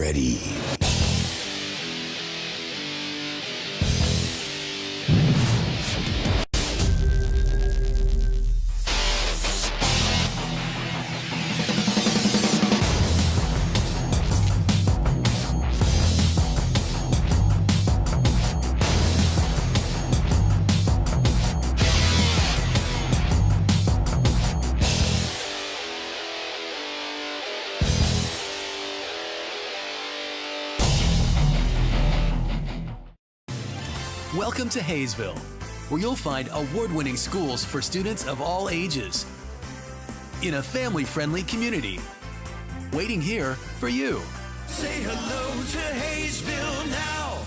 ready. Welcome to Haysville, where you'll find award-winning schools for students of all ages in a family-friendly community. Waiting here for you. Say hello to Haysville now.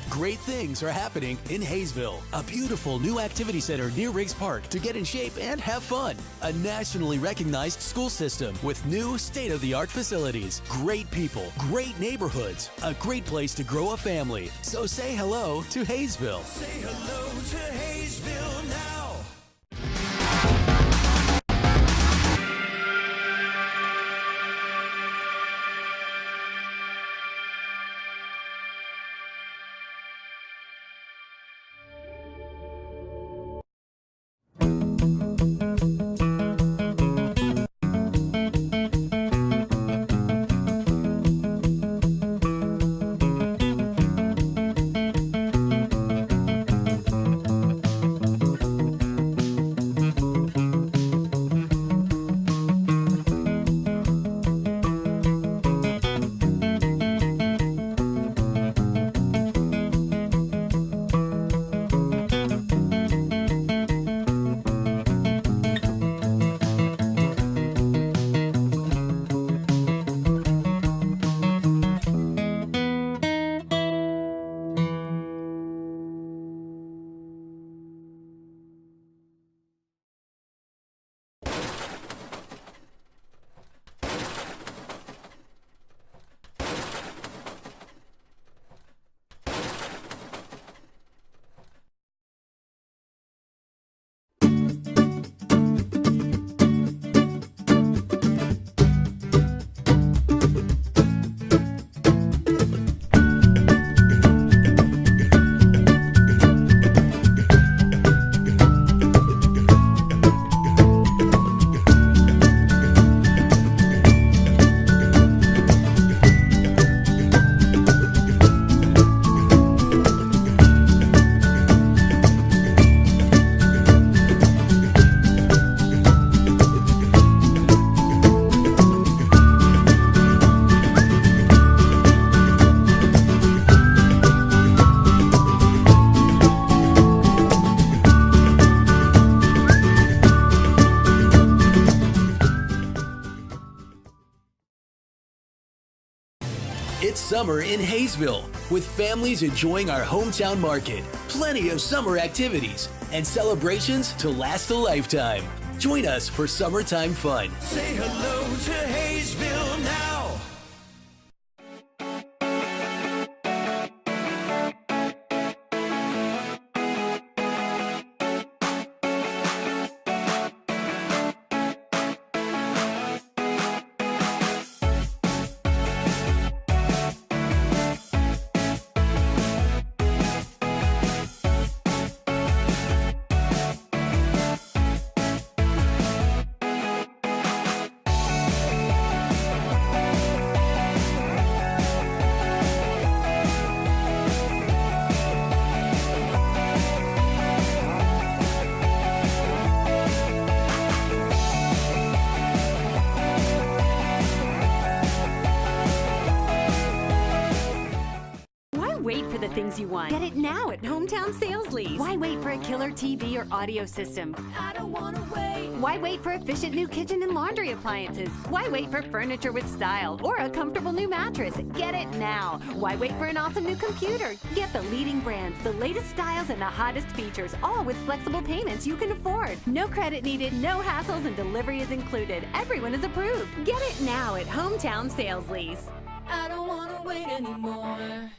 Great things are happening in Haysville. A beautiful new activity center near Riggs Park to get in shape and have fun. A nationally recognized school system with new state-of-the-art facilities. Great people, great neighborhoods, a great place to grow a family. So say hello to Haysville. Say hello to Haysville now. It's summer in Haysville, with families enjoying our hometown market, plenty of summer activities, and celebrations to last a lifetime. Join us for summertime fun. Say hello to Haysville now. things you want. Get it now at Hometown Sales Lease. Why wait for a killer TV or audio system? I don't want to wait. Why wait for efficient new kitchen and laundry appliances? Why wait for furniture with style or a comfortable new mattress? Get it now. Why wait for an awesome new computer? Get the leading brands, the latest styles, and the hottest features, all with flexible payments you can afford. No credit needed, no hassles, and delivery is included. Everyone is approved. Get it now at Hometown Sales Lease. I don't want to wait anymore.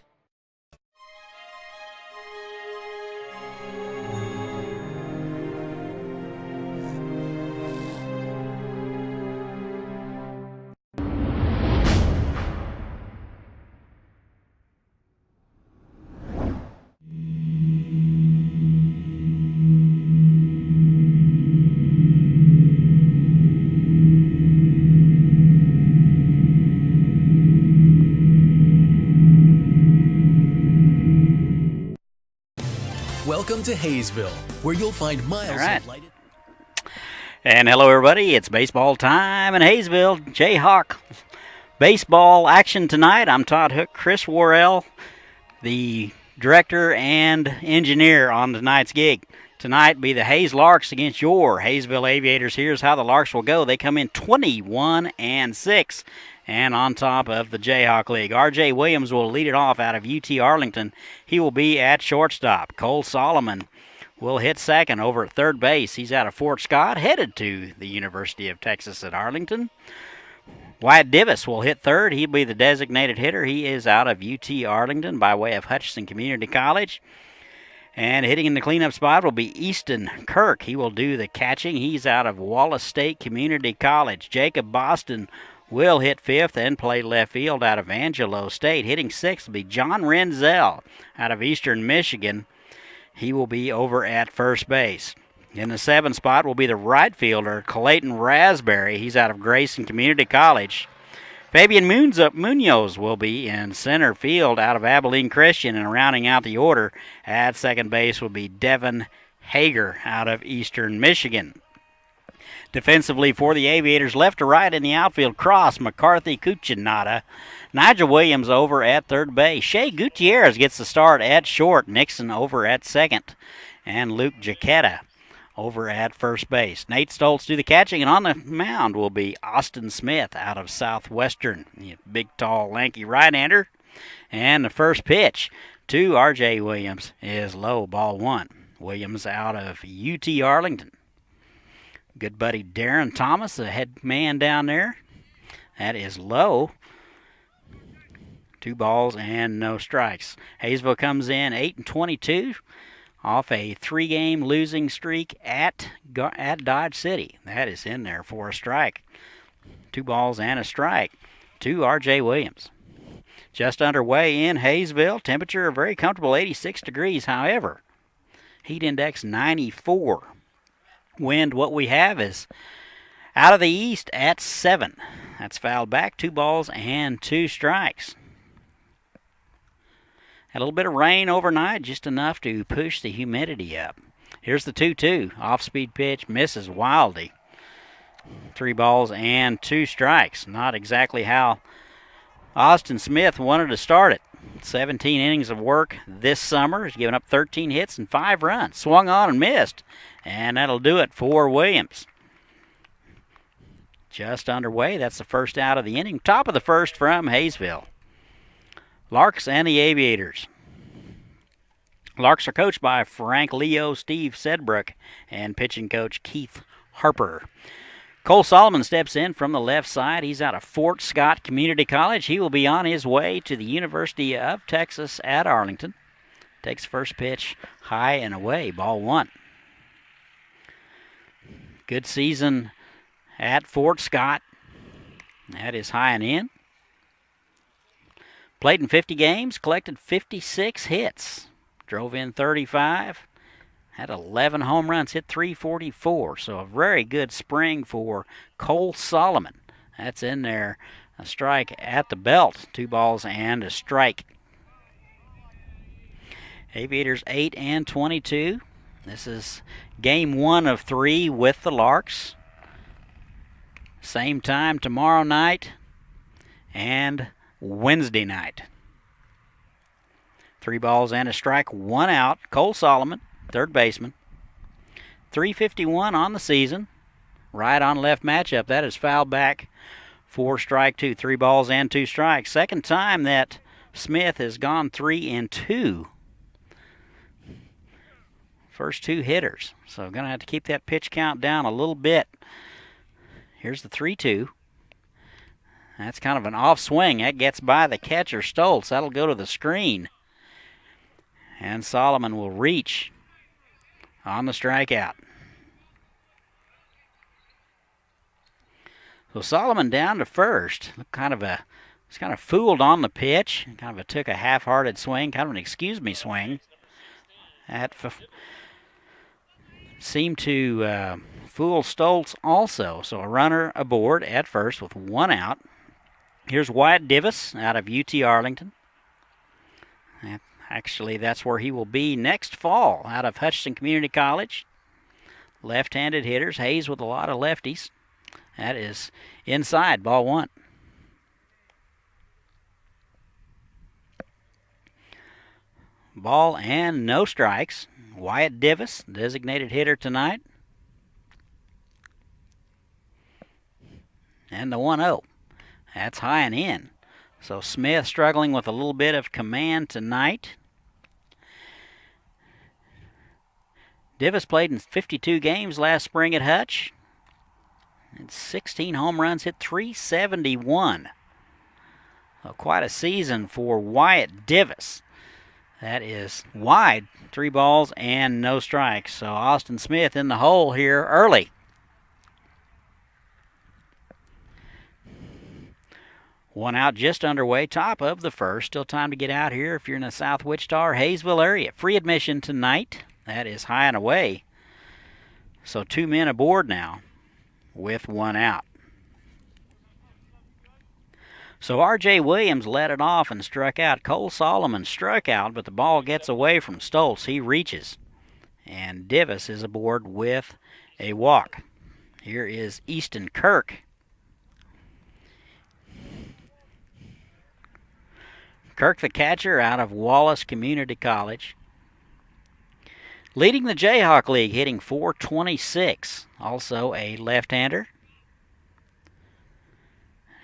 Welcome to Haysville, where you'll find miles of lighted... And hello, everybody. It's baseball time in Haysville. Jayhawk baseball action tonight. I'm Todd Hook, Chris Worrell, the director and engineer on tonight's gig. Tonight be the Hayes Larks against your Haysville Aviators. Here's how the Larks will go. They come in 21-6. And on top of the Jayhawk League, R.J. Williams will lead it off out of UT Arlington. He will be at shortstop. Cole Solomon will hit second over at third base. He's out of Fort Scott, headed to the University of Texas at Arlington. Wyatt Divis will hit third. He'll be the designated hitter. He is out of UT Arlington by way of Hutchinson Community College. And hitting in the cleanup spot will be Easton Kirk. He will do the catching. He's out of Wallace State Community College. Jacob Boston will hit fifth and play left field out of Angelo State. Hitting sixth will be John Renzel out of Eastern Michigan. He will be over at first base. In the seventh spot will be the right fielder, Clayton Raspberry. He's out of Grayson Community College. Fabian Munoz will be in center field out of Abilene Christian, and rounding out the order at second base will be Devin Hager out of Eastern Michigan. Defensively for the Aviators, left to right in the outfield, Cross, McCarthy, Cuccinata. Nigel Williams over at third base. Shea Gutierrez gets the start at short. Nixon over at second. And Luke Jaquetta over at first base. Nate Stoltz do the catching, and on the mound will be Austin Smith out of Southwestern. Big, tall, lanky right-hander. And the first pitch to R.J. Williams is low, ball one. Williams out of UT Arlington. Good buddy Darren Thomas, the head man down there. That is low. 2 balls and no strikes. Haysville comes in 8-22 off a 3-game losing streak at Dodge City. That is in there for a strike. 2 balls and a strike to R.J. Williams. Just underway in Haysville. Temperature very comfortable, 86 degrees. However, heat index 94. Wind, what we have is out of the east at 7. That's fouled back. 2 balls and 2 strikes. Had a little bit of rain overnight, just enough to push the humidity up. Here's the 2-2. Off-speed pitch misses wildly. 3 balls and 2 strikes. Not exactly how Austin Smith wanted to start it. 17 innings of work this summer. He's given up 13 hits and 5 runs. Swung on and missed. And that'll do it for Williams. Just underway. That's the first out of the inning. Top of the first from Haysville. Larks and the Aviators. Larks are coached by Frank Leo, Steve Sedbrook, and pitching coach Keith Harper. Cole Solomon steps in from the left side. He's out of Fort Scott Community College. He will be on his way to the University of Texas at Arlington. Takes first pitch high and away, ball one. Good season at Fort Scott. That is high and in. Played in 50 games, collected 56 hits. Drove in 35. Had 11 home runs, hit 344. So a very good spring for Cole Solomon. That's in there. A strike at the belt. 2 balls and a strike. Aviators 8-22. This is game 1 of 3 with the Larks. Same time tomorrow night and Wednesday night. 3 balls and a strike, 1 out. Cole Solomon, third baseman. 351 on the season. Right on left matchup. That is foul back for strike 2. 3 balls and 2 strikes. Second time that Smith has gone 3 and 2. First 2 hitters. So going to have to keep that pitch count down a little bit. Here's the 3-2. That's kind of an off swing. That gets by the catcher, Stoltz. That'll go to the screen. And Solomon will reach on the strikeout. So Solomon down to first. Was kind of fooled on the pitch. Took a half-hearted swing, kind of an excuse me swing. That seemed to fool Stoltz also. So a runner aboard at first with 1 out. Here's Wyatt Divis out of UT Arlington. Actually, that's where he will be next fall, out of Hutchinson Community College. Left-handed hitters. Hayes with a lot of lefties. That is inside, ball 1. Ball and no strikes. Wyatt Divis, designated hitter tonight. And the 1-0. That's high and in. So Smith struggling with a little bit of command tonight. Divis played in 52 games last spring at Hutch. And 16 home runs, hit .371. So quite a season for Wyatt Divis. That is wide. 3 balls and no strikes. So Austin Smith in the hole here early. 1 out, just underway, top of the first. Still time to get out here if you're in the South Wichita or Haysville area. Free admission tonight. That is high and away. So 2 men aboard now with 1 out. So R.J. Williams led it off and struck out. Cole Solomon struck out, but the ball gets away from Stoltz. He reaches. And Divis is aboard with a walk. Here is Easton Kirk. Kirk, the catcher, out of Wallace Community College. Leading the Jayhawk League, hitting .426. Also a left-hander.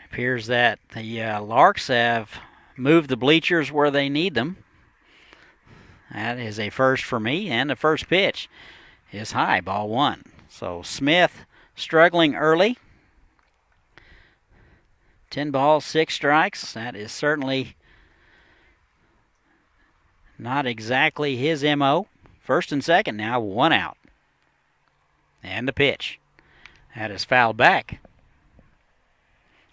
Appears that the Larks have moved the bleachers where they need them. That is a first for me, and the first pitch is high, ball 1. So Smith struggling early. 10 balls, 6 strikes. That is certainly not exactly his M.O. First and second now, 1 out. And the pitch. That is fouled back.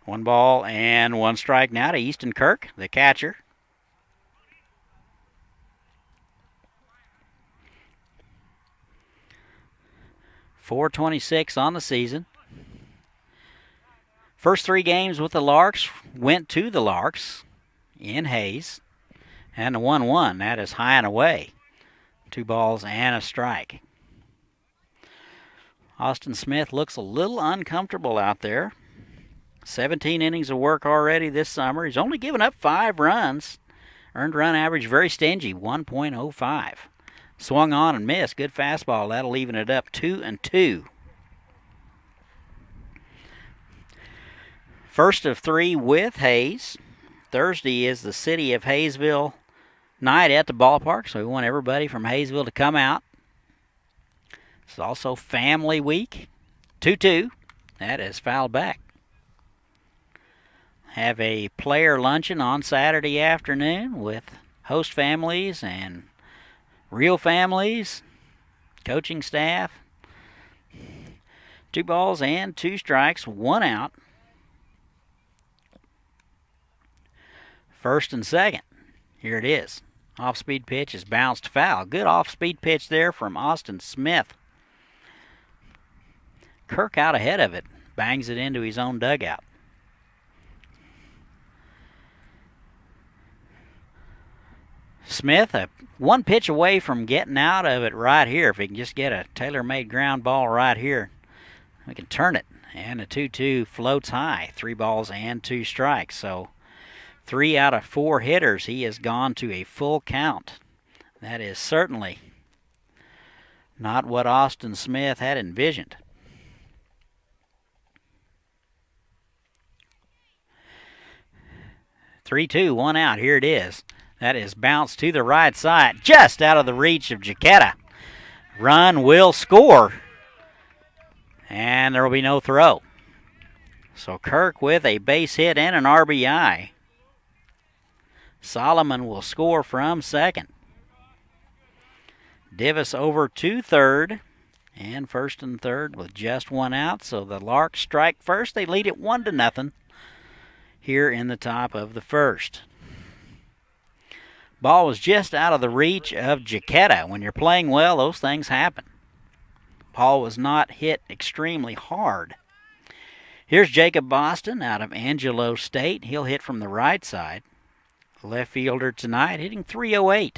1 ball and 1 strike now to Easton Kirk, the catcher. .426 on the season. First 3 games with the Larks went to the Larks in Hayes. And the 1-1, that is high and away. 2 balls and a strike. Austin Smith looks a little uncomfortable out there. 17 innings of work already this summer. He's only given up 5 runs. Earned run average very stingy, 1.05. Swung on and missed. Good fastball. That'll even it up 2-2. First of 3 with Hayes. Thursday is the City of Haysville night at the ballpark, so we want everybody from Haysville to come out. It's also family week. 2-2. That is fouled back. Have a player luncheon on Saturday afternoon with host families and real families, coaching staff. 2 balls and 2 strikes, 1 out. First and second. Here it is. Off-speed pitch is bounced foul. Good off-speed pitch there from Austin Smith. Kirk out ahead of it. Bangs it into his own dugout. Smith, 1 pitch away from getting out of it right here. If he can just get a tailor-made ground ball right here, we can turn it. And the 2-2 floats high. 3 balls and 2 strikes. So 3 out of 4 hitters, he has gone to a full count. That is certainly not what Austin Smith had envisioned. Three, two, one out. Here it is. That is bounced to the right side, just out of the reach of Jaquetta. Run will score, and there will be no throw. So Kirk with a base hit and an RBI. Solomon will score from second. Divis over to third, and first and third with just one out. So the Larks strike first. They lead it 1-0 here in the top of the first. Ball was just out of the reach of Jaquetta. When you're playing well, those things happen. Ball was not hit extremely hard. Here's Jacob Boston out of Angelo State. He'll hit from the right side. Left fielder tonight, hitting .308.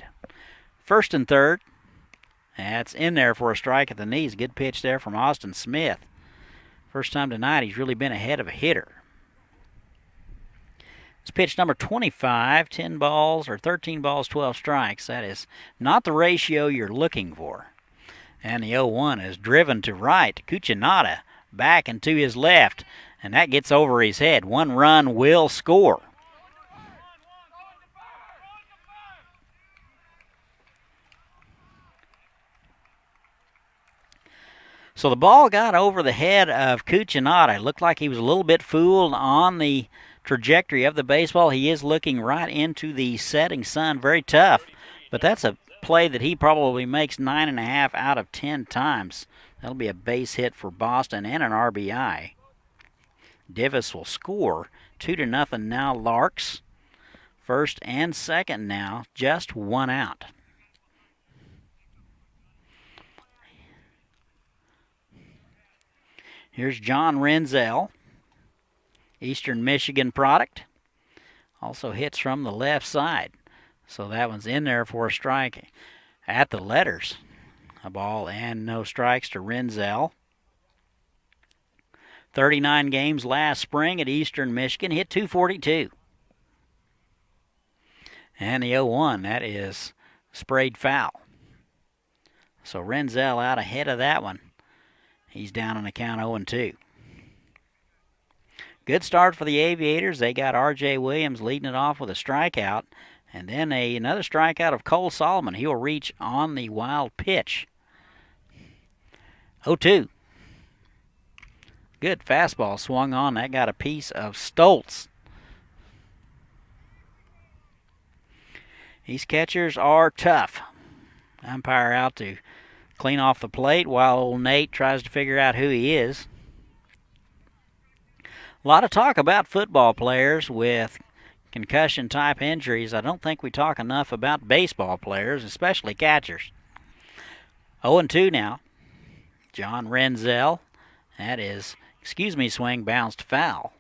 First and third. That's in there for a strike at the knees. Good pitch there from Austin Smith. First time tonight he's really been ahead of a hitter. It's pitch number 25, 10 balls or 13 balls, 12 strikes. That is not the ratio you're looking for. And the 0-1 is driven to right. Cuccinata back and to his left, and that gets over his head. One run will score. So the ball got over the head of Cuccinata. It looked like he was a little bit fooled on the trajectory of the baseball. He is looking right into the setting sun. Very tough, but that's a play that he probably makes 9.5 out of 10 times. That'll be a base hit for Boston and an RBI. Divis will score 2-0 now, Larks. First and second now, just one out. Here's John Renzel, Eastern Michigan product. Also hits from the left side. So that one's in there for a strike at the letters. A ball and no strikes to Renzel. 39 games last spring at Eastern Michigan. Hit .242. And the 0-1, that is sprayed foul. So Renzel out ahead of that one. He's down on the count 0-2. Good start for the Aviators. They got R.J. Williams leading it off with a strikeout. And then another strikeout of Cole Solomon. He will reach on the wild pitch. 0-2. Good fastball swung on. That got a piece of Stoltz. These catchers are tough. Umpire out to clean off the plate while old Nate tries to figure out who he is. A lot of talk about football players with concussion-type injuries. I don't think we talk enough about baseball players, especially catchers. 0-2 now. John Renzel. That is, swing bounced foul.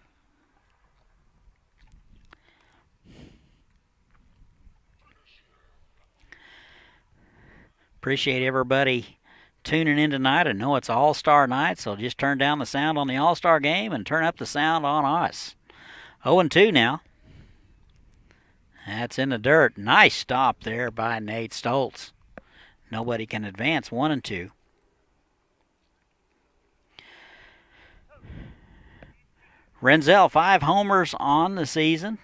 Appreciate everybody tuning in tonight. I know it's All-Star night, so just turn down the sound on the All-Star game and turn up the sound on us. 0-2 now. That's in the dirt. Nice stop there by Nate Stoltz. Nobody can advance. 1-2. Renzel, 5 homers on the season.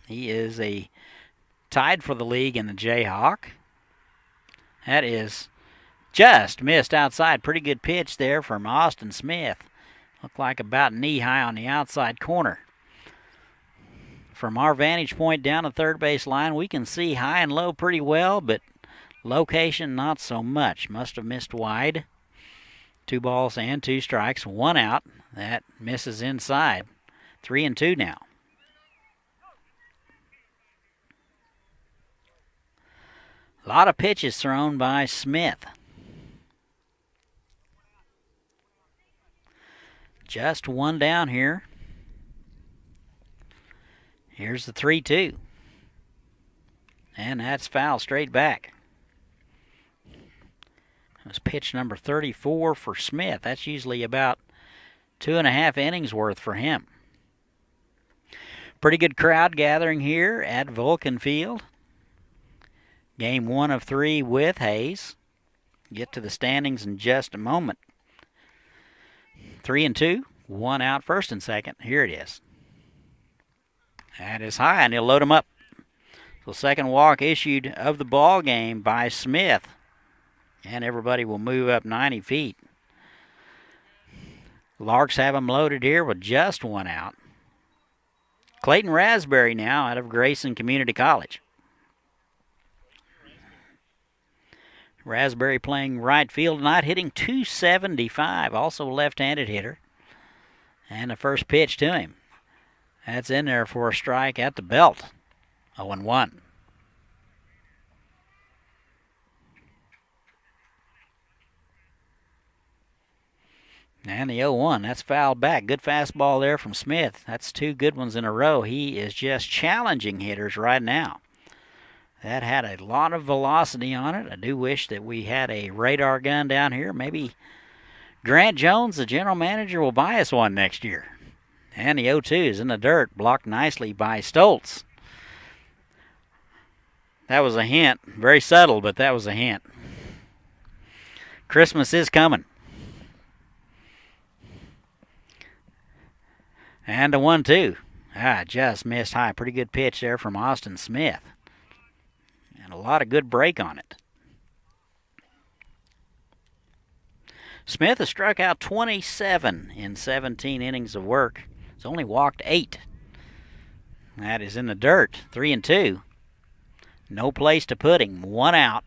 He is tied for the league in the Jayhawk. That is just missed outside. Pretty good pitch there from Austin Smith. Looked like about knee-high on the outside corner. From our vantage point down the third base line, we can see high and low pretty well, but location not so much. Must have missed wide. 2 balls and 2 strikes. 1 out. That misses inside. 3-2 now. A lot of pitches thrown by Smith. Just 1 down here. Here's the 3-2. And that's foul straight back. That's pitch number 34 for Smith. That's usually about 2.5 innings worth for him. Pretty good crowd gathering here at Vulcan Field. Game 1 of 3 with Hayes. Get to the standings in just a moment. 3-2, 1 out, first and second. Here it is. That is high, and he'll load him up. So second walk issued of the ball game by Smith. And everybody will move up 90 feet. Larks have him loaded here with just 1 out. Clayton Raspberry now out of Grayson Community College. Raspberry playing right field tonight, hitting .275, also a left-handed hitter. And the first pitch to him. That's in there for a strike at the belt. 0-1. And the 0-1, that's fouled back. Good fastball there from Smith. That's 2 good ones in a row. He is just challenging hitters right now. That had a lot of velocity on it. I do wish that we had a radar gun down here. Maybe Grant Jones, the general manager, will buy us one next year. And the 0-2 is in the dirt, blocked nicely by Stoltz. That was a hint. Very subtle, but that was a hint. Christmas is coming. And a 1-2. Just missed high. Pretty good pitch there from Austin Smith. And a lot of good break on it. Smith has struck out 27 in 17 innings of work. He's only walked 8. That is in the dirt. 3-2. No place to put him. 1 out.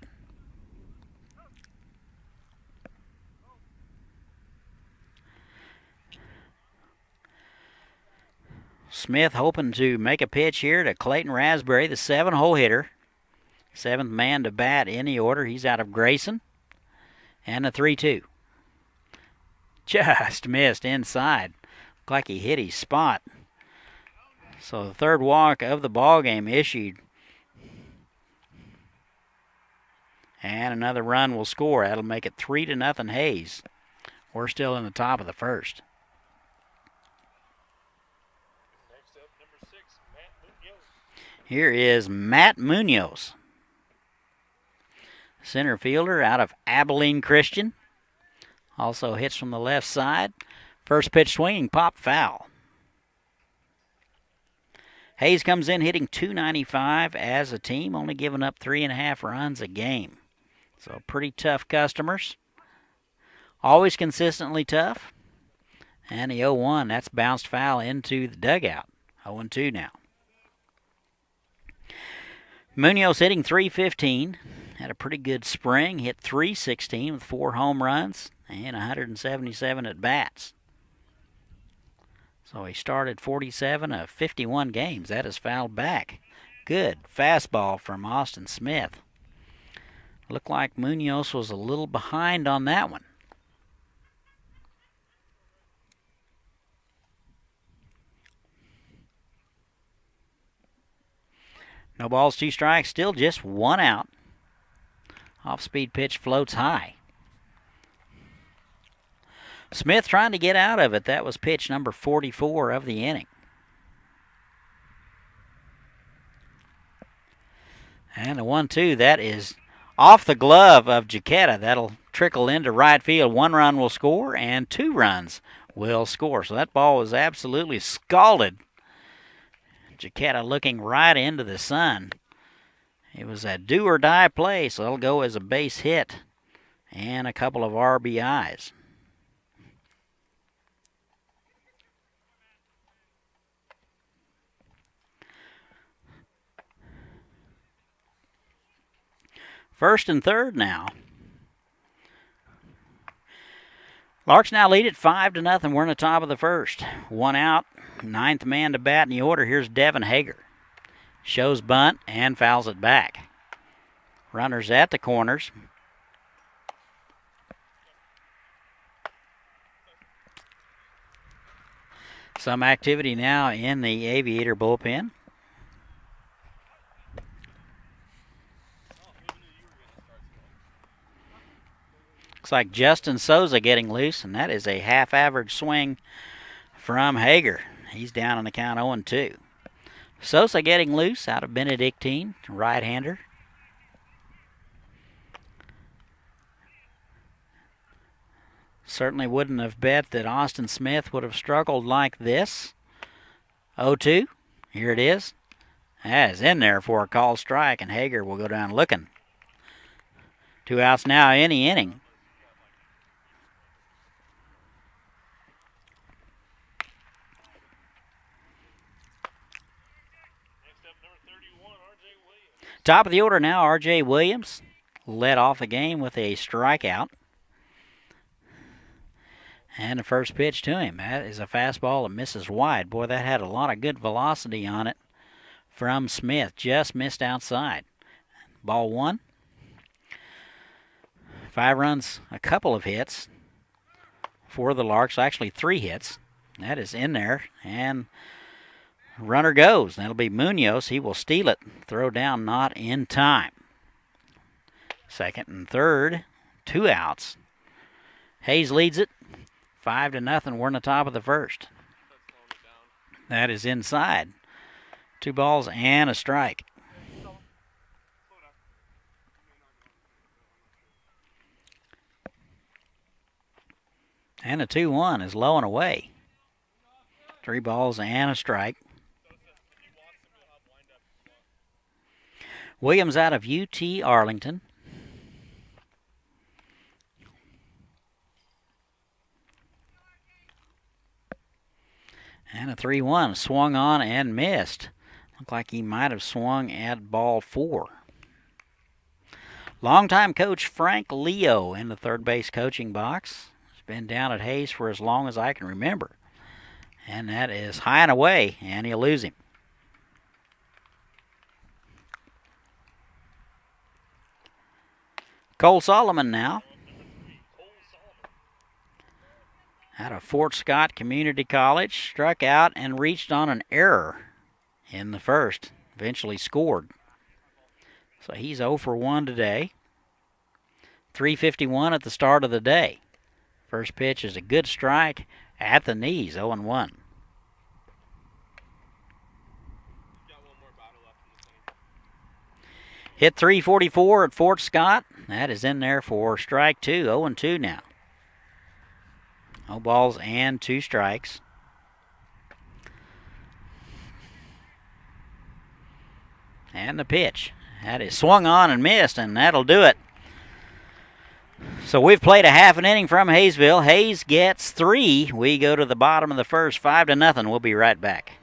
Smith hoping to make a pitch here to Clayton Raspberry, the 7-hole hitter. 7th man to bat in the order. He's out of Grayson. And a 3-2. Just missed inside. Looked like he hit his spot. So the third walk of the ball game issued. And another run will score. That'll make it 3-0 Hayes. We're still in the top of the first. Here is Matt Munoz. Center fielder out of Abilene Christian. Also hits from the left side. First pitch swinging, pop foul. Hayes comes in hitting .295 as a team, only giving up 3.5 runs a game. So pretty tough customers. Always consistently tough. And the 0-1, that's bounced foul into the dugout. 0-2 now. Munoz hitting .315. Had a pretty good spring. Hit .316 with 4 home runs and 177 at-bats. So he started 47 of 51 games. That is fouled back. Good fastball from Austin Smith. Looked like Munoz was a little behind on that one. No balls, 2 strikes, still just 1 out. Off-speed pitch floats high. Smith trying to get out of it. That was pitch number 44 of the inning. And the 1-2, that is off the glove of Jaquetta. That'll trickle into right field. 1 run will score, and 2 runs will score. So that ball was absolutely scalded. Jaquetta looking right into the sun. It was a do-or-die play, so it'll go as a base hit and a couple of RBIs. First and third now. Larks now lead at 5-0. We're in the top of the first. 1 out, 9th man to bat in the order. Here's Devin Hager. Shows bunt and fouls it back. Runners at the corners. Some activity now in the Aviator bullpen. Looks like Justin Souza getting loose, and that is a half-average swing from Hager. He's down on the count 0-2. Sosa getting loose out of Benedictine, right-hander. Certainly wouldn't have bet that Austin Smith would have struggled like this. 0-2. Here it is. That is in there for a called strike, and Hager will go down looking. 2 outs now in the inning. Top of the order now, R.J. Williams led off the game with a strikeout. And the first pitch to him, that is a fastball that misses wide. Boy, that had a lot of good velocity on it from Smith. Just missed outside. Ball 1. 5 runs, a couple of hits for the Larks. Actually, 3 hits. That is in there. And runner goes. That'll be Munoz. He will steal it. Throw down not in time. Second and third. 2 outs. Hayes leads it. 5-0. We're in the top of the first. That is inside. 2 balls and a strike. And a 2-1 is low and away. 3 balls and a strike. Williams out of UT Arlington. And a 3-1 swung on and missed. Looked like he might have swung at ball 4. Longtime coach Frank Leo in the third base coaching box. He's been down at Hayes for as long as I can remember. And that is high and away, and he'll lose him. Cole Solomon now. Out of Fort Scott Community College, struck out and reached on an error in the first. Eventually scored. So he's 0 for 1 today. 351 at the start of the day. First pitch is a good strike at the knees, 0-1. Hit 344 at Fort Scott. That is in there for strike 2, 0-2 now. No balls and 2 strikes. And the pitch. That is swung on and missed, and that'll do it. So we've played a half an inning from Haysville. Hayes gets 3. We go to the bottom of the first, 5-0. We'll be right back.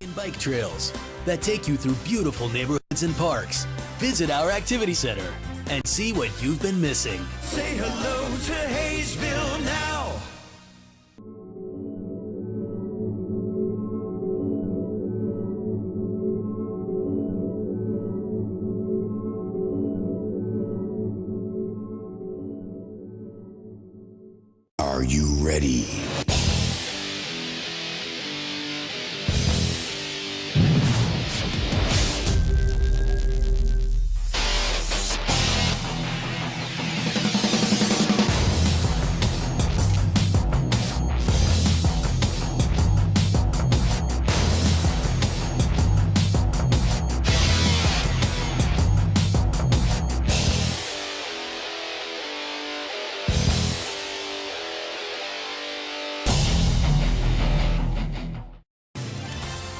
And bike trails that take you through beautiful neighborhoods and parks. Visit our activity center and see what you've been missing. Say hello to Haysville now. Are you ready?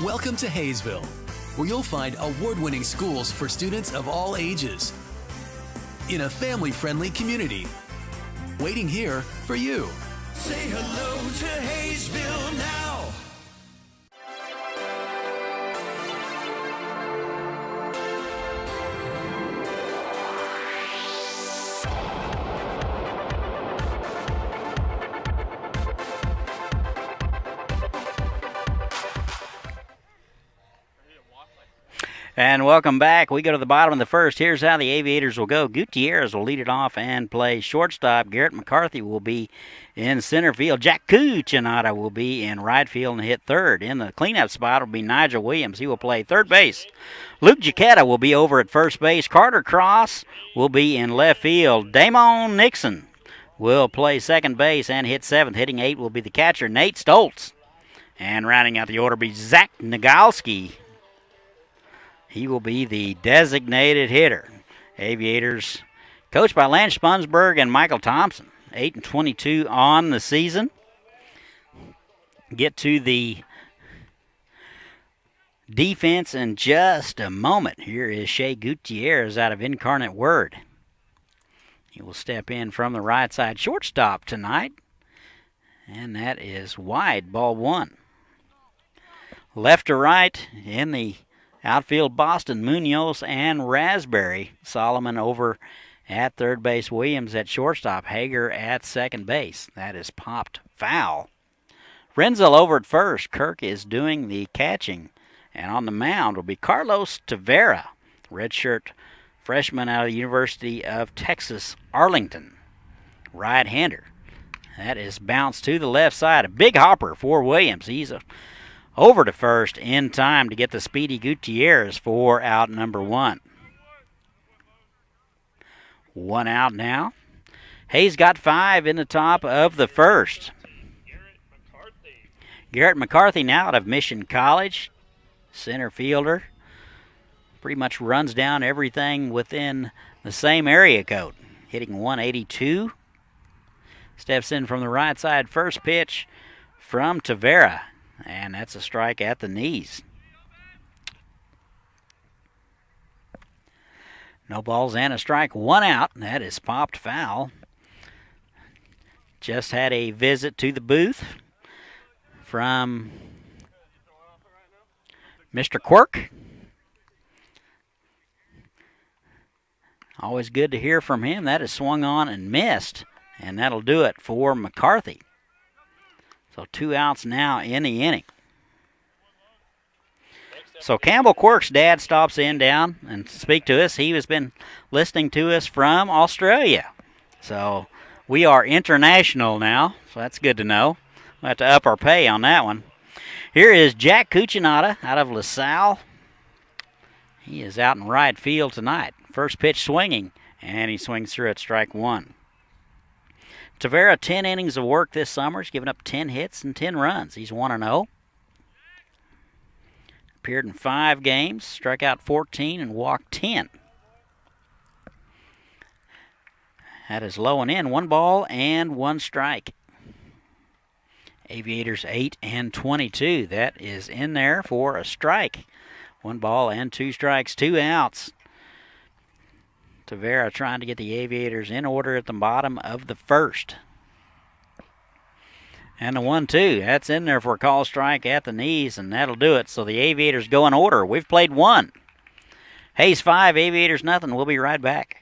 Welcome to Haysville, where you'll find award-winning schools for students of all ages in a family-friendly community. Waiting here for you. Say hello to Haysville now. And welcome back. We go to the bottom of the first. Here's how the Aviators will go. Gutierrez will lead it off and play shortstop. Garrett McCarthy will be in center field. Jack Cuccinata will be in right field and hit third. In the cleanup spot will be Nigel Williams. He will play third base. Luke Giacchetta will be over at first base. Carter Cross will be in left field. Damon Nixon will play second base and hit seventh. Hitting 8 will be the catcher, Nate Stoltz. And rounding out the order will be Zach Nagalski. He will be the designated hitter. Aviators, coached by Lance Spunsberg and Michael Thompson. 8-22 on the season. Get to the defense in just a moment. Here is Shea Gutierrez out of Incarnate Word. He will step in from the right side shortstop tonight. And that is wide, ball 1. Left to right in the outfield, Boston, Munoz, and Raspberry. Solomon over at third base, Williams at shortstop, Hager at second base. That is popped foul. Renzel over at first. Kirk is doing the catching. And on the mound will be Carlos Tavera, redshirt freshman out of the University of Texas, Arlington. Right-hander. That is bounced to the left side. A big hopper for Williams. He's over to first in time to get the speedy Gutierrez for out number 1. 1 out now. Hayes got 5 in the top of the first. Garrett McCarthy now out of Mission College. Center fielder. Pretty much runs down everything within the same area code. Hitting 182. Steps in from the right side. First pitch from Tavera. And that's a strike at the knees. No balls and a strike. 1 out. That is popped foul. Just had a visit to the booth from Mr. Quirk. Always good to hear from him. That is swung on and missed. And that'll do it for McCarthy. So 2 outs now in the inning. So Campbell Quirk's dad stops in down and speak to us. He has been listening to us from Australia. So we are international now, so that's good to know. We'll have to up our pay on that one. Here is Jack Cuccinata out of LaSalle. He is out in right field tonight. First pitch swinging, and he swings through at strike 1. Tavera, 10 innings of work this summer. He's given up 10 hits and 10 runs. He's 1-0. Appeared in 5 games, struck out 14 and walked 10. That is low and in. 1 ball and 1 strike. Aviators 8-22. That is in there for a strike. 1 ball and 2 strikes, 2 outs. Tavera trying to get the Aviators in order at the bottom of the first. And the 1-2, that's in there for a call strike at the knees, and that'll do it. So the Aviators go in order. We've played 1. Hayes 5, Aviators nothing. We'll be right back.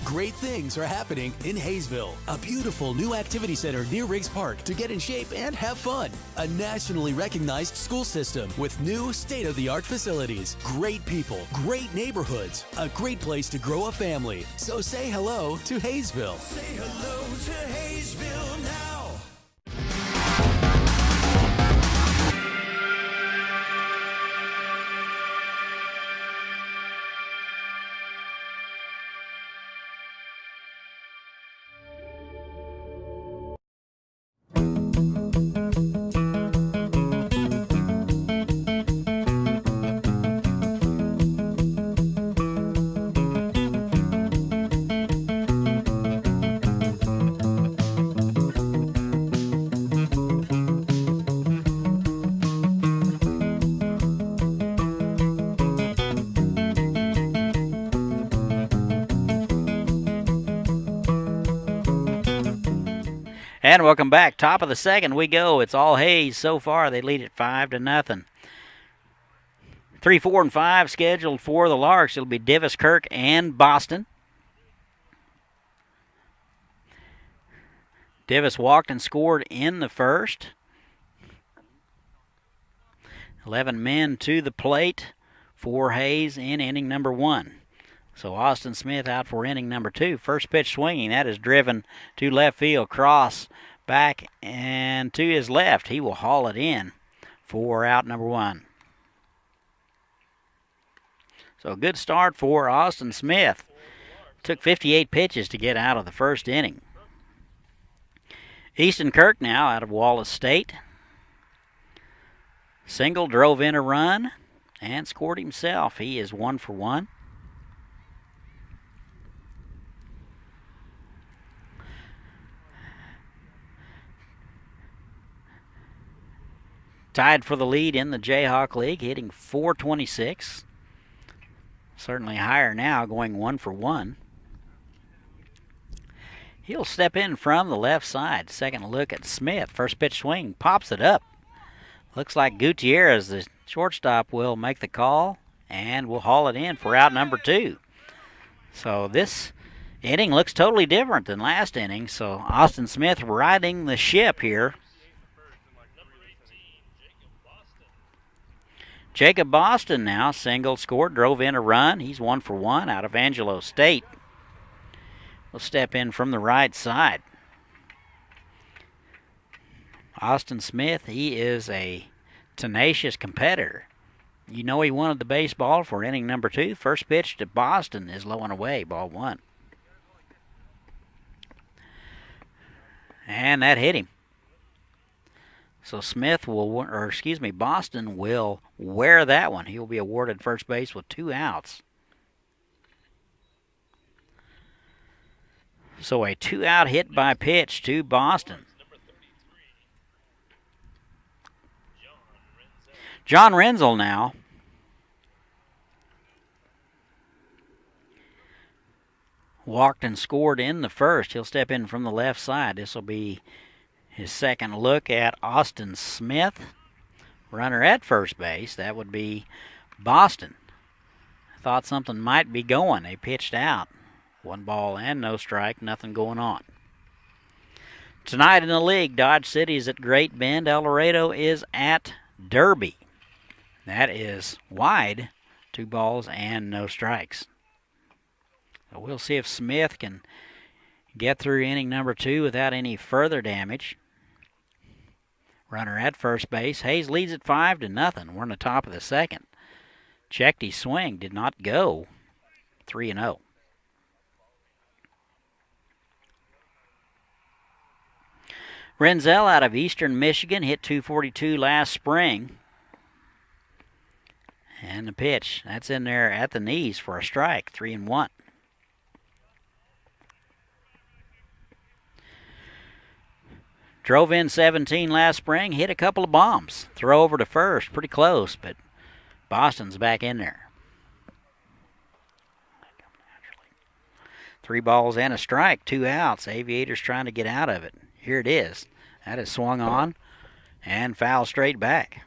Great things are happening in Haysville. A beautiful new activity center near Riggs Park to get in shape and have fun. A nationally recognized school system with new state-of-the-art facilities. Great people, great neighborhoods, a great place to grow a family. So say hello to Haysville. Say hello to Haysville now. And welcome back. Top of the second we go. It's all Hayes so far. They lead it 5-0. 3, 4, and 5 scheduled for the Larks. It'll be Divis, Kirk, and Boston. Divis walked and scored in the first. 11 men to the plate for Hayes in inning number 1. So Austin Smith out for inning number 2. First pitch swinging. That is driven to left field. Cross back and to his left. He will haul it in for out number 1. So a good start for Austin Smith. Took 58 pitches to get out of the first inning. Easton Kirk now out of Wallace State. Single, drove in a run, and scored himself. He is 1 for 1. Tied for the lead in the Jayhawk League, hitting .426. Certainly higher now, going 1 for 1. He'll step in from the left side. Second look at Smith. First pitch swing, pops it up. Looks like Gutierrez, the shortstop, will make the call and will haul it in for out number 2. So this inning looks totally different than last inning. So Austin Smith riding the ship here. Jacob Boston now single, scored, drove in a run. He's 1 for 1 out of Angelo State. Will step in from the right side. Austin Smith, he is a tenacious competitor. You know he wanted the baseball for inning number 2. First pitch to Boston is low and away, ball 1. And that hit him. So Boston will wear that one. He will be awarded first base with 2 outs. So a 2-out hit by pitch to Boston. John Renzel now. Walked and scored in the first. He'll step in from the left side. This will be his second look at Austin Smith. Runner at first base, that would be Boston. Thought something might be going. They pitched out. 1 ball and no strike, nothing going on. Tonight in the league, Dodge City is at Great Bend. El Laredo is at Derby. That is wide, 2 balls and no strikes. So we'll see if Smith can get through inning number 2 without any further damage. Runner at first base. Hayes leads at 5-0. We're in the top of the second. Checked his swing, did not go. 3-0. Renzel out of Eastern Michigan hit .242 last spring. And the pitch, that's in there at the knees for a strike, 3-1. Drove in 17 last spring, hit a couple of bombs. Throw over to first, pretty close, but Boston's back in there. 3 balls and a strike, 2 outs. Aviators trying to get out of it. Here it is. That is swung on and foul straight back.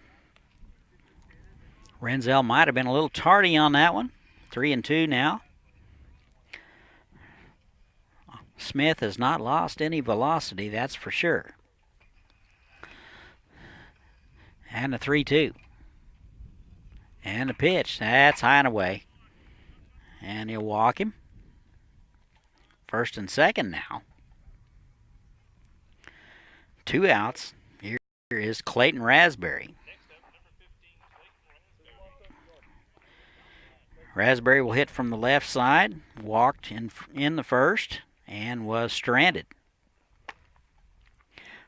Renzel might have been a little tardy on that one. 3-2 now. Smith has not lost any velocity, that's for sure. And a 3-2. And a pitch. That's high and away. And he'll walk him. First and second now. 2 outs. Here is Clayton Raspberry. Raspberry will hit from the left side. Walked in the first and was stranded.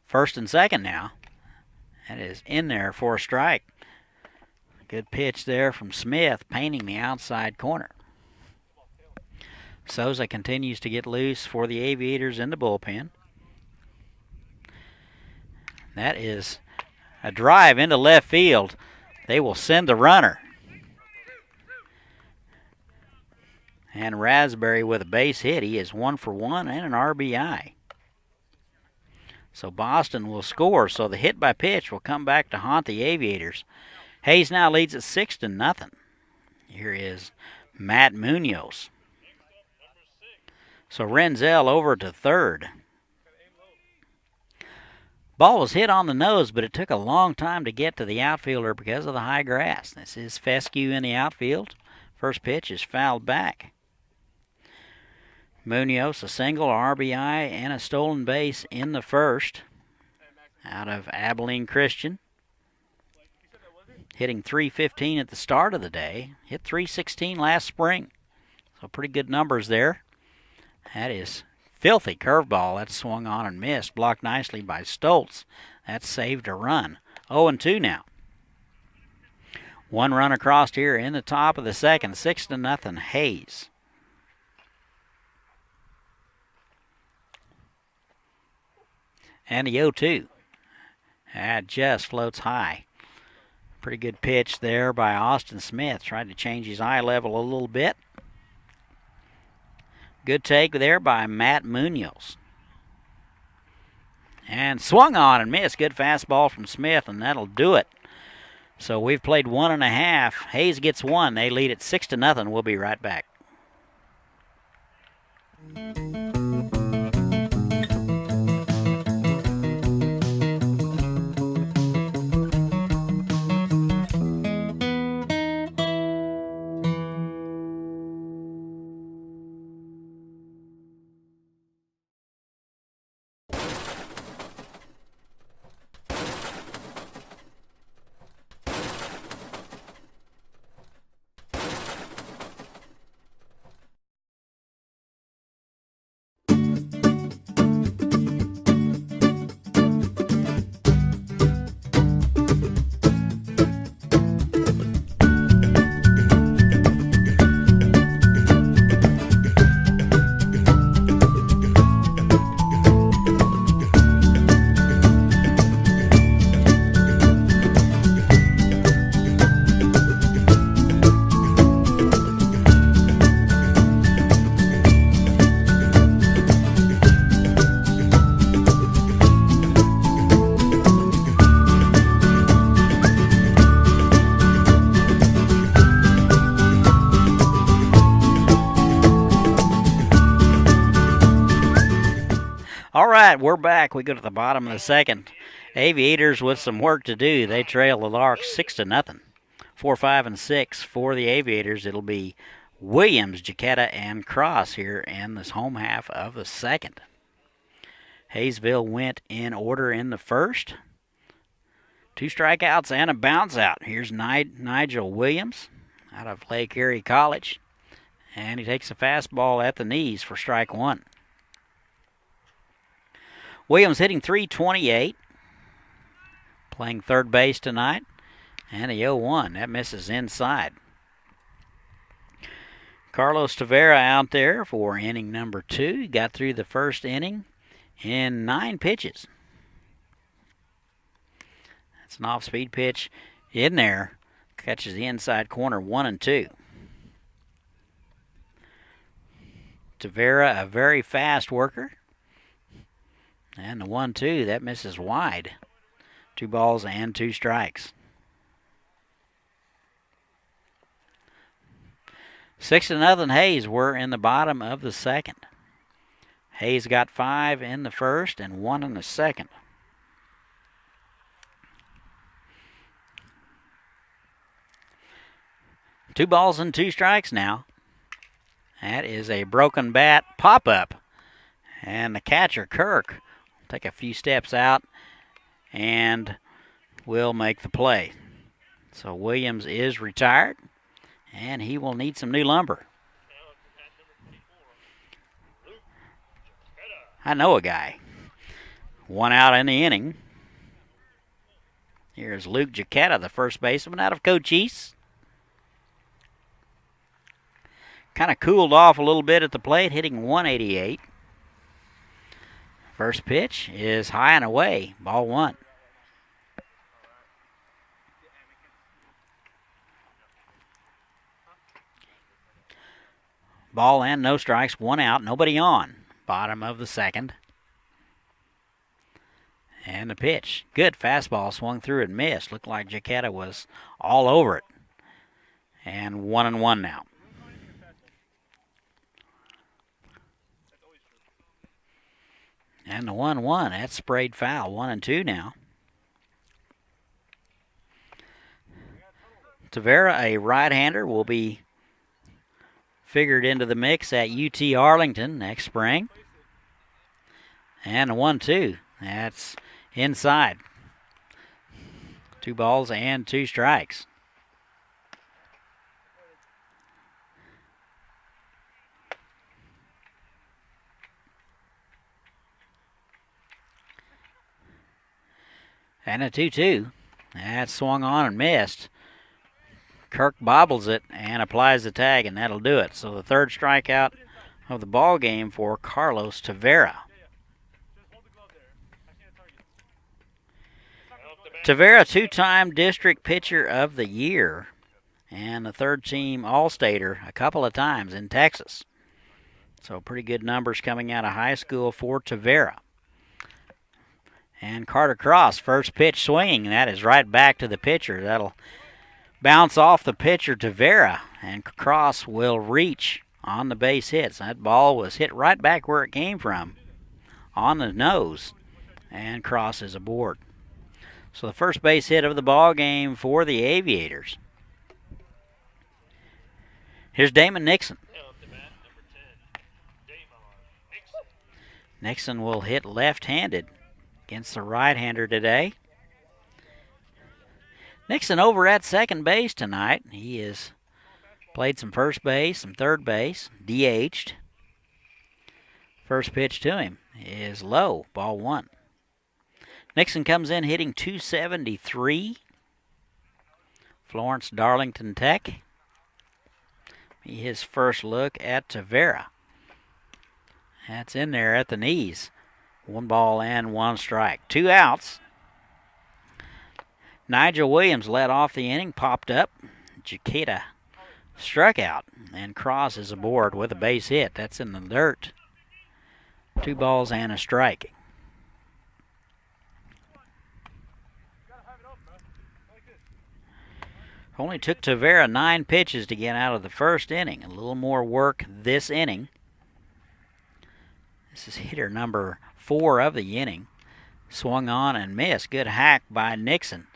First and second now. That is in there for a strike. Good pitch there from Smith, painting the outside corner. Souza continues to get loose for the Aviators in the bullpen. That is a drive into left field. They will send the runner. And Raspberry with a base hit. He is 1 for 1 and an RBI. So Boston will score. So the hit by pitch will come back to haunt the Aviators. Hayes now leads at 6-0. Here is Matt Munoz. So Renzel over to third. Ball was hit on the nose, but it took a long time to get to the outfielder because of the high grass. This is fescue in the outfield. First pitch is fouled back. Munoz, a single, RBI, and a stolen base in the first out of Abilene Christian. Hitting .315 at the start of the day. Hit .316 last spring. So pretty good numbers there. That is filthy curveball. That swung on and missed. Blocked nicely by Stoltz. That saved a run. 0-2 now. One run across here in the top of the second. 6-0 Hayes. And the 0-2. That just floats high. Pretty good pitch there by Austin Smith. Tried to change his eye level a little bit. Good take there by Matt Munoz. And swung on and missed. Good fastball from Smith, and that'll do it. So we've played 1.5. Hayes gets one. They lead at 6-0. We'll be right back. All right, we're back. We go to the bottom of the second. Aviators with some work to do. They trail the Larks 6-0. 4, 5, and 6 for the Aviators. It'll be Williams, Jaquetta, and Cross here in this home half of the second. Haysville went in order in the first. 2 strikeouts and a bounce out. Here's Nigel Williams out of Lake Erie College. And he takes a fastball at the knees for strike one. Williams hitting .328. Playing third base tonight. And a 0-1. That misses inside. Carlos Tavera out there for inning number 2. He got through the first inning in 9 pitches. That's an off-speed pitch in there. Catches the inside corner, 1-2. Tavera, a very fast worker. And the 1-2, that misses wide. 2 balls and 2 strikes. 6-0 Hayes. We're in the bottom of the second. Hayes got 5 in the first and 1 in the second. Two balls and 2 strikes now. That is a broken bat pop-up. And the catcher, Kirk, will take a few steps out and will make the play. So Williams is retired, and he will need some new lumber. I know a guy. 1 out in the inning. Here's Luke Jaquetta, the first baseman out of Cochise. Kind of cooled off a little bit at the plate, hitting .188. First pitch is high and away, ball 1. Ball and no strikes, 1 out, nobody on. Bottom of the second. And the pitch. Good fastball, swung through and missed. Looked like Jaquetta was all over it. And 1-1 now. And the 1-1, that's sprayed foul. 1-2 now. Tavera, a right-hander, will be figured into the mix at UT Arlington next spring. And the 1-2, that's inside. 2 balls and 2 strikes. And a 2-2. That swung on and missed. Kirk bobbles it and applies the tag, and that'll do it. So the third strikeout of the ball game for Carlos Tavera. Tavera, 2-time district pitcher of the year and the third-team All-Stater a couple of times in Texas. So pretty good numbers coming out of high school for Tavera. And Carter Cross, first pitch swinging. That is right back to the pitcher. That'll bounce off the pitcher, Tavera, and Cross will reach on the base hits. That ball was hit right back where it came from, on the nose, and Cross is aboard. So the first base hit of the ball game for the Aviators. Here's Damon Nixon. Nixon will hit left-handed against the right-hander today. Nixon over at second base tonight. He has played some first base, some third base, DH'd. First pitch to him is low, ball 1. Nixon comes in hitting .273. Florence Darlington Tech. His first look at Tavera. That's in there at the knees. 1 ball and 1 strike. 2 outs. Nigel Williams led off the inning, popped up. Jakita struck out, and Cross is aboard with a base hit. That's in the dirt. 2 balls and a strike. Only took Tavera 9 pitches to get out of the first inning. A little more work this inning. This is hitter number 4 of the inning. Swung on and missed. Good hack by Nixon.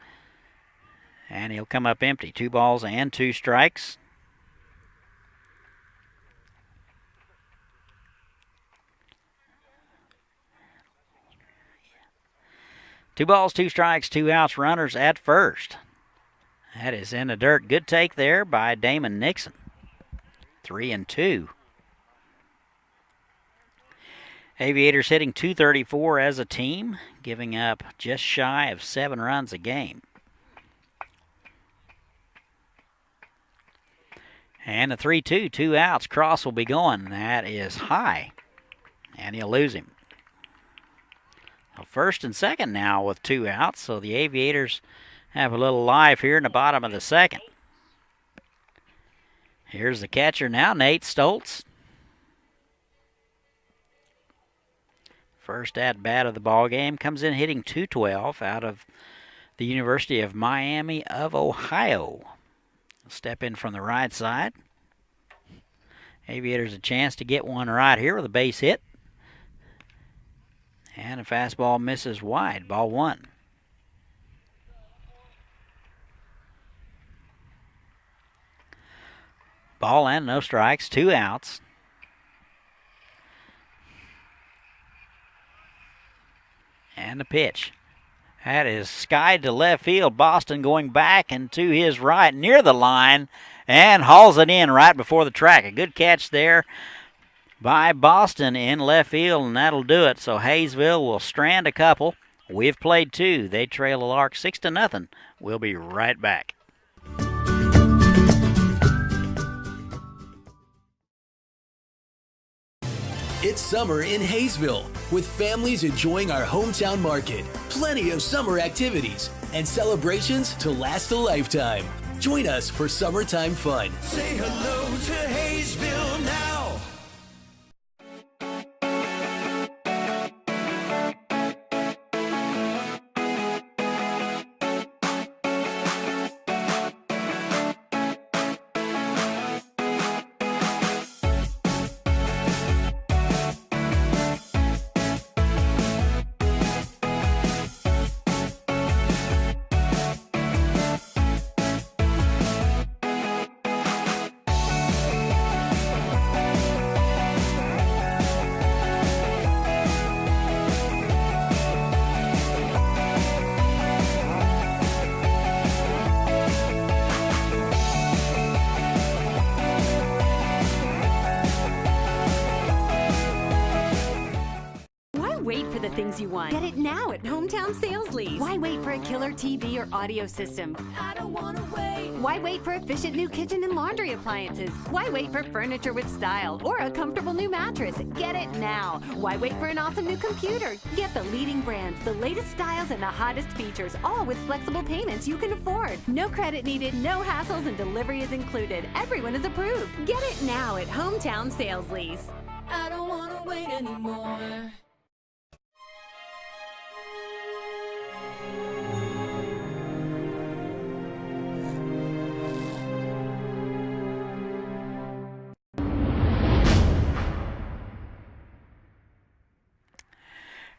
And he'll come up empty. 2 balls and 2 strikes. Two balls, 2 strikes, 2 outs, runners at first. That is in the dirt. Good take there by Damon Nixon. 3-2. Aviators hitting .234 as a team, giving up just shy of 7 runs a game. And a 3-2, 2 outs. Cross will be going. That is high. And he'll lose him. Well, first and second now with 2 outs, so the Aviators have a little life here in the bottom of the second. Here's the catcher now, Nate Stoltz. First at bat of the ball game, comes in hitting .212 out of the University of Miami of Ohio. Step in from the right side. Aviators a chance to get one right here with a base hit. And a fastball misses wide, ball 1. Ball and no strikes, 2 outs. And the pitch. That is skied to left field. Boston going back and to his right near the line and hauls it in right before the track. A good catch there by Boston in left field, and that'll do it. So Haysville will strand a couple. We've played 2. They trail the Larks 6-0. We'll be right back. It's summer in Haysville, with families enjoying our hometown market. Plenty of summer activities and celebrations to last a lifetime. Join us for summertime fun. Say hello to Haysville now. wait for the things you want? Get it now at Hometown Sales Lease. Why wait for a killer TV or audio system? I don't wanna wait. Why wait for efficient new kitchen and laundry appliances? Why wait for furniture with style or a comfortable new mattress? Get it now. Why wait for an awesome new computer? Get the leading brands, the latest styles, and the hottest features, all with flexible payments you can afford. No credit needed, no hassles, and delivery is included. Everyone is approved. Get it now at Hometown Sales Lease. I don't wanna wait anymore.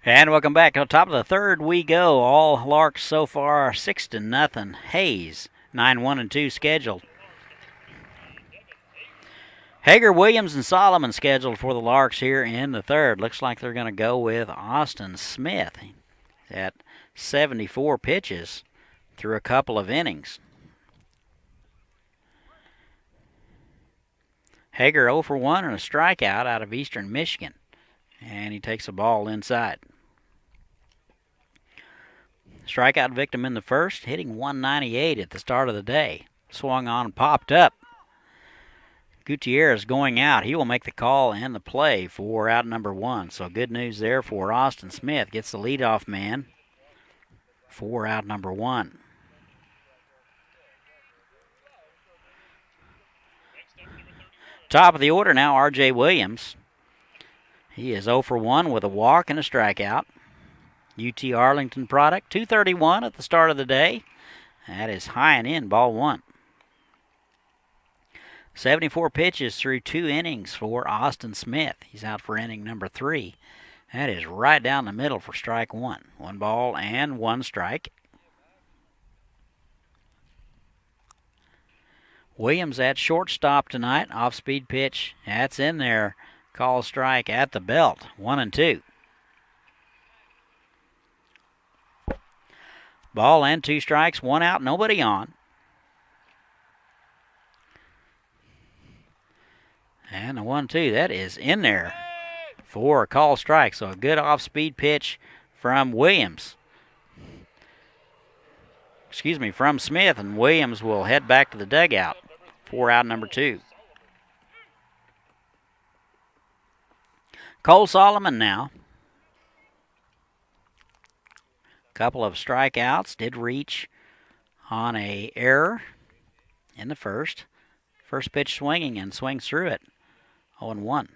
And welcome back. To the top of the third we go. All Larks so far 6-0. Hayes 9-1-2 scheduled. Hager, Williams, and Solomon scheduled for the Larks here in the third. Looks like they're going to go with Austin Smith at 74 pitches through a couple of innings. Hager 0 for 1 and a strikeout out of Eastern Michigan. And he takes a ball inside. Strikeout victim in the first, hitting 198 at the start of the day. Swung on and popped up. Gutierrez going out. He will make the call and the play for out number 1. So good news there for Austin Smith. Gets the leadoff man for out number 1. Top of the order now, R.J. Williams. He is 0 for 1 with a walk and a strikeout. UT Arlington product, 231 at the start of the day. That is high and in, ball 1. 74 pitches through 2 innings for Austin Smith. He's out for inning number 3. That is right down the middle for strike 1. 1 ball and 1 strike. Williams at shortstop tonight. Off-speed pitch. That's in there. Call strike at the belt. 1-2. Ball and 2 strikes. 1 out. Nobody on. And a 1-2. That is in there for a call strike. So a good off-speed pitch from Williams. From Smith. And Williams will head back to the dugout for out number 2. Cole Solomon now. Couple of strikeouts. Did reach on a error in the first. First pitch swinging and swings through it. 0-1.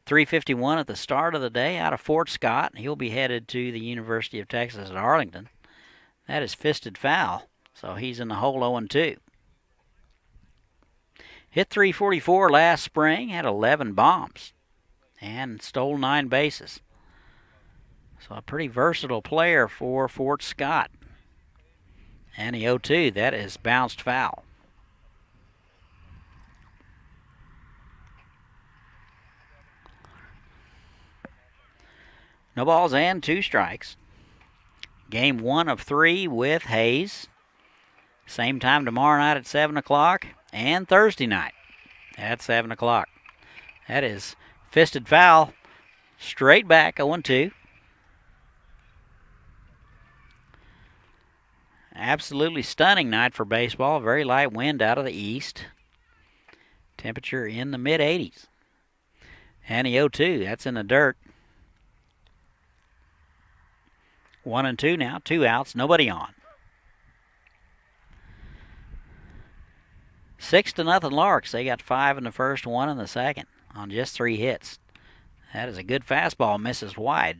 3:51 at the start of the day out of Fort Scott. He'll be headed to the University of Texas at Arlington. That is fisted foul, so he's in the hole 0-2. Hit .344 last spring, had 11 bombs, and stole 9 bases. So a pretty versatile player for Fort Scott. And the 0-2, that is bounced foul. No balls and 2 strikes. Game 1 of 3 with Hayes. Same time tomorrow night at 7 o'clock. And Thursday night at 7 o'clock. That is fisted foul. Straight back, 0-2. Absolutely stunning night for baseball. Very light wind out of the east. Temperature in the mid-80s. And the 0-2, that's in the dirt. 1-2 now, 2 outs, nobody on. 6-0 Larks. They got 5 in the first, 1 in the second on just 3 hits. That is a good fastball, misses wide.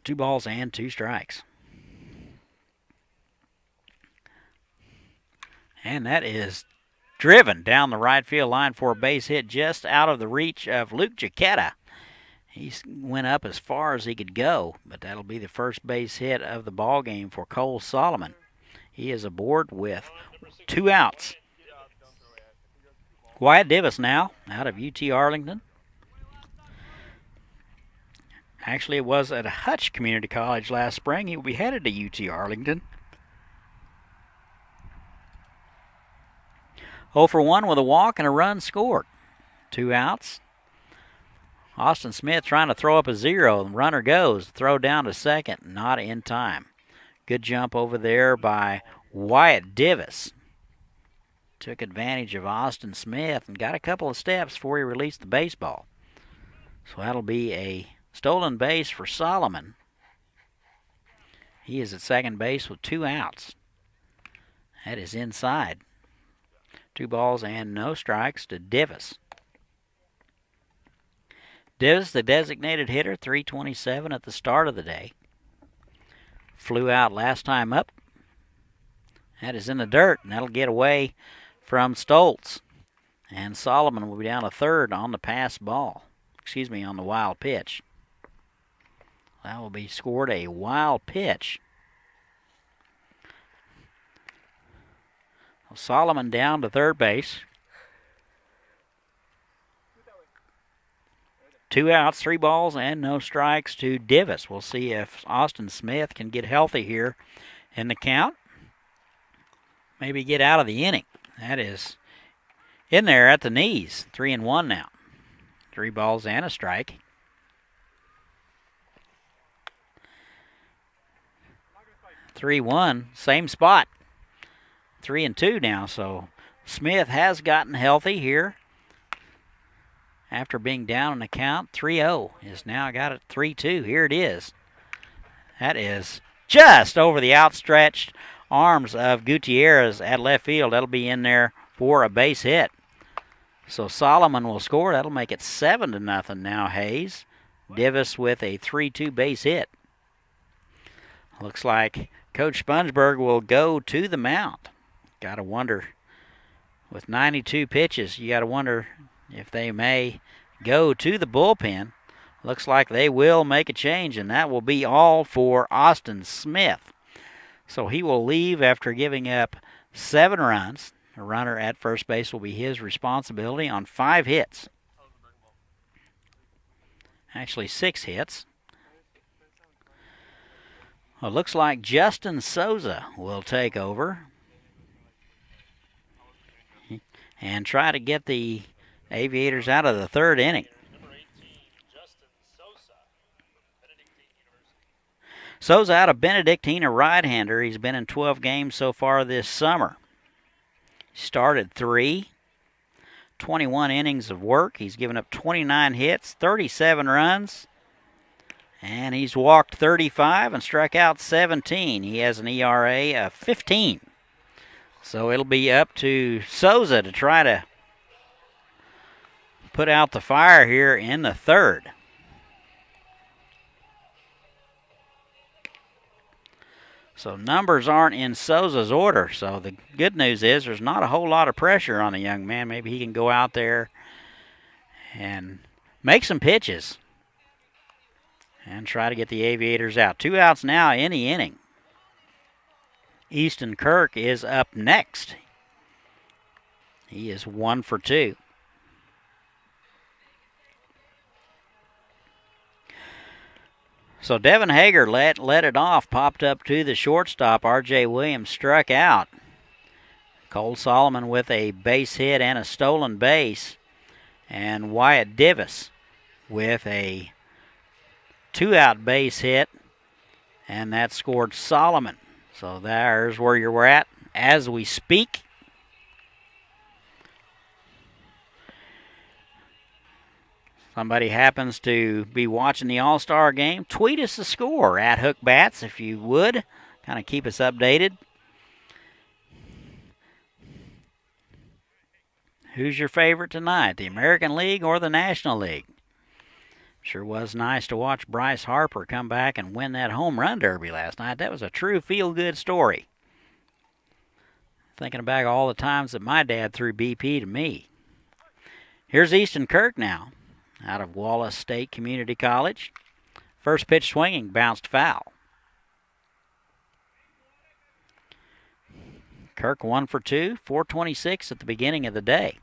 2 balls and 2 strikes. And that is driven down the right field line for a base hit just out of the reach of Luke Giacchetta. He went up as far as he could go, but that'll be the first base hit of the ball game for Cole Solomon. He is aboard with 2 outs. Wyatt Divis now out of UT Arlington. Actually, it was at Hutch Community College last spring. He will be headed to UT Arlington. 0 for 1 with a walk and a run scored. 2 outs. Austin Smith trying to throw up a 0. The runner goes. Throw down to second. Not in time. Good jump over there by Wyatt Divis. Took advantage of Austin Smith and got a couple of steps before he released the baseball. So that'll be a stolen base for Solomon. He is at second base with 2 outs. That is inside. 2 balls and no strikes to Divis. Divis, the designated hitter, 327 at the start of the day. Flew out last time up. That is in the dirt, and that'll get away from Stoltz. And Solomon will be down to third on the pass ball. On the wild pitch. That will be scored a wild pitch. Solomon down to third base. 2 outs, 3 balls, and no strikes to Divis. We'll see if Austin Smith can get healthy here in the count. Maybe get out of the inning. That is in there at the knees. 3-1 now. 3 balls and a strike. 3-1, same spot. 3-2 now, so Smith has gotten healthy here. After being down in the count, 3-0 is now got it 3-2. Here it is. That is just over the outstretched arms of Gutierrez at left field. That'll be in there for a base hit. So Solomon will score. That'll make it 7-0 now, Hayes. Divis with a 3-2 base hit. Looks like Coach Spongeburg will go to the mound. Got to wonder, with 92 pitches, you got to wonder if they may go to the bullpen. Looks like they will make a change, and that will be all for Austin Smith. So he will leave after giving up 7 runs. A runner at first base will be his responsibility on 5 hits. Actually, 6 hits. Well, it looks like Justin Souza will take over and try to get the Aviators out of the 3rd inning. Souza out of Benedictine, a right-hander. He's been in 12 games so far this summer. Started 3, 21 innings of work. He's given up 29 hits, 37 runs, and he's walked 35 and struck out 17. He has an ERA of 15. So it'll be up to Souza to try to put out the fire here in the 3rd. So numbers aren't in Souza's order. So the good news is there's not a whole lot of pressure on the young man. Maybe he can go out there and make some pitches and try to get the Aviators out. 2 outs now in the inning. Easton Kirk is up next. He is 1 for 2. So Devin Hager let it off, popped up to the shortstop. R.J. Williams struck out. Cole Solomon with a base hit and a stolen base. And Wyatt Divis with a 2-out base hit. And that scored Solomon. So there's where you're at as we speak. Somebody happens to be watching the All-Star game, tweet us the score at Hook Bats if you would. Kind of keep us updated. Who's your favorite tonight, the American League or the National League? Sure was nice to watch Bryce Harper come back and win that home run derby last night. That was a true feel-good story. Thinking back all the times that my dad threw BP to me. Here's Easton Kirk now, out of Wallace State Community College. First pitch swinging, bounced foul. Kirk 1 for 2, 426 at the beginning of the day.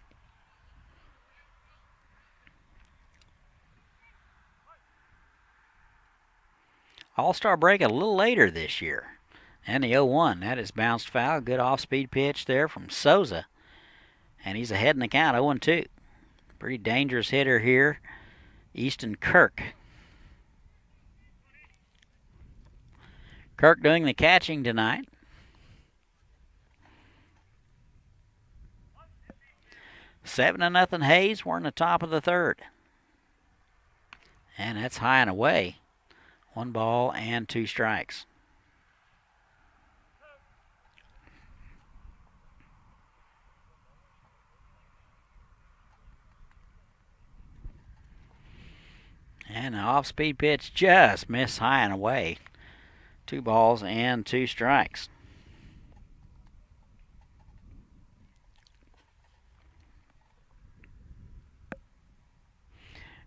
All-Star break a little later this year. And the 0-1, that is bounced foul. Good off-speed pitch there from Souza. And he's ahead in the count, 0-2. Pretty dangerous hitter here Easton Kirk. Kirk doing the catching tonight. Seven to nothing Hayes. We're in the top of the third. And that's high and away. 1 ball and 2 strikes. And the off-speed pitch just missed high and away. 2 balls and 2 strikes.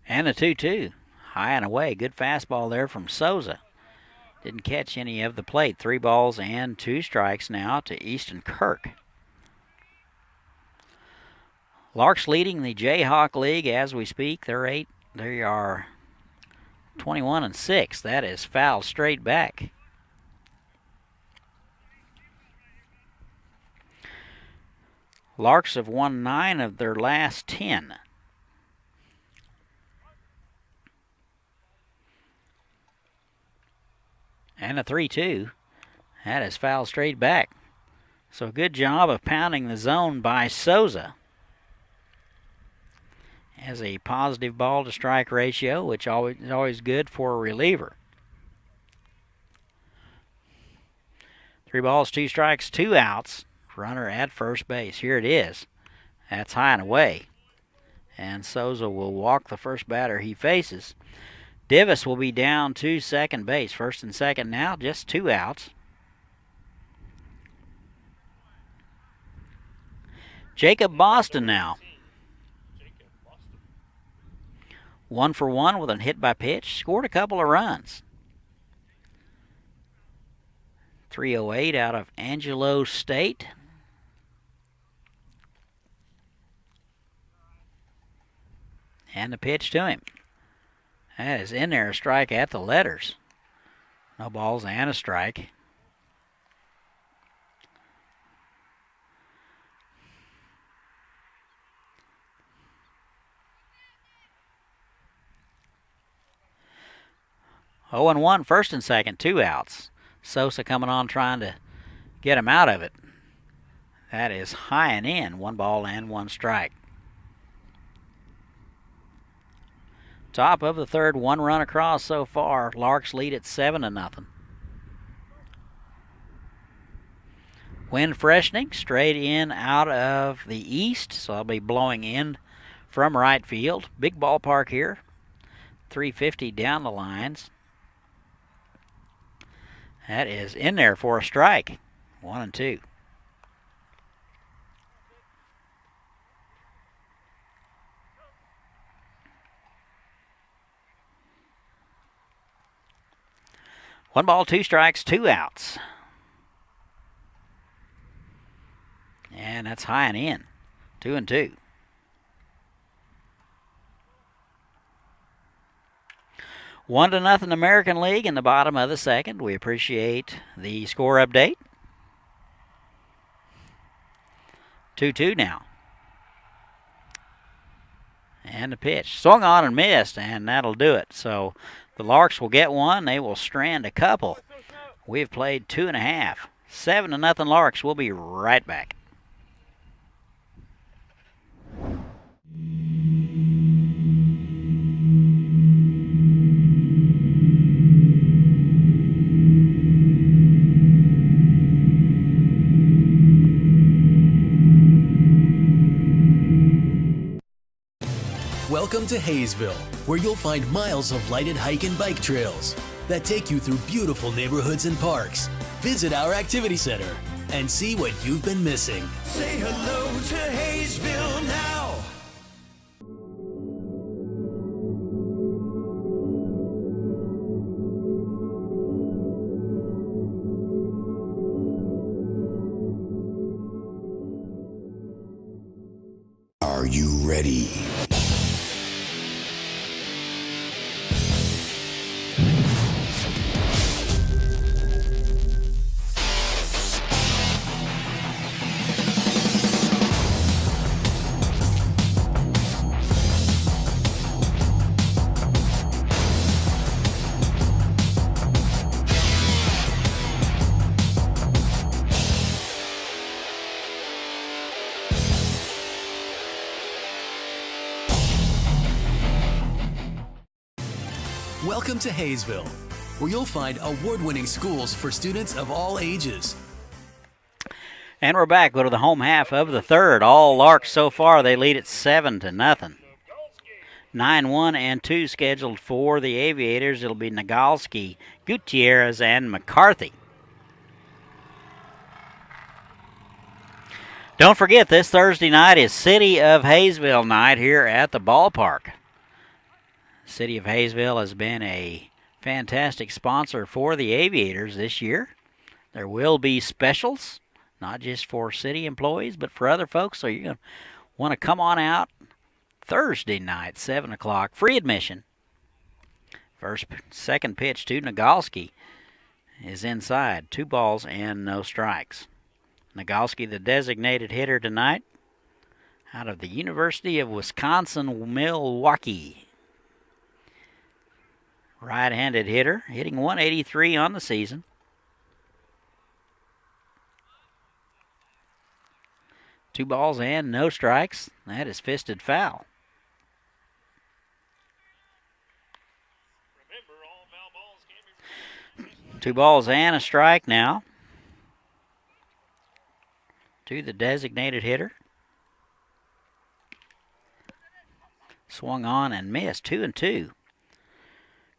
And a 2-2. High and away. Good fastball there from Souza. Didn't catch any of the plate. 3 balls and 2 strikes now to Easton Kirk. Larks leading the Jayhawk League as we speak. They are 21-6. That is foul straight back. Larks have won 9 of their last 10. And a 3-2. That is foul straight back. So good job of pounding the zone by Souza. Has a positive ball to strike ratio, which is always good for a reliever. 3 balls, 2 strikes, 2 outs. Runner at first base. Here it is. That's high and away. And Souza will walk the first batter he faces. Divis will be down to second base. First and second now, just 2 outs. Jacob Boston now. 1 for 1 with a hit by pitch. Scored a couple of runs. 308 out of Angelo State. And the pitch to him. That is in there, a strike at the letters. No balls and a strike. Oh and 1, first and second, 2 outs. Sosa coming on trying to get him out of it. That is high and in, 1 ball and 1 strike. Top of the third, 1 run across so far. Larks lead at 7-0. Wind freshening straight in out of the east, so I'll be blowing in from right field. Big ballpark here. 350 down the lines. That is in there for a strike. 1 and 2. One ball, 2 strikes, 2 outs. And that's high and in. 2 and 2. One to nothing American League in the bottom of the second. We appreciate the score update. 2-2 now. And the pitch. Swung on and missed, and that'll do it. So the Larks will get one. They will strand a couple. We've played 2.5. 7-0 Larks. We'll be right back. Welcome to Haysville, where you'll find miles of lighted hike and bike trails that take you through beautiful neighborhoods and parks. Visit our activity center and see what you've been missing. Say hello to Haysville now. Are you ready? Welcome to Haysville, where you'll find award-winning schools for students of all ages. And we're back. Go to the home half of the third. All Larks so far. They lead it 7-0. 9-1 and 2 scheduled for the Aviators. It'll be Nagalski, Gutierrez, and McCarthy. Don't forget, this Thursday night is City of Haysville night here at the ballpark. City of Haysville has been a fantastic sponsor for the Aviators this year. There will be specials, not just for city employees, but for other folks. So you're going to want to come on out Thursday night, 7 o'clock, free admission. Second pitch to Nagalski is inside. 2 balls and no strikes. Nagalski, the designated hitter tonight, out of the University of Wisconsin-Milwaukee. Right-handed hitter, hitting 183 on the season. Two balls and no strikes. That is fisted foul. Two balls and a strike now to the designated hitter. Swung on and missed. 2-2.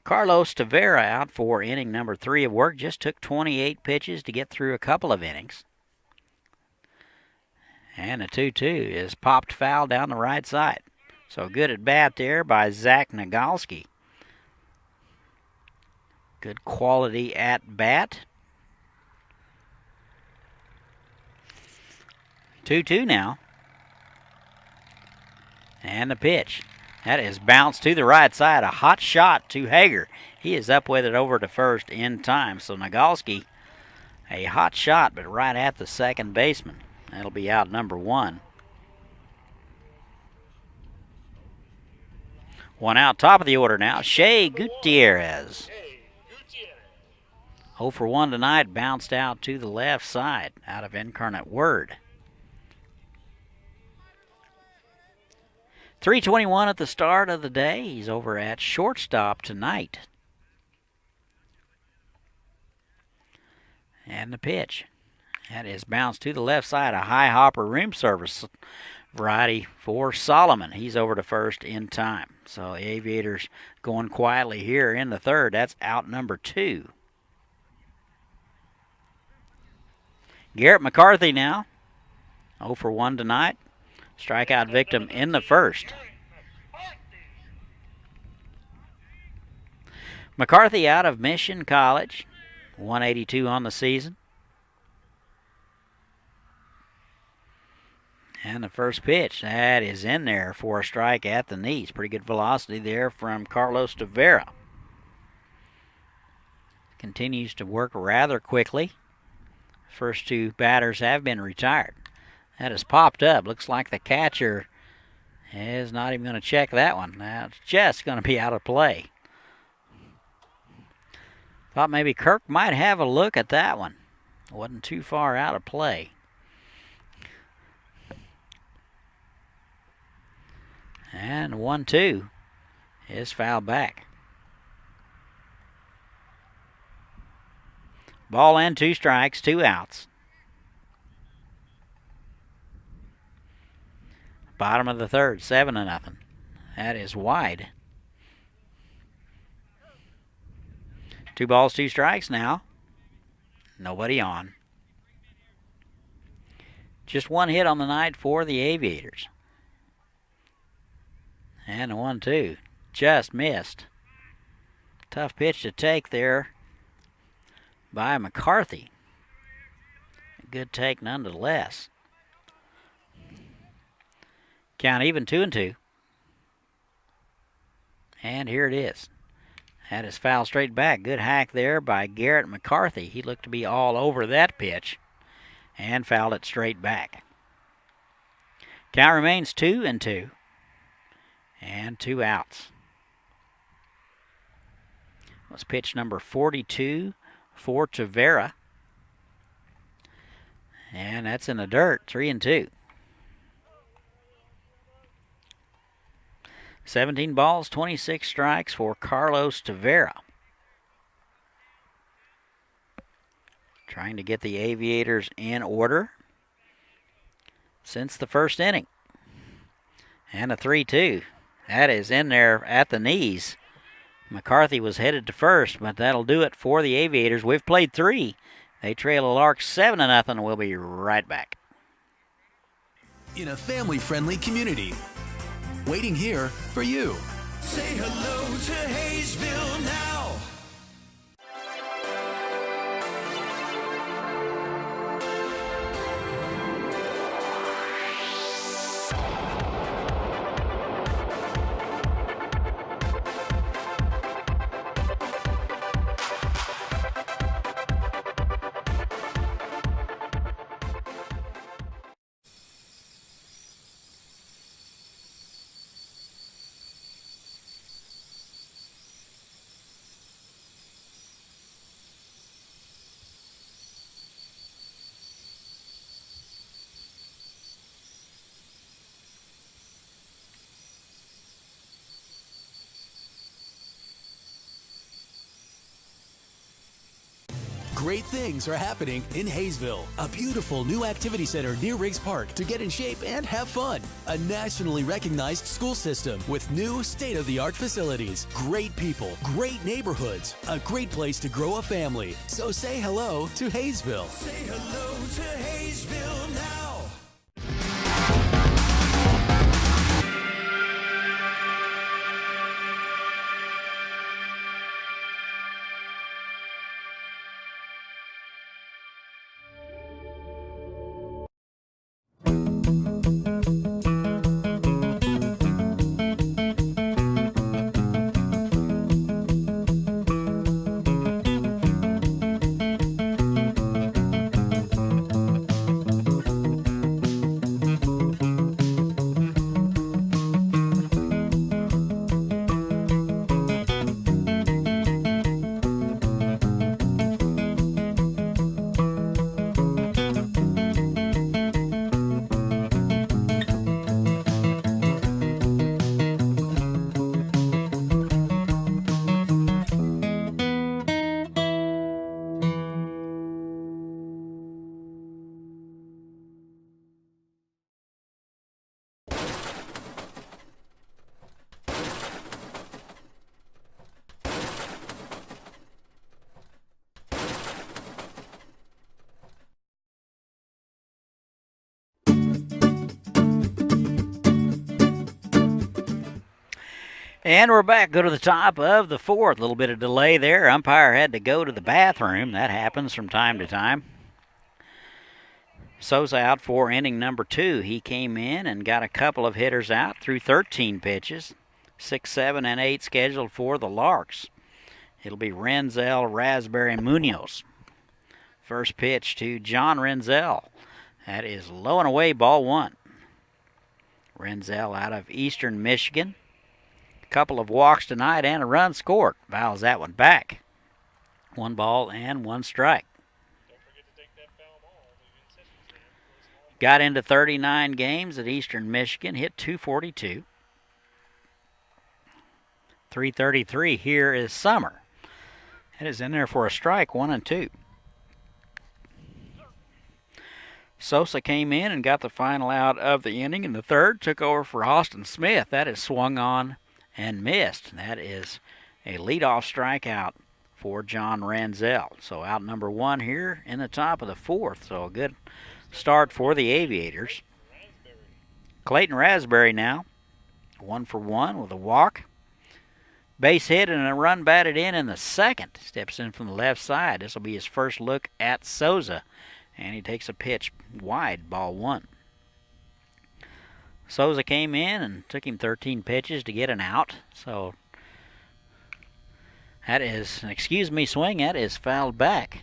Carlos Tavera out for inning number 3 of work. Just took 28 pitches to get through a couple of innings. And a 2-2 is popped foul down the right side. So good at bat there by Zach Nagalski. Good quality at bat. 2-2 now. And the pitch. That is bounced to the right side. A hot shot to Hager. He is up with it over to first in time. So Nagalski, a hot shot, but right at the second baseman. That'll be out number 1. One out, top of the order now. Shea Gutierrez. 0 for 1 tonight, bounced out to the left side out of Incarnate Word. 3:21 at the start of the day. He's over at shortstop tonight. And the pitch. That is bounced to the left side. A high hopper room service variety for Solomon. He's over to first in time. So the Aviators going quietly here in the third. That's out number 2. Garrett McCarthy now. 0 for 1 tonight. Strikeout victim in the first. McCarthy out of Mission College. 182 on the season. And the first pitch, that is in there for a strike at the knees. Pretty good velocity there from Carlos Tavera. Continues to work rather quickly. First 2 batters have been retired. That has popped up. Looks like the catcher is not even going to check that one. That's just going to be out of play. Thought maybe Kirk might have a look at that one. Wasn't too far out of play. And 1-2 is fouled back. Ball and 2 strikes, 2 outs. Bottom of the third, 7-0. That is wide. 2 balls, 2 strikes now. Nobody on. Just 1 hit on the night for the Aviators. And a 1-2. Just missed. Tough pitch to take there by McCarthy. A good take nonetheless. Count even, 2-2. And here it is. That is foul straight back. Good hack there by Garrett McCarthy. He looked to be all over that pitch and fouled it straight back. Count remains 2-2. And 2 outs. Was pitch number 42 for Tavera. And that's in the dirt, 3-2. 17 balls, 26 strikes for Carlos Tavera. Trying to get the Aviators in order since the first inning. And a 3-2. That is in there at the knees. McCarthy was headed to first, but that'll do it for the Aviators. We've played 3. They trail the Larks 7-0. We'll be right back. In a family-friendly community, waiting here for you. Say hello to Haysville now. Great things are happening in Haysville. A beautiful new activity center near Riggs Park to get in shape and have fun. A nationally recognized school system with new state-of-the-art facilities. Great people, great neighborhoods, a great place to grow a family. So say hello to Haysville. Say hello to Haysville now. And we're back. Go to the top of the fourth. A little bit of delay there. Umpire had to go to the bathroom. That happens from time to time. Sosa out for inning number 2. He came in and got a couple of hitters out through 13 pitches. 6, 7, and 8 scheduled for the Larks. It'll be Renzel, Raspberry, and Munoz. First pitch to John Renzel. That is low and away, ball 1. Renzel out of Eastern Michigan. Couple of walks tonight and a run scored. Fouls that one back. 1 ball and 1 strike. Got into 39 games at Eastern Michigan. Hit .242. .333 here is Summer. It is in there for a strike, 1 and 2. Sosa came in and got the final out of the inning in the third. Took over for Austin Smith. That is swung on and missed. That is a leadoff strikeout for John Renzel. So out number 1 here in the top of the fourth. So a good start for the Aviators. Clayton Raspberry now, 1 for 1 with a walk. Base hit and a run batted in the second. Steps in from the left side. This will be his first look at Sosa. And he takes a pitch wide, ball 1. Sosa came in and took him 13 pitches to get an out. So that is an excuse me swing. That is fouled back.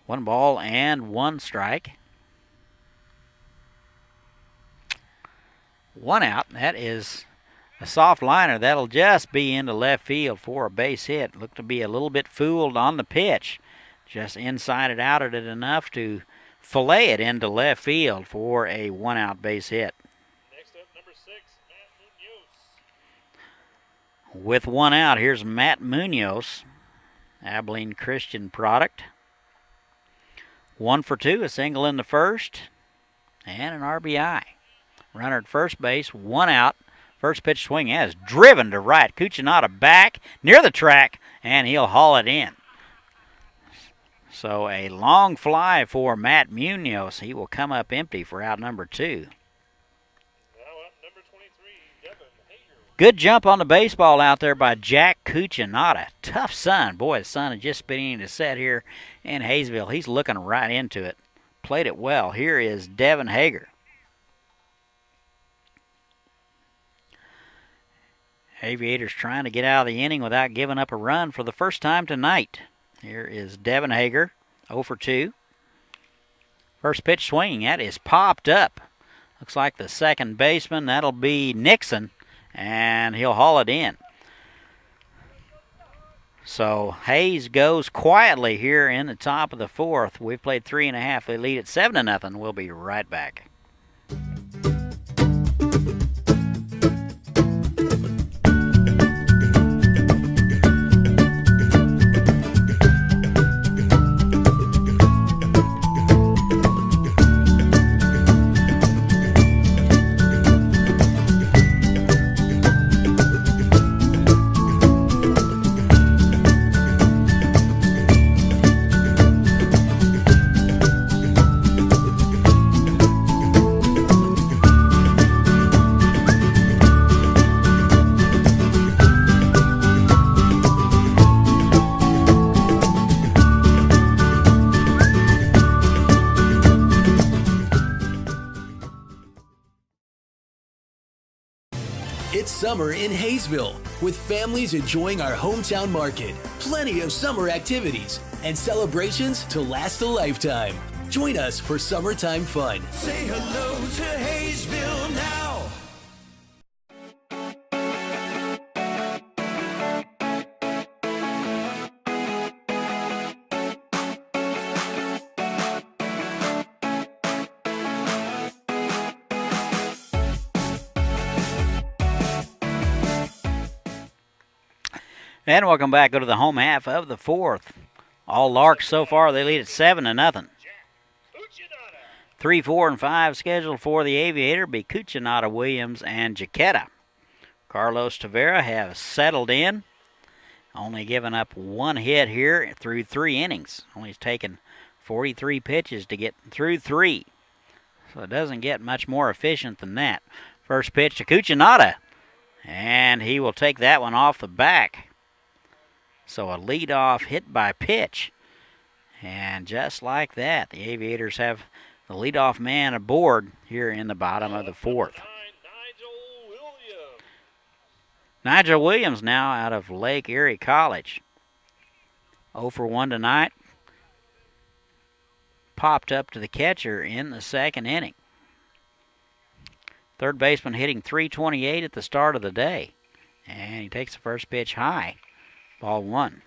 1 ball and 1 strike. 1 out. That is a soft liner. That'll just be into left field for a base hit. Looked to be a little bit fooled on the pitch. Just inside it, outed it enough to fillet it into left field for a one-out base hit. Next up, number 6, Matt Munoz. With one out, here's Matt Munoz, Abilene Christian product. 1 for 2, a single in the first, and an RBI. Runner at first base, one out. First pitch swing has driven to right. Cucinotta back near the track, and he'll haul it in. So a long fly for Matt Munoz. He will come up empty for out number 2. Now up, number 23, Devin Hager. Good jump on the baseball out there by Jack Cucinotta. Tough sun. Boy, the sun is just beginning to set here in Haysville. He's looking right into it. Played it well. Here is Devin Hager. Aviators trying to get out of the inning without giving up a run for the first time tonight. Here is Devin Hager, 0 for 2. First pitch swinging, that is popped up. Looks like the second baseman, that'll be Nixon, and he'll haul it in. So Hayes goes quietly here in the top of the 4th. We've played 3.5. They lead at 7-0. We'll be right back. It's summer in Haysville, with families enjoying our hometown market. Plenty of summer activities and celebrations to last a lifetime. Join us for summertime fun. Say hello to Haysville now. And welcome back. Go to the home half of the 4th. All Larks so far, they lead at 7-0. 3, 4, and 5 scheduled for the Aviator be Cucinotta, Williams, and Jaquetta. Carlos Tavera have settled in, only giving up 1 hit here through 3 innings. Only taken 43 pitches to get through 3. So it doesn't get much more efficient than that. First pitch to Cucinotta, and he will take that one off the back. So a leadoff hit by pitch. And just like that, the Aviators have the leadoff man aboard here in the bottom of the 4th. Nigel Williams now out of Lake Erie College. 0 for 1 tonight. Popped up to the catcher in the 2nd inning. Third baseman hitting .328 at the start of the day. And he takes the first pitch high. Ball 1.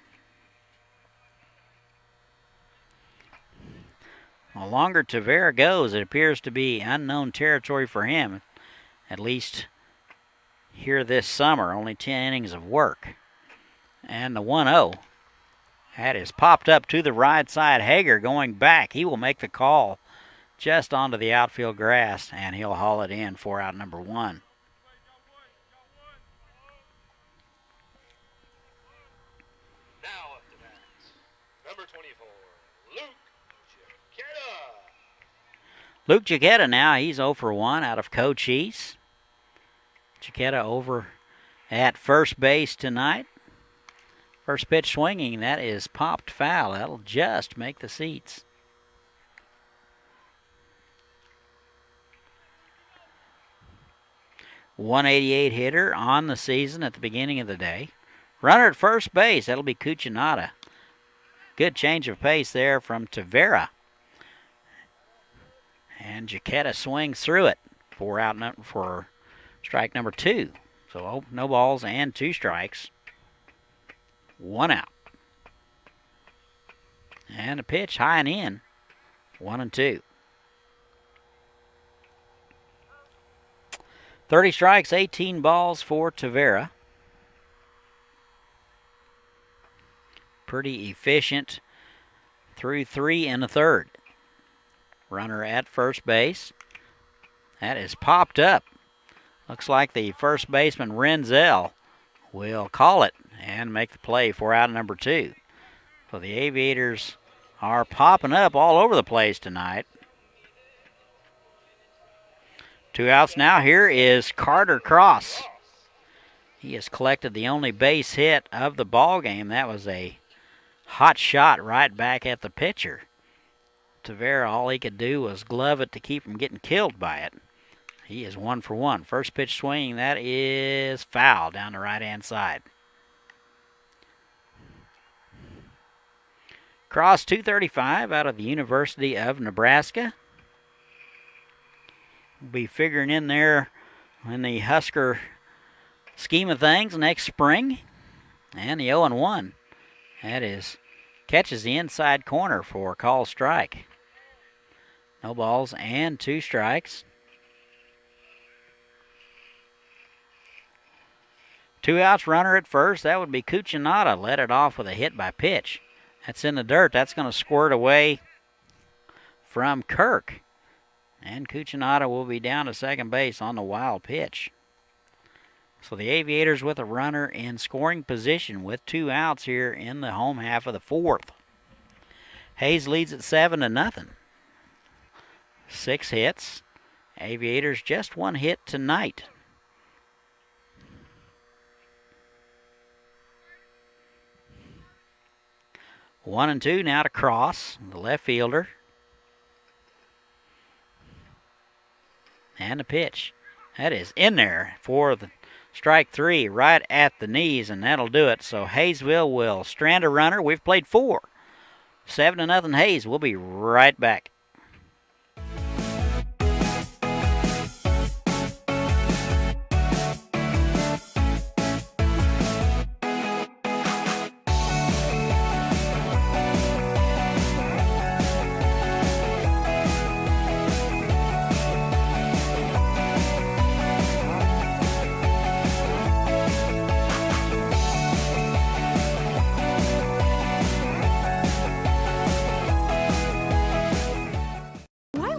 The longer Tavera goes, it appears to be unknown territory for him, at least here this summer. Only 10 innings of work. And the 1-0. That is popped up to the right side. Hager going back. He will make the call just onto the outfield grass, and he'll haul it in for out number 1. Luke Jaquetta now, he's 0 for 1 out of Cochise. Jaquetta over at first base tonight. First pitch swinging, that is popped foul. That'll just make the seats. .188 hitter on the season at the beginning of the day. Runner at first base, that'll be Cucinotta. Good change of pace there from Tavera. And Jaquetta swings through it for strike number 2. So no balls and 2 strikes. 1 out. And a pitch high and in. 1-2. 30 strikes, 18 balls for Tavera. Pretty efficient through 3 in the third. Runner at first base. That is popped up. Looks like the first baseman, Renzel, will call it and make the play for out number 2. So the Aviators are popping up all over the place tonight. 2 outs now. Here is Carter Cross. He has collected the only base hit of the ball game. That was a hot shot right back at the pitcher. Tavera, all he could do was glove it to keep from getting killed by it. He is 1 for 1. First pitch swing, that is foul down the right-hand side. Cross, 235 out of the University of Nebraska. We'll be figuring in there in the Husker scheme of things next spring. And the 0-1. That is, catches the inside corner for a call strike. No balls and 2 strikes. 2 outs, runner at first. That would be Cuccinata. Led it off with a hit by pitch. That's in the dirt. That's going to squirt away from Kirk. And Cuccinata will be down to second base on the wild pitch. So the Aviators with a runner in scoring position with 2 outs here in the home half of the fourth. Hayes leads at 7-0. 6 hits. Aviators just 1 hit tonight. One and 2 now to Cross, the left fielder. And the pitch. That is in there for the strike 3 right at the knees, and that'll do it. So Haysville will strand a runner. We've played 4. 7-0 Hayes. We'll be right back.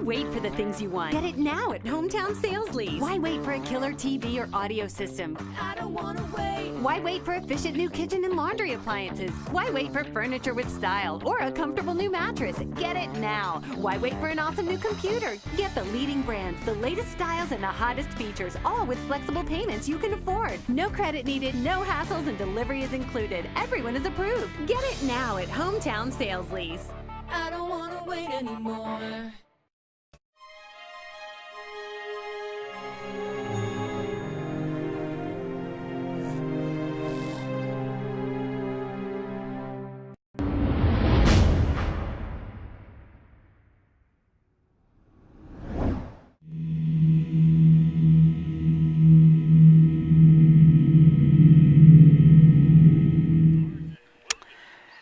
Wait for the things you want. Get it now at Hometown Sales Lease. Why wait for a killer TV or audio system? I don't wanna wait. Why wait for efficient new kitchen and laundry appliances? Why wait for furniture with style or a comfortable new mattress? Get it now. Why wait for an awesome new computer? Get the leading brands, the latest styles, and the hottest features, all with flexible payments you can afford. No credit needed, no hassles, and delivery is included. Everyone is approved. Get it now at Hometown Sales Lease. I don't wanna wait anymore.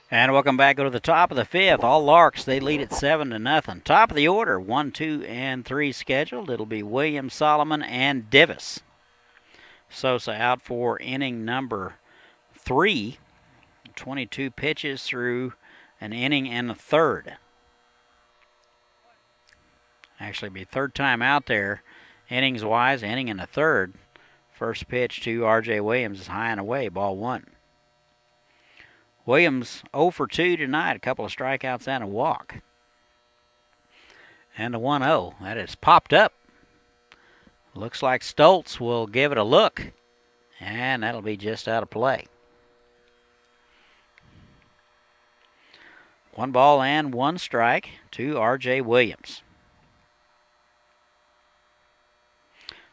And welcome back. Go to the top of the 5th. All Larks, they lead at 7-0. Top of the order, 1, 2, and 3 scheduled. It'll be Williams, Solomon, and Divis. Sosa out for inning number 3. 22 pitches through an inning and a third. Actually, be third time out there, innings-wise, inning and a third. First pitch to R.J. Williams is high and away, ball 1. Williams 0 for 2 tonight, a couple of strikeouts and a walk. And a 1-0. That is popped up. Looks like Stoltz will give it a look, and that'll be just out of play. 1 ball and 1 strike to R.J. Williams.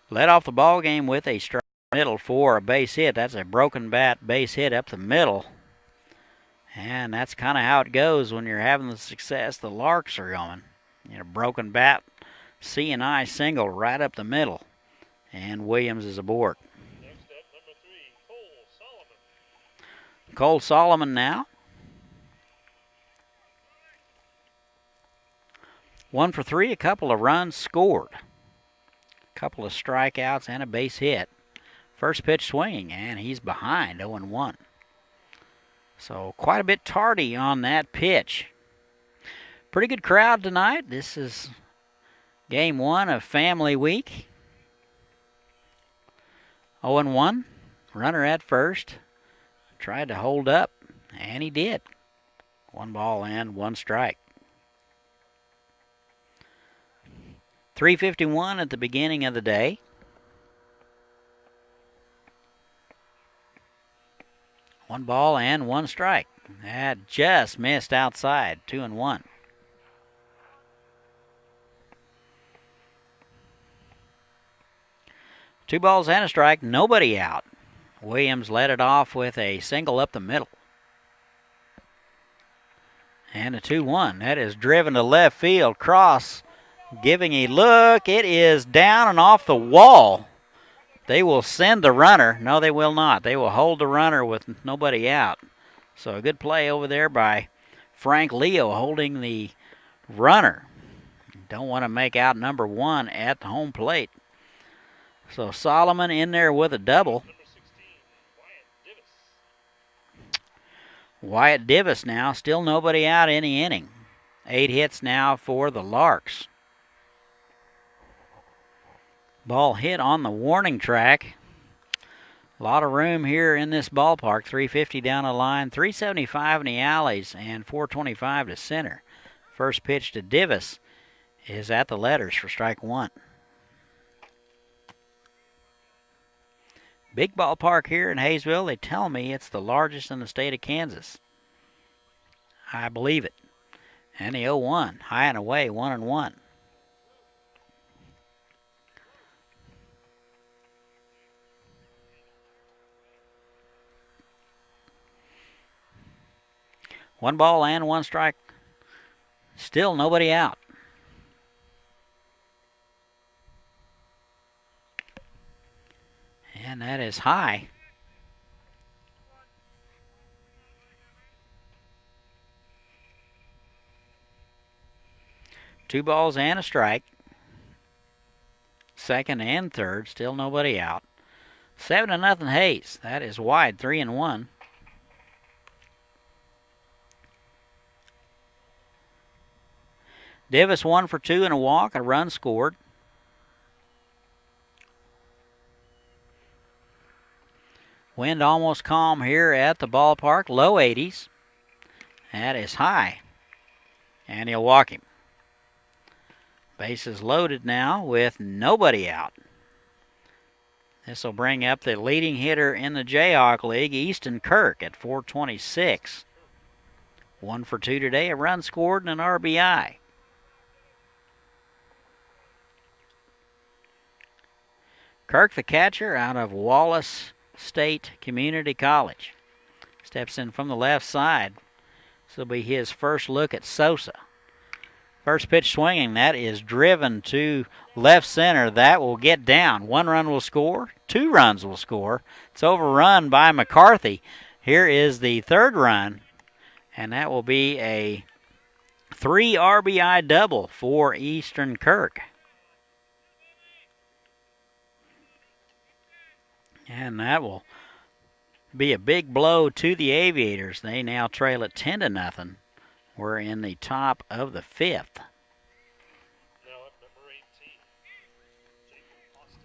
Led off the ball game with a strike middle for a base hit. That's a broken bat base hit up the middle. And that's kind of how it goes when you're having the success the Larks are going. You know, broken bat, C&I single right up the middle. And Williams is aboard. Next up, number 3, Cole Solomon. Cole Solomon now. 1 for 3, a couple of runs scored. Couple of strikeouts and a base hit. First pitch swinging, and he's behind 0-1. So quite a bit tardy on that pitch. Pretty good crowd tonight. This is game 1 of Family Week. 0-1. Runner at first. Tried to hold up, and he did. 1 ball and 1 strike. 3:51 at the beginning of the day. One ball and 1 strike. That just missed outside. 2-1. Two balls and a strike. Nobody out. Williams led it off with a single up the middle. And a 2-1. That is driven to left field. Cross giving a look. It is down and off the wall. They will send the runner. No, they will not. They will hold the runner with nobody out. So a good play over there by Frank Leo holding the runner. Don't want to make out number 1 at the home plate. So Solomon in there with a double. Wyatt Divis now, still nobody out in the inning. 8 hits now for the Larks. Ball hit on the warning track. A lot of room here in this ballpark. 350 down the line, 375 in the alleys, and 425 to center. First pitch to Divis is at the letters for strike 1. Big ballpark here in Haysville. They tell me it's the largest in the state of Kansas. I believe it. And the 0-1, high and away, 1-1. One ball and 1 strike. Still nobody out. And that is high. Two balls and a strike. Second and third, still nobody out. 7-0 Hayes. That is wide, 3-1. Divis 1 for 2 and a walk, a run scored. Wind almost calm here at the ballpark, low 80s. That is high. And he'll walk him. Bases loaded now with nobody out. This will bring up the leading hitter in the Jayhawk League, Easton Kirk, at 426. 1 for 2 today, a run scored and an RBI. Kirk, the catcher, out of Wallace State Community College. Steps in from the left side. This will be his first look at Sosa. First pitch swinging, that is driven to left center. That will get down. 1 run will score. 2 runs will score. It's overrun by McCarthy. Here is the 3rd run, and that will be a 3 RBI double for Eastern Kirk. And that will be a big blow to the Aviators. They now trail at 10-0. We're in the top of the 5th. Now at number 18, Jacob Austin.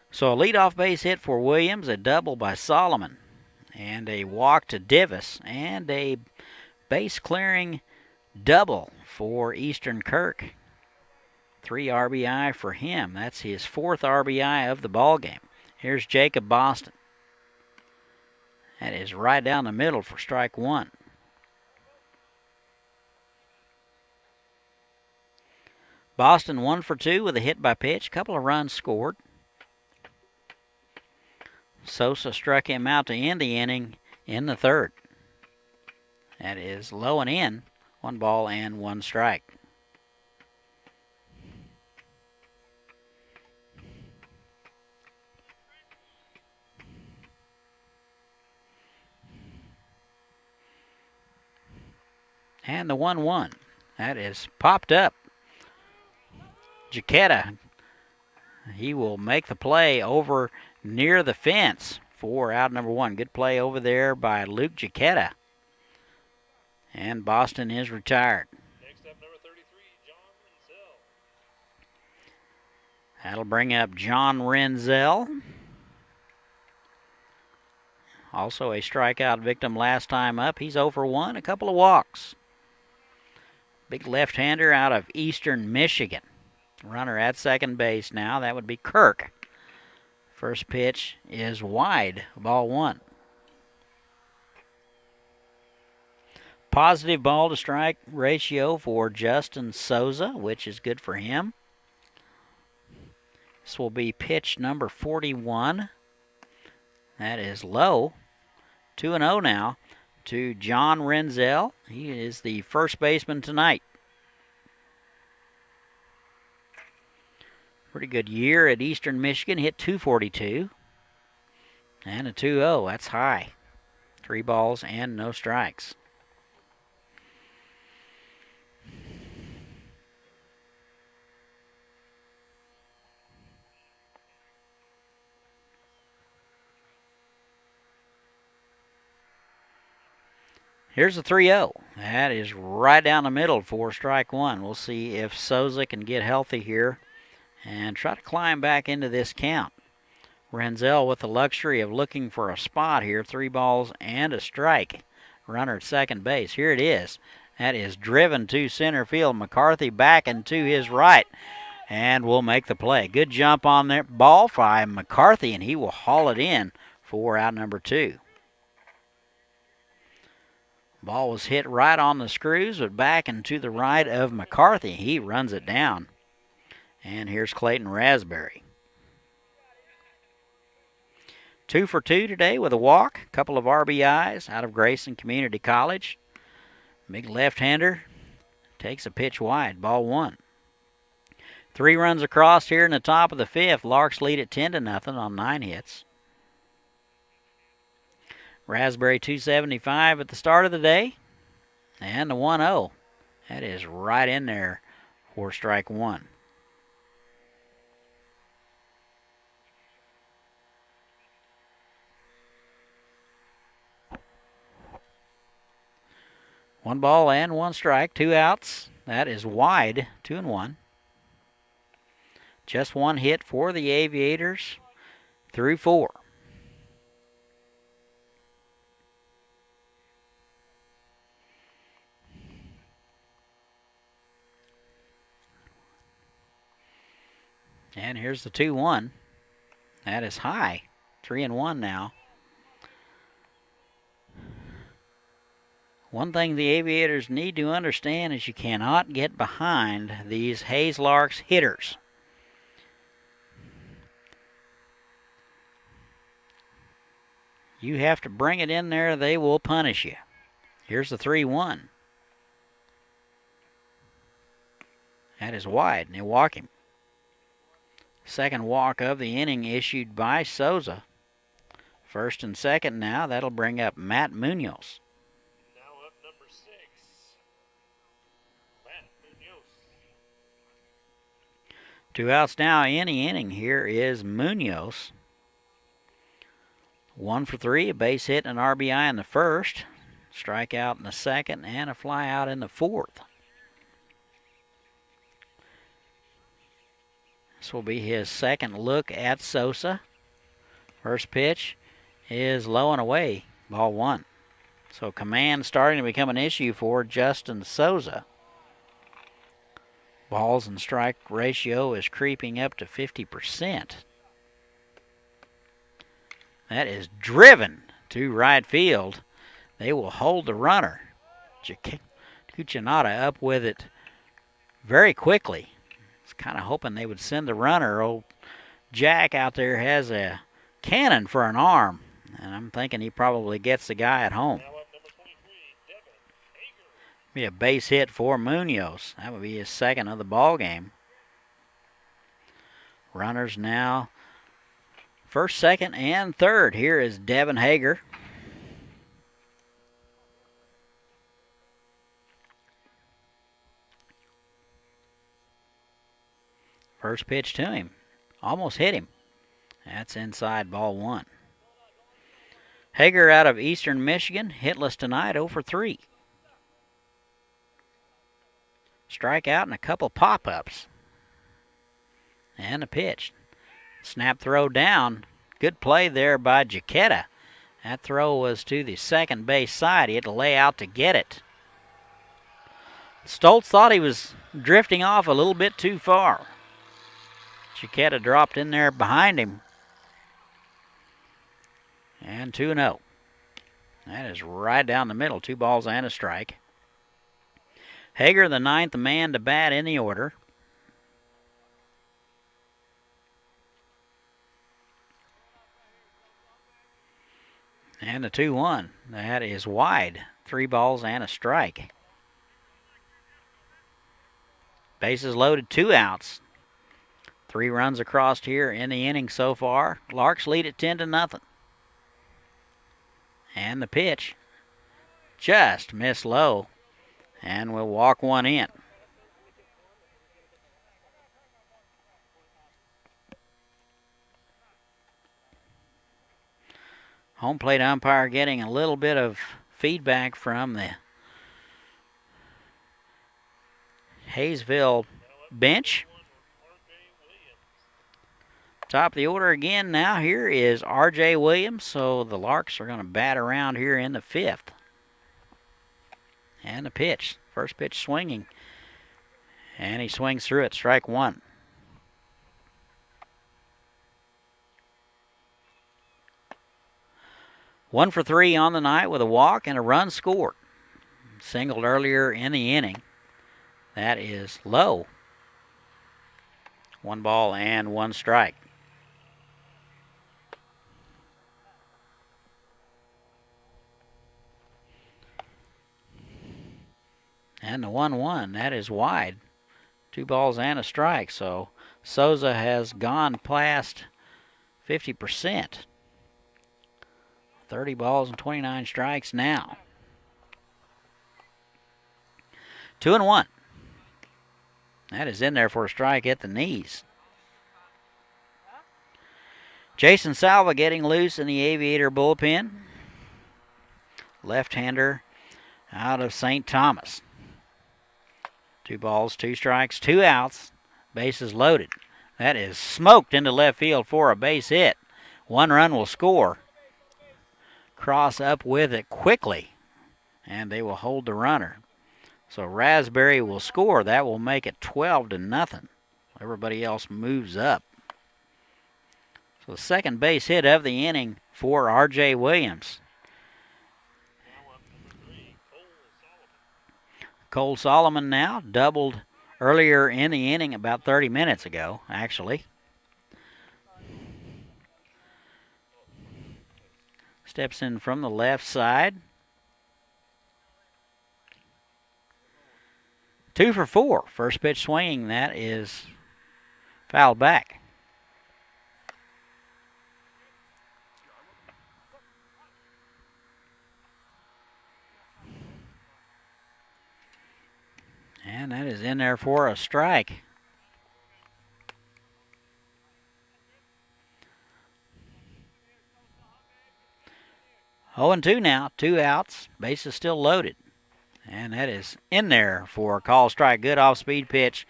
So a leadoff base hit for Williams, a double by Solomon, and a walk to Divis, and a base clearing double for Eastern Kirk. 3 RBI for him. That's his 4th RBI of the ballgame. Here's Jacob Boston. That is right down the middle for strike 1. Boston 1 for 2 with a hit by pitch. Couple of runs scored. Sosa struck him out to end the inning in the 3rd. That is low and in. 1 ball and 1 strike. And the 1-1. That is popped up. Jaquetta. He will make the play over near the fence for out number 1. Good play over there by Luke Jaquetta. And Boston is retired. Next up, number 33, John Renzel. That'll bring up John Renzel. Also a strikeout victim last time up. He's 0 for 1, a couple of walks. Big left-hander out of Eastern Michigan. Runner at second base now. That would be Kirk. First pitch is wide, ball 1. Positive ball to strike ratio for Justin Souza, which is good for him. This will be pitch number 41. That is low. 2-0 now to John Renzel. He is the first baseman tonight. Pretty good year at Eastern Michigan. Hit 242. And a 2-0. That's high. 3 balls and no strikes. Here's a 3-0. That is right down the middle for strike 1. We'll see if Souza can get healthy here and try to climb back into this count. Renzel with the luxury of looking for a spot here. 3 balls and a strike. Runner at second base. Here it is. That is driven to center field. McCarthy back and to his right. And will make the play. Good jump on that ball by McCarthy, and he will haul it in for out number 2. Ball was hit right on the screws, but back and to the right of McCarthy. He runs it down. And here's Clayton Raspberry. 2 for 2 today with a walk. A couple of RBIs out of Grayson Community College. Big left-hander. Takes a pitch wide. Ball 1. 3 runs across here in the top of the 5th. Larks lead at 10-0 on 9 hits. Raspberry 275 at the start of the day. And the 1-0. That is right in there for strike 1. One ball and 1 strike, 2 outs. That is wide, 2-1. Just 1 hit for the Aviators through 4. And here's the 2-1. That is high, 3-1 now. One thing the Aviators need to understand is you cannot get behind these Hayes Larks hitters. You have to bring it in there, they will punish you. Here's the 3-1. That is wide, and they walk him. Second walk of the inning issued by Souza. First and second now, that'll bring up Matt Munoz. 2 outs now in the inning. Here is Munoz. 1 for 3, a base hit and an RBI in the first. Strikeout in the second and a fly out in the fourth. This will be his second look at Sosa. First pitch is low and away, ball 1. So command starting to become an issue for Justin Souza. Balls and strike ratio is creeping up to 50%. That is driven to right field. They will hold the runner. Cuccinata up with it very quickly. Was kind of hoping they would send the runner. Old Jack out there has a cannon for an arm, and I'm thinking he probably gets the guy at home. Be a base hit for Munoz. That would be his second of the ball game. Runners now first, second, and third. Here is Devin Hager. First pitch to him. Almost hit him. That's inside, ball 1. Hager out of Eastern Michigan, hitless tonight, 0 for 3. Strikeout and a couple pop-ups. And a pitch. Snap throw down. Good play there by Jaquetta. That throw was to the second base side. He had to lay out to get it. Stoltz thought he was drifting off a little bit too far. Jaquetta dropped in there behind him. And 2-0. That is right down the middle. 2 balls and a strike. Hager, the 9th man to bat in the order. And a 2-1. That is wide. 3 balls and a strike. Bases loaded, 2 outs. 3 runs across here in the inning so far. Larks lead at 10-0. And the pitch just missed low. And we'll walk 1 in. Home plate umpire getting a little bit of feedback from the Haysville bench. Top of the order again now here is R.J. Williams, so the Larks are going to bat around here in the 5th. And the pitch. First pitch swinging. And he swings through it. Strike 1. One for 3 on the night with a walk and a run scored. Singled earlier in the inning. That is low. 1 ball and 1 strike. And the 1-1, that is wide. 2 balls and a strike, so Souza has gone past 50%. 30 balls and 29 strikes now. 2-1. That is in there for a strike at the knees. Jason Salva getting loose in the Aviator bullpen. Left-hander out of St. Thomas. 2 balls, 2 strikes, 2 outs. Bases loaded. That is smoked into left field for a base hit. 1 run will score. Cross up with it quickly. And they will hold the runner. So Raspberry will score. That will make it 12-0. Everybody else moves up. So the second base hit of the inning for R.J. Williams. Cole Solomon now doubled earlier in the inning about 30 minutes ago, actually. Steps in from the left side. 2 for 4. First pitch swinging, that is fouled back. And that is in there for a strike. Oh, and 2 now. 2 outs. Bases still loaded. And that is in there for a call strike. Good off-speed pitch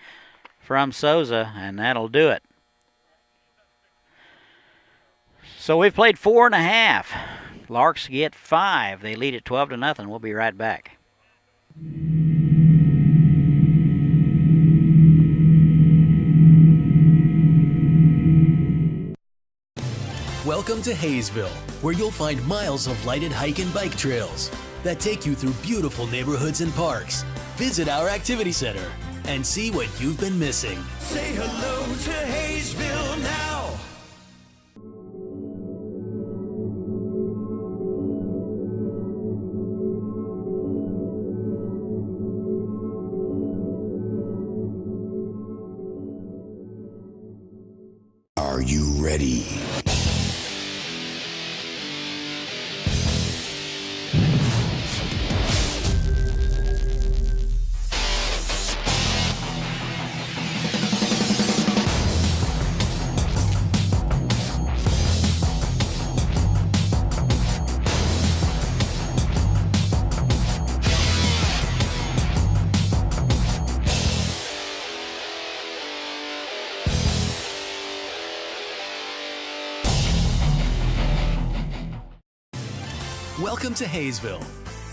from Souza, and that'll do it. So we've played 4.5. Larks get 5. They lead at 12-0. We'll be right back. Welcome to Haysville, where you'll find miles of lighted hike and bike trails that take you through beautiful neighborhoods and parks. Visit our activity center and see what you've been missing. Say hello to Haysville now. Are you ready? Welcome to Haysville,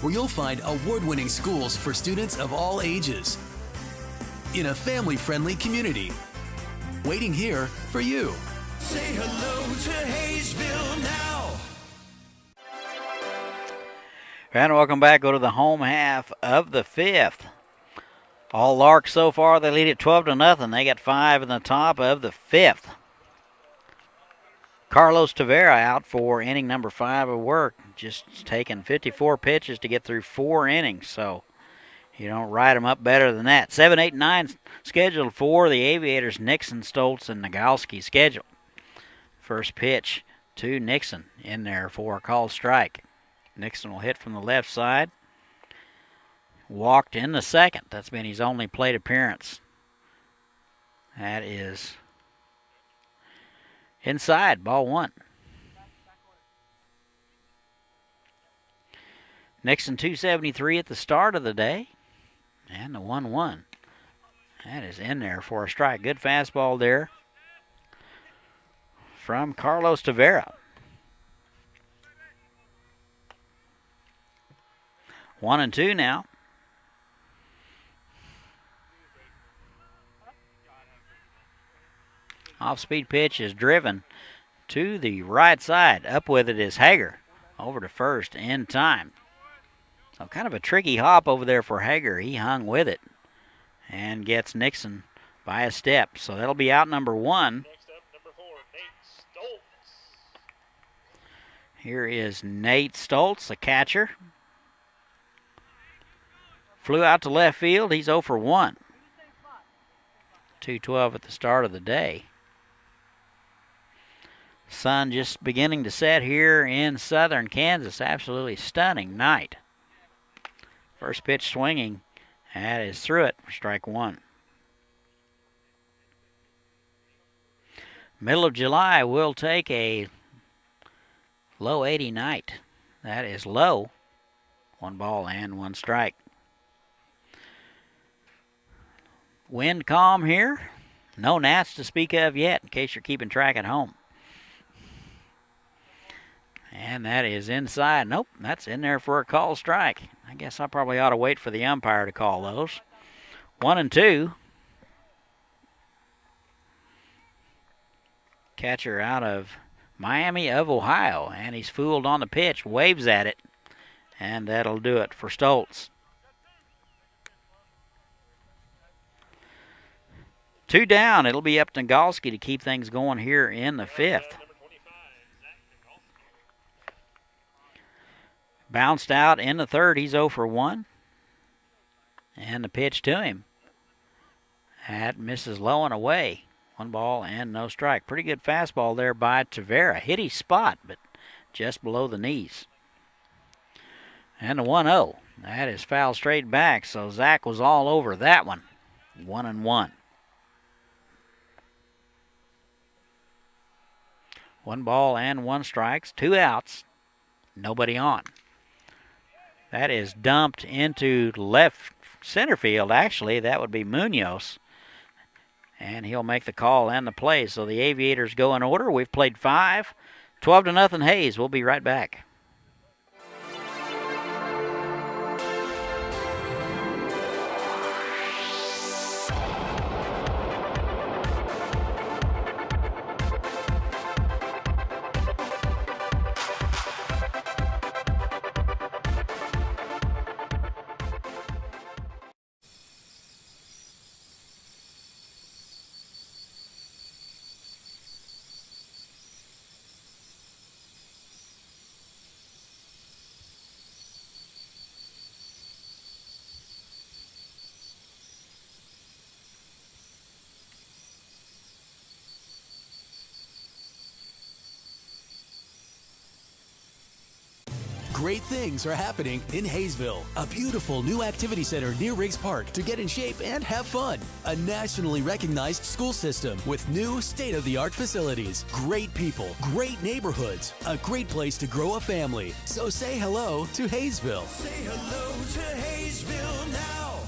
where you'll find award-winning schools for students of all ages in a family-friendly community. Waiting here for you. Say hello to Haysville now. And welcome back. Go to the home half of the fifth. All Larks so far, they lead it 12-0. They got 5 in the top of the fifth. Carlos Tavera out for inning number 5 of work. Just taking 54 pitches to get through 4 innings. So you don't write them up better than that. 7, 8, 9 scheduled for the Aviators. Nixon, Stoltz, and Nagalski scheduled. First pitch to Nixon in there for a called strike. Nixon will hit from the left side. Walked in the second. That's been his only plate appearance. That is inside, ball 1. Nixon 273 at the start of the day. And the 1-1. That is in there for a strike. Good fastball there from Carlos Tavera. 1-2 now. Off-speed pitch is driven to the right side. Up with it is Hager. Over to first in time. So kind of a tricky hop over there for Hager. He hung with it and gets Nixon by a step. So that'll be out number 1. Next up, number 4, Nate Stoltz. Here is Nate Stoltz, the catcher. Flew out to left field. He's 0 for 1. 2-12 at the start of the day. Sun just beginning to set here in southern Kansas. Absolutely stunning night. First pitch swinging. That is through it for strike 1. Middle of July, we'll take a low 80 night. That is low. 1 ball and 1 strike. Wind calm here. No gnats to speak of yet, in case you're keeping track at home. And that is inside. Nope, that's in there for a call strike. I guess I probably ought to wait for the umpire to call those. 1-2. Catcher out of Miami of Ohio, and he's fooled on the pitch, waves at it, and that'll do it for Stoltz. 2 down. It'll be up to Nagalski to keep things going here in the 5th. Bounced out in the 3rd. He's 0 for 1. And the pitch to him. That misses low and away. 1 ball and no strike. Pretty good fastball there by Tavera. Hit his spot, but just below the knees. And the 1-0. That is foul straight back, so Zach was all over that one. 1-1. 1 ball and 1 strikes. 2 outs. Nobody on. That is dumped into left center field, actually. That would be Munoz. And he'll make the call and the play. So the Aviators go in order. We've played 5. 12-0 Hayes. We'll be right back. Great things are happening in Haysville, a beautiful new activity center near Riggs Park to get in shape and have fun. A nationally recognized school system with new state-of-the-art facilities, great people, great neighborhoods, a great place to grow a family. So say hello to Haysville. Say hello to Haysville now.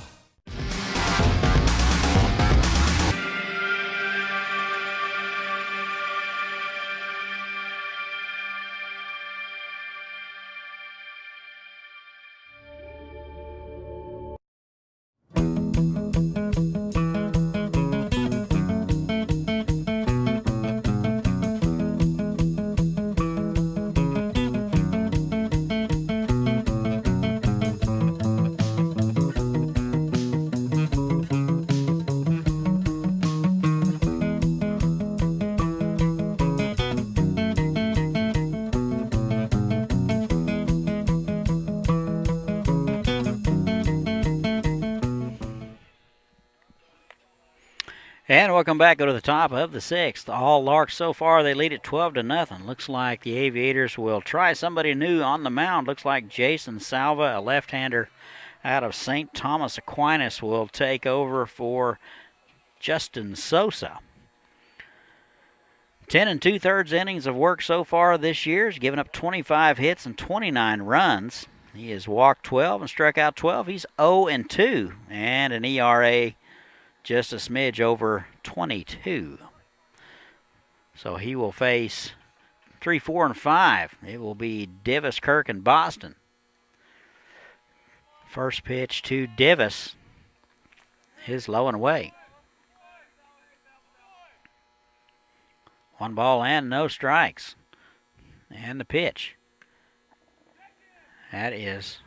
And welcome back. Go to the top of the sixth. All Larks so far. They lead it 12-0. Looks like the Aviators will try somebody new on the mound. Looks like Jason Salva, a left-hander out of St. Thomas Aquinas, will take over for Justin Sosa. 10 2/3 innings of work so far this year. He's given up 25 hits and 29 runs. He has walked 12 and struck out 12. He's 0-2 and an ERA just a smidge over 22. So he will face 3, 4, and 5. It will be Divis, Kirk, and Boston. First pitch to Divis is low and away. 1 ball and no strikes. And the pitch. That is,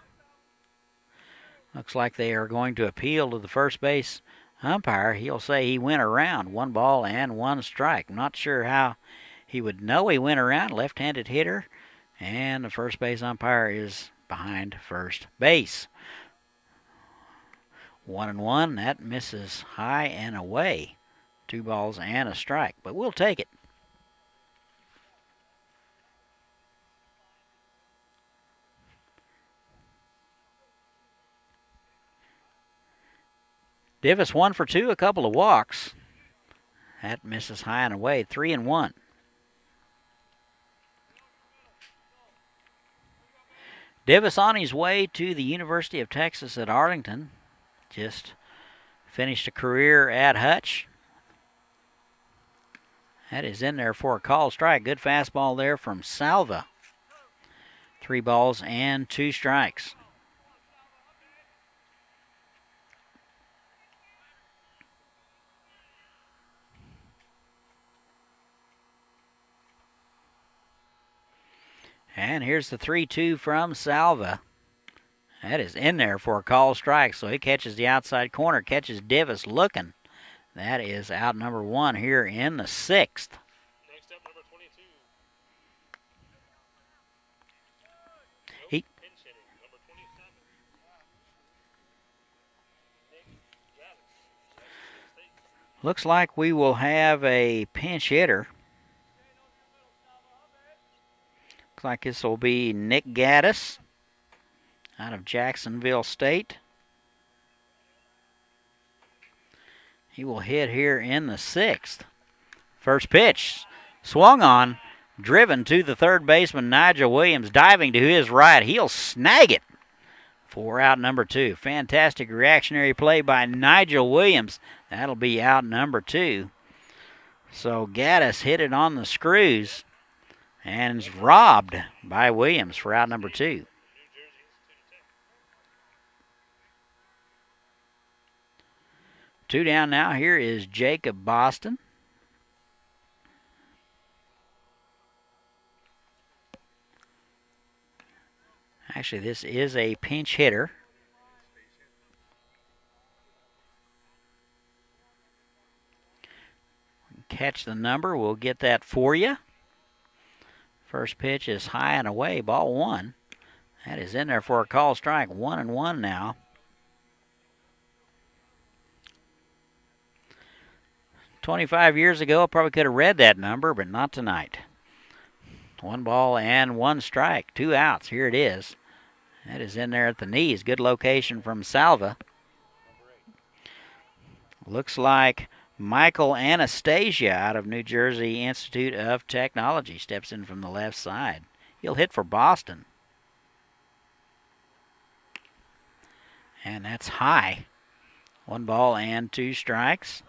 looks like they are going to appeal to the first base umpire. He'll say he went around. 1 ball and 1 strike. I'm not sure how he would know he went around. Left-handed hitter. And the first base umpire is behind first base. 1-1. That misses high and away. 2 balls and a strike. But we'll take it. Divis 1 for 2, a couple of walks. That misses high and away, 3-1. Divis on his way to the University of Texas at Arlington. Just finished a career at Hutch. That is in there for a called strike. Good fastball there from Salva. 3 balls and 2 strikes. And here's the 3-2 from Salva. That is in there for a call strike, so he catches the outside corner, catches Divis looking. That is out number 1 here in the 6th. Next up, number 22. He Pinch hitting, number 27. looks like we will have a pinch hitter. Looks like this will be Nick Gaddis out of Jacksonville State. He will hit here in the 6th. First pitch, swung on, driven to the third baseman, Nigel Williams, diving to his right. He'll snag it for out number 2. Fantastic reactionary play by Nigel Williams. That'll be out number 2. So Gaddis hit it on the screws and is robbed by Williams for out number 2. 2 down now. Here is Jacob Boston. Actually, this is a pinch hitter. Catch the number. We'll get that for you. First pitch is high and away, ball 1. That is in there for a call strike. 1-1 now. "25 years ago, I probably could have read that number, but not tonight. 1 ball and 1 strike. 2 outs. Here it is. That is in there at the knees. Good location from Salva. Looks like Michael Anastasia out of New Jersey Institute of Technology steps in from the left side. He'll hit for Boston. And that's high. 1 ball and 2 strikes.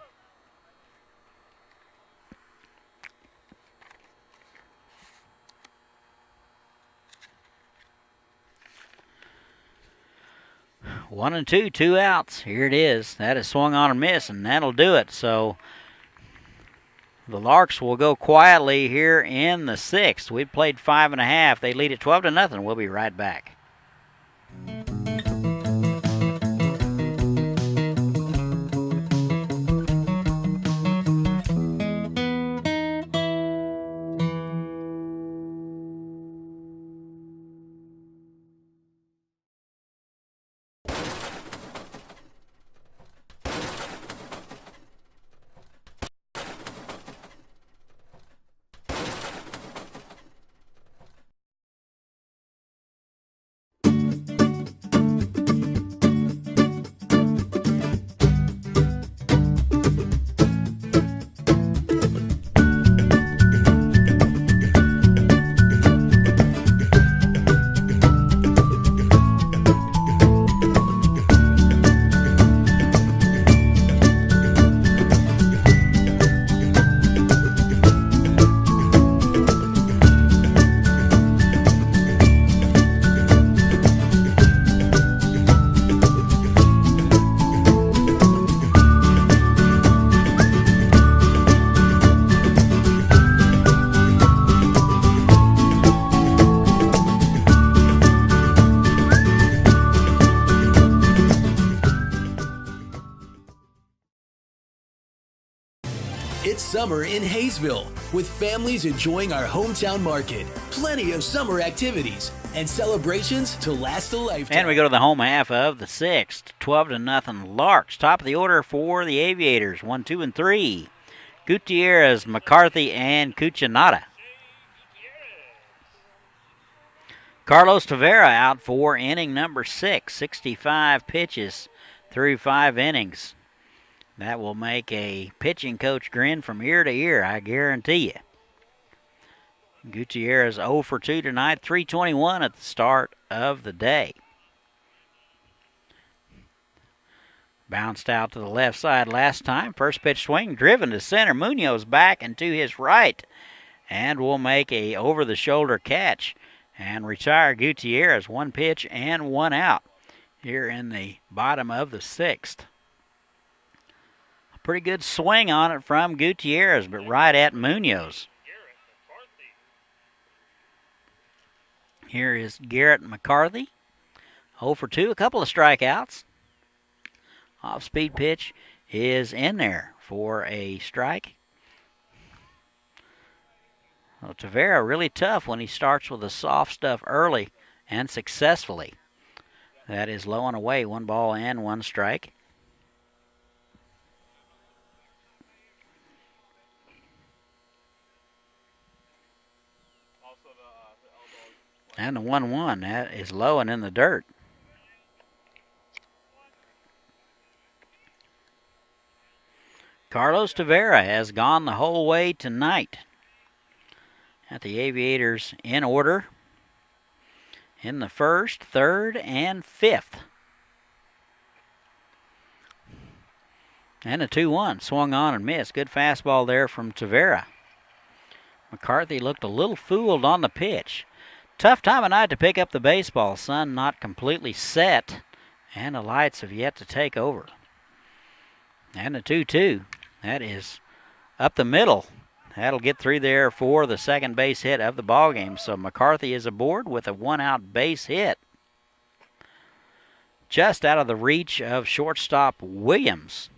One and 2, 2 outs. Here it is. That is swung on and miss, and that'll do it. So the Larks will go quietly here in the 6th. We've played 5.5. They lead it 12-0. We'll be right back. summer in Haysville, with families enjoying our hometown market. Plenty of summer activities and celebrations to last a lifetime. And we go to the home half of the sixth. 12-0 Larks. Top of the order for the Aviators. 1, 2, and 3. Gutierrez, McCarthy, and Cuccinata. Carlos Tavera out for inning number 6. 65 pitches through 5 innings. That will make a pitching coach grin from ear to ear, I guarantee you. Gutierrez 0 for 2 tonight, 321 at the start of the day. Bounced out to the left side last time. First pitch swing driven to center. Munoz back and to his right. And will make a over-the-shoulder catch and retire Gutierrez. 1 pitch and 1 out here in the bottom of the 6th. A pretty good swing on it from Gutierrez, but right at Munoz. Here is Garrett McCarthy. 0 for 2, a couple of strikeouts. Off-speed pitch is in there for a strike. Well, Tavera really tough when he starts with the soft stuff early and successfully. That is low and away, 1 ball and 1 strike. And the 1-1, that is low and in the dirt. Carlos Tavera has gone the whole way tonight. At the Aviators in order in the 1st, 3rd, and 5th. And a 2-1, swung on and missed. Good fastball there from Tavera. McCarthy looked a little fooled on the pitch. Tough time of night to pick up the baseball. Sun not completely set, and the lights have yet to take over. And the 2-2, that is up the middle. That'll get through there for the second base hit of the ballgame. So McCarthy is aboard with a 1-out base hit. Just out of the reach of shortstop Williams.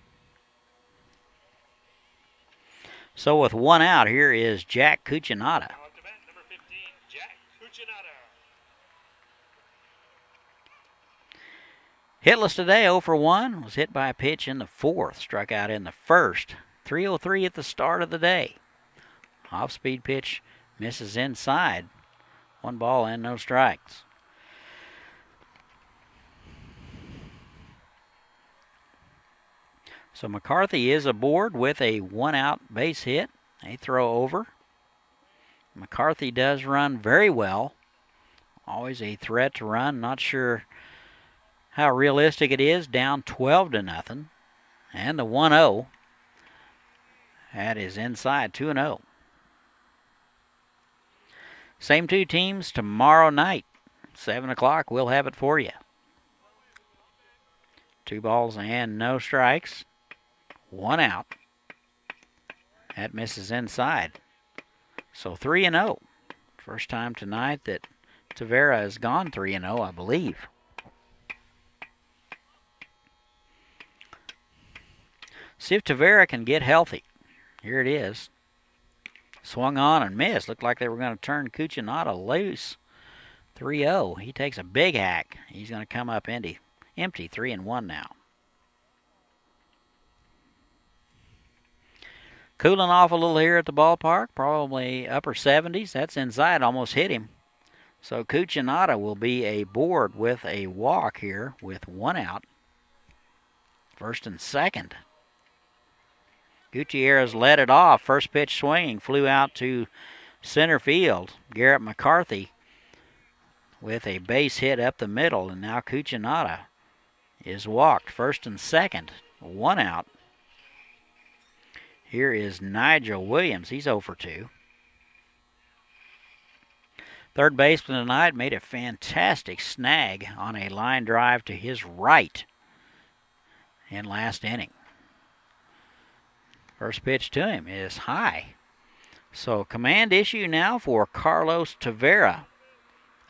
So with 1 out, here is Jack Cuccinata. Hitless today, 0 for 1. Was hit by a pitch in the 4th. Struck out in the 1st. 303 at the start of the day. Off-speed pitch misses inside. 1 ball and no strikes. So McCarthy is aboard with a 1-out base hit. A throw over. McCarthy does run very well. Always a threat to run. Not sure how realistic it is. Down 12-0. And the 1-0. That is inside, 2-0. Same 2 teams tomorrow night. 7 o'clock, we'll have it for you. 2 balls and no strikes. 1 out. That misses inside. So 3-0. First time tonight that Tavera has gone 3-0, I believe. See if Tavera can get healthy. Here it is. Swung on and missed. Looked like they were going to turn Cuccinata loose. 3-0. He takes a big hack. He's going to come up empty. 3-1 now. Cooling off a little here at the ballpark. Probably upper 70s. That's inside. Almost hit him. So Cuccinata will be aboard with a walk here with 1 out. 1st and 2nd. Gutierrez led it off. First pitch swinging. Flew out to center field. Garrett McCarthy with a base hit up the middle. And now Cuccinata is walked. 1st and 2nd. 1 out. Here is Nigel Williams. He's 0 for 2. Third baseman tonight made a fantastic snag on a line drive to his right in last inning. First pitch to him is high. So command issue now for Carlos Tavera.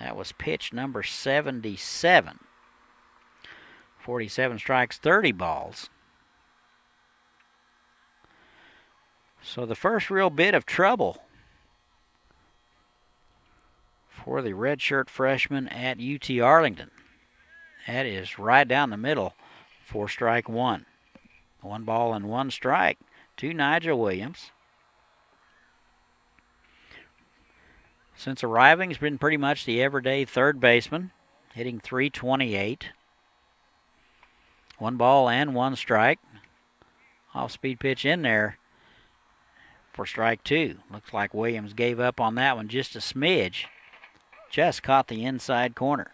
That was pitch number 77. 47 strikes, 30 balls. So the first real bit of trouble for the redshirt freshman at UT Arlington. That is right down the middle for strike one. 1 ball and 1 strike to Nigel Williams. Since arriving, he's been pretty much the everyday third baseman, hitting .328. 1 ball and 1 strike. Off-speed pitch in there for strike 2. Looks like Williams gave up on that one just a smidge. Just caught the inside corner.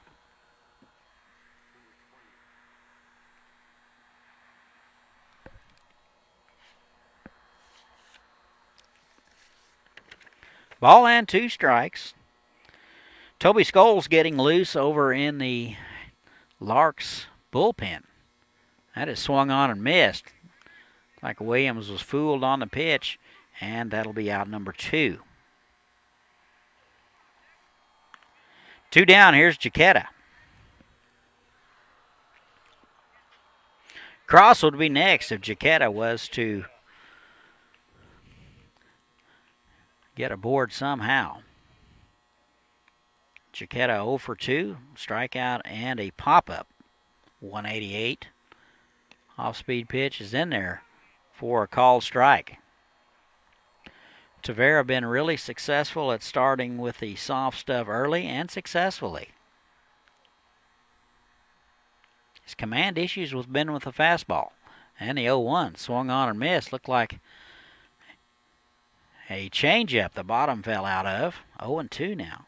Ball and 2 strikes. Toby Scholes getting loose over in the Larks bullpen. That is swung on and missed. Like Williams was fooled on the pitch, and that'll be out number 2. 2 down, here's Jaquetta. Cross would be next if Jaquetta was to get aboard somehow. Jaquetta 0 for 2, strikeout and a pop-up. 188. Off-speed pitch is in there for a called strike. Tavera been really successful at starting with the soft stuff early and successfully. His command issues have been with the fastball. And the 0-1 swung on and missed. Looked like a changeup the bottom fell out of. 0-2 now.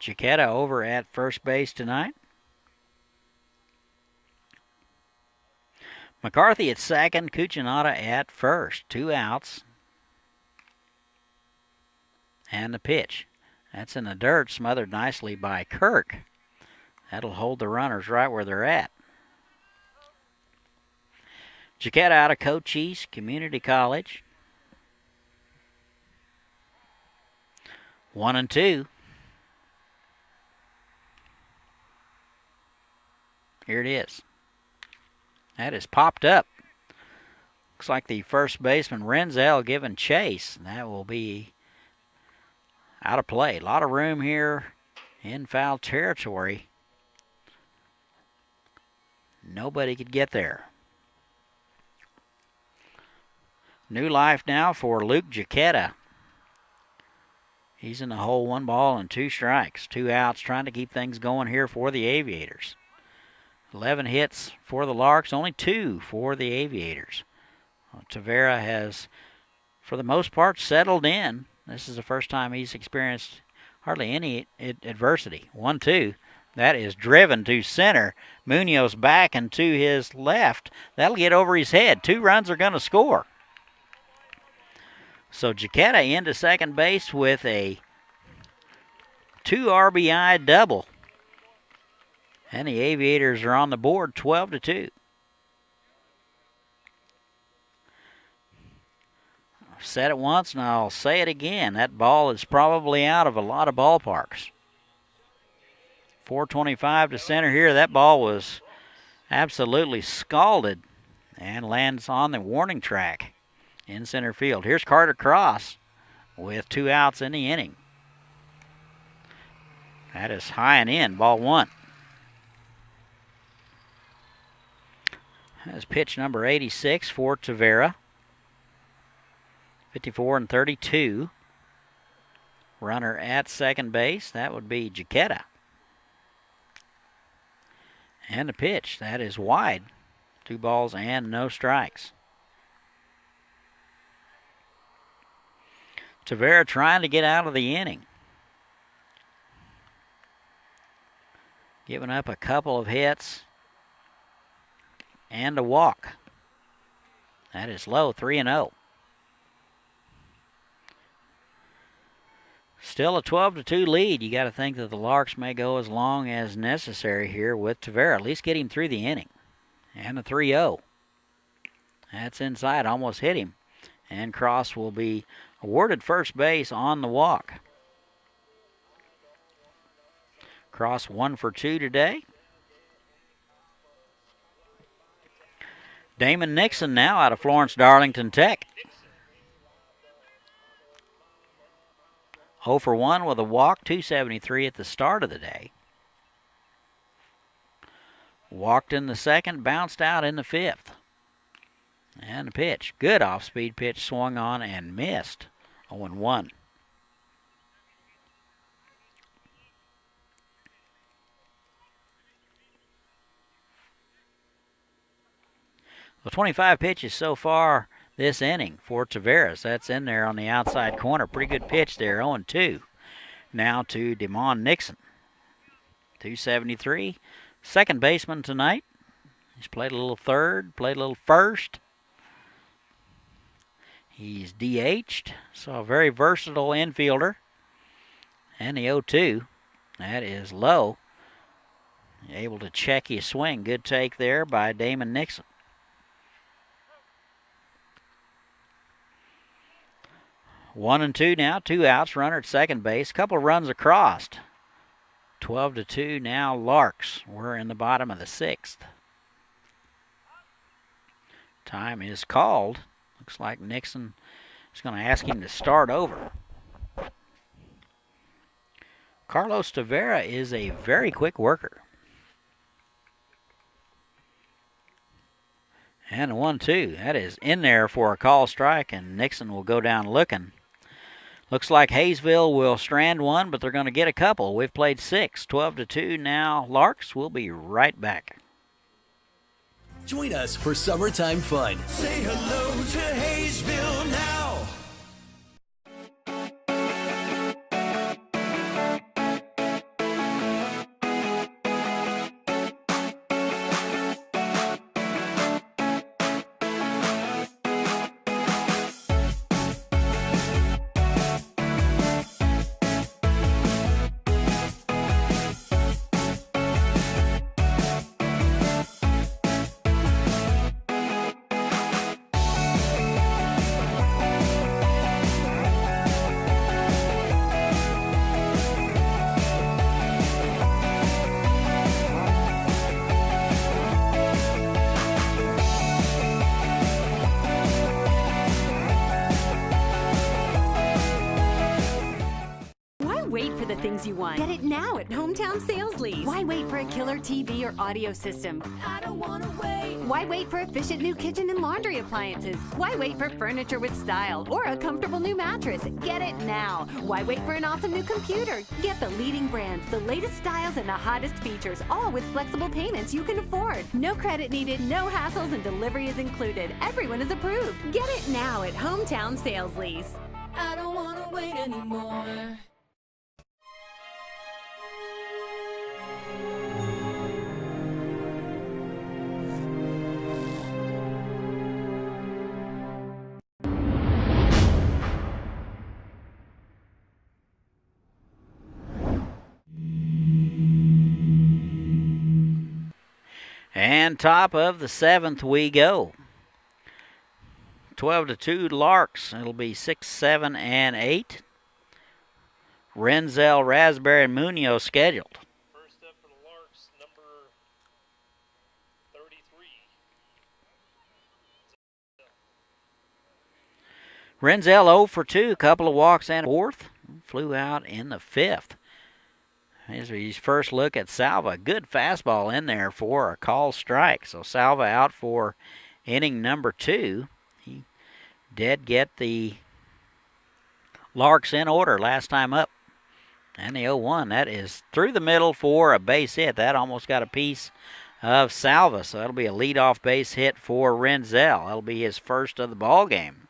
Jaquetta over at first base tonight. McCarthy at second, Cucinotta at first. 2 outs. And the pitch. That's in the dirt, smothered nicely by Kirk. That'll hold the runners right where they're at. Jaquetta out of Cochise Community College. 1-2. Here it is. That is popped up. Looks like the first baseman Renzel giving chase. That will be out of play. A lot of room here in foul territory. Nobody could get there. New life now for Luke Jaquetta. He's in the hole, 1 ball and 2 strikes. 2 outs, trying to keep things going here for the Aviators. 11 hits for the Larks, only 2 for the Aviators. Tavera has, for the most part, settled in. This is the first time he's experienced hardly any adversity. 1-2. That is driven to center. Munoz back and to his left. That'll get over his head. 2 runs are going to score. So Jaquetta into second base with a 2 RBI double. And the Aviators are on the board 12-2. I've said it once and I'll say it again. That ball is probably out of a lot of ballparks. 425 to center here. That ball was absolutely scalded and lands on the warning track in center field. Here's Carter Cross with 2 outs in the inning. That is high and in, ball 1. That's pitch number 86 for Tavera. 54-32. Runner at second base, that would be Jaquetta. And the pitch, that is wide. 2 balls and no strikes. Tavera trying to get out of the inning. Giving up a couple of hits and a walk. That is low, 3-0. Still a 12-2 lead. You got to think that the Larks may go as long as necessary here with Tavera. At least get him through the inning. And a 3-0. That's inside, almost hit him. And Cross will be awarded first base on the walk. Cross 1 for 2 today. Damon Nixon now out of Florence Darlington Tech. 0 for 1 with a walk, 273 at the start of the day. Walked in the second, bounced out in the fifth. And the pitch, good off-speed pitch, swung on and missed. 0-1. Well, 25 pitches so far this inning for Taveras. That's in there on the outside corner. Pretty good pitch there, 0-2. Now to DeMond Nixon. 273. Second baseman tonight. He's played a little third, played a little first. He's DH'd, so a very versatile infielder. And the 0-2, that is low. Able to check his swing. Good take there by Damon Nixon. 1-2 now, 2 outs, runner at second base. Couple of runs across. 12-2 now, Larks. We're in the bottom of the sixth. Time is called. Looks like Nixon is going to ask him to start over. Carlos Tavera is a very quick worker. And a 1-2. That is in there for a call strike, and Nixon will go down looking. Looks like Haysville will strand one, but they're going to get a couple. We've played 6, 12-2 now. Larks. We'll be right back. Join us for summertime fun. Say hello to Haysville now. Wait for the things you want. Get it now at Hometown Sales Lease. Why wait for a killer TV or audio system? I don't wanna wait. Why wait for efficient new kitchen and laundry appliances? Why wait for furniture with style or a comfortable new mattress? Get it now. Why wait for an awesome new computer? Get the leading brands, the latest styles, and the hottest features, all with flexible payments you can afford. No credit needed, no hassles, and delivery is included. Everyone is approved. Get it now at Hometown Sales Lease. I don't wanna wait anymore. And top of the seventh we go. 12-2 Larks. It'll be 6, 7, and 8. Renzel, Raspberry, and Munoz scheduled. First up for the Larks, number 33. Renzel 0 for 2, couple of walks and a fourth. Flew out in the fifth. Here's his first look at Salva. Good fastball in there for a call strike. So Salva out for inning number 2. He did get the Larks in order last time up. And the 0-1, that is through the middle for a base hit. That almost got a piece of Salva. So that'll be a leadoff base hit for Renzel. That'll be his first of the ball game.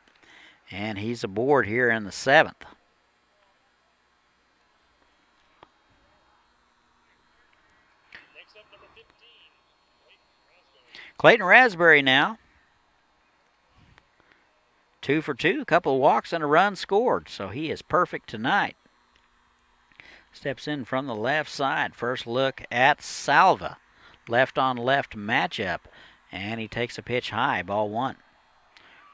And he's aboard here in the 7th. Next up, number 15. Clayton Raspberry now. 2 for 2, a couple of walks and a run scored. So he is perfect tonight. Steps in from the left side. First look at Salva. Left on left matchup. And he takes a pitch high, ball 1.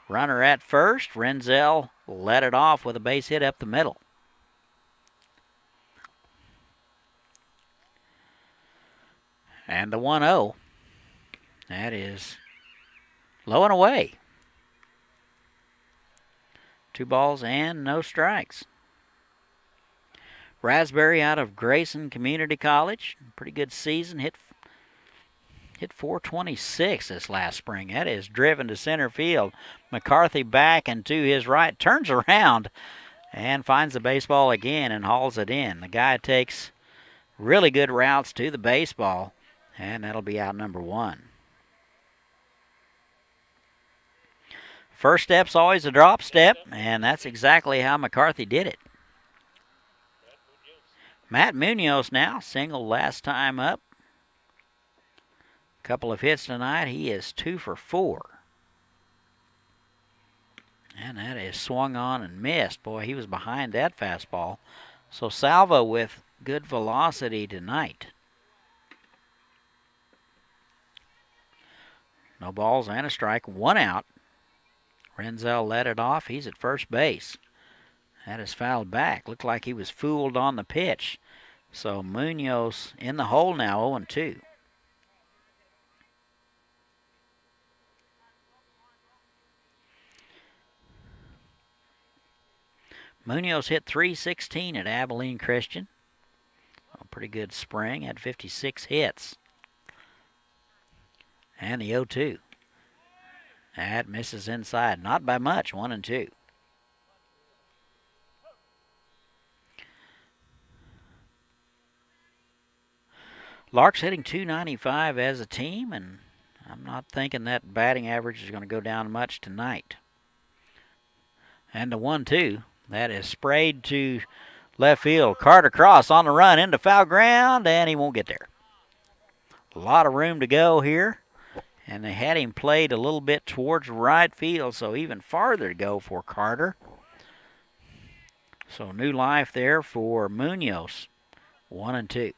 Runner at first. Renzel led it off with a base hit up the middle. And the 1-0. That is Low and away. 2 balls and no strikes. Raspberry out of Grayson Community College. Pretty good season. Hit 426 this last spring. That is driven to center field. McCarthy back and to his right. Turns around and finds the baseball again and hauls it in. The guy takes really good routes to the baseball, and that'll be out number 1. First step's always a drop step, and that's exactly how McCarthy did it. Matt Munoz now, single last time up. Couple of hits tonight. He is 2 for 4. And that is swung on and missed. Boy, he was behind that fastball. So Salva with good velocity tonight. No balls and a strike, 1 out. Renzel led it off. He's at first base. That is fouled back. Looked like he was fooled on the pitch. So Munoz in the hole now, 0-2. Munoz hit .316 at Abilene Christian. A pretty good spring, had 56 hits. And the 0-2. That misses inside, not by much, 1-2. Larks hitting .295 as a team, and I'm not thinking that batting average is going to go down much tonight. And the 1-2, that is sprayed to left field. Carter Cross on the run into foul ground, and he won't get there. A lot of room to go here. And they had him played a little bit towards right field, so even farther to go for Carter. So new life there for Munoz, 1-2.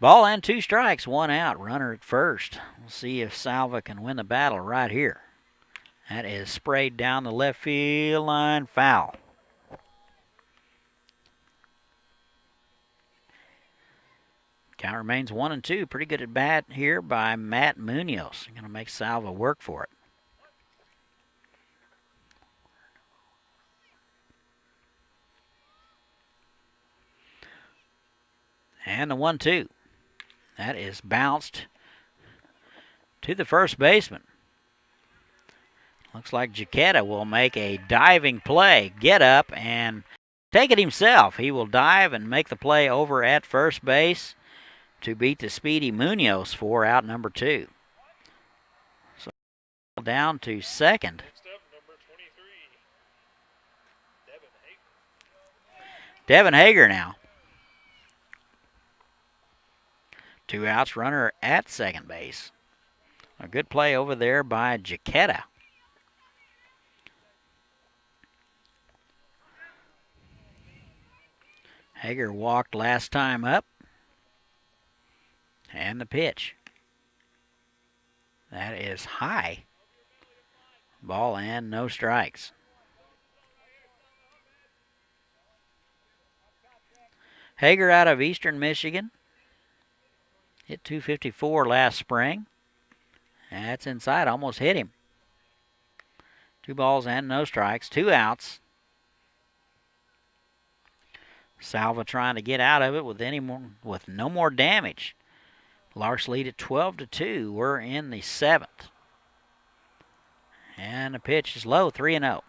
Ball and 2 strikes, 1 out, runner at first. We'll see if Salva can win the battle right here. That is sprayed down the left field line, foul. Count remains 1-2. Pretty good at bat here by Matt Munoz. Going to make Salva work for it. And the 1-2. That is bounced to the first baseman. Looks like Jaquetta will make a diving play, get up, and take it himself. He will dive and make the play over at first base to beat the speedy Munoz for out number 2. So down to second. Next up, number 23, Devin Devin Hager. Hager now. 2 outs, runner at second base. A good play over there by Jaquetta. Hager walked last time up. And the pitch. That is high. Ball and no strikes. Hager out of Eastern Michigan. Hit .254 last spring. That's inside, almost hit him. 2 balls and no strikes, 2 outs. Salva trying to get out of it with no more damage. Larks lead at 12-2. We're in the 7th. And the pitch is low, 3-0.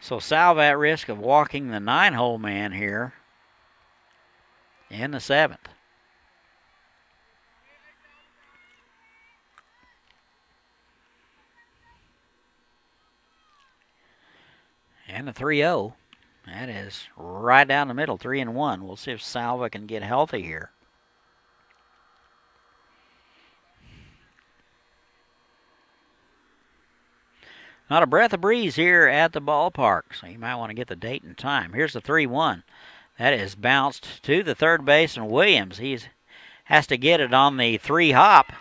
So Salva at risk of walking the 9-hole man here in the 7th. And the 3-0. That is right down the middle, 3-1. We'll see if Salva can get healthy here. Not a breath of breeze here at the ballpark, so you might want to get the date and time. Here's the 3-1. That is bounced to the third baseman, Williams. He has to get it on the 3-hop,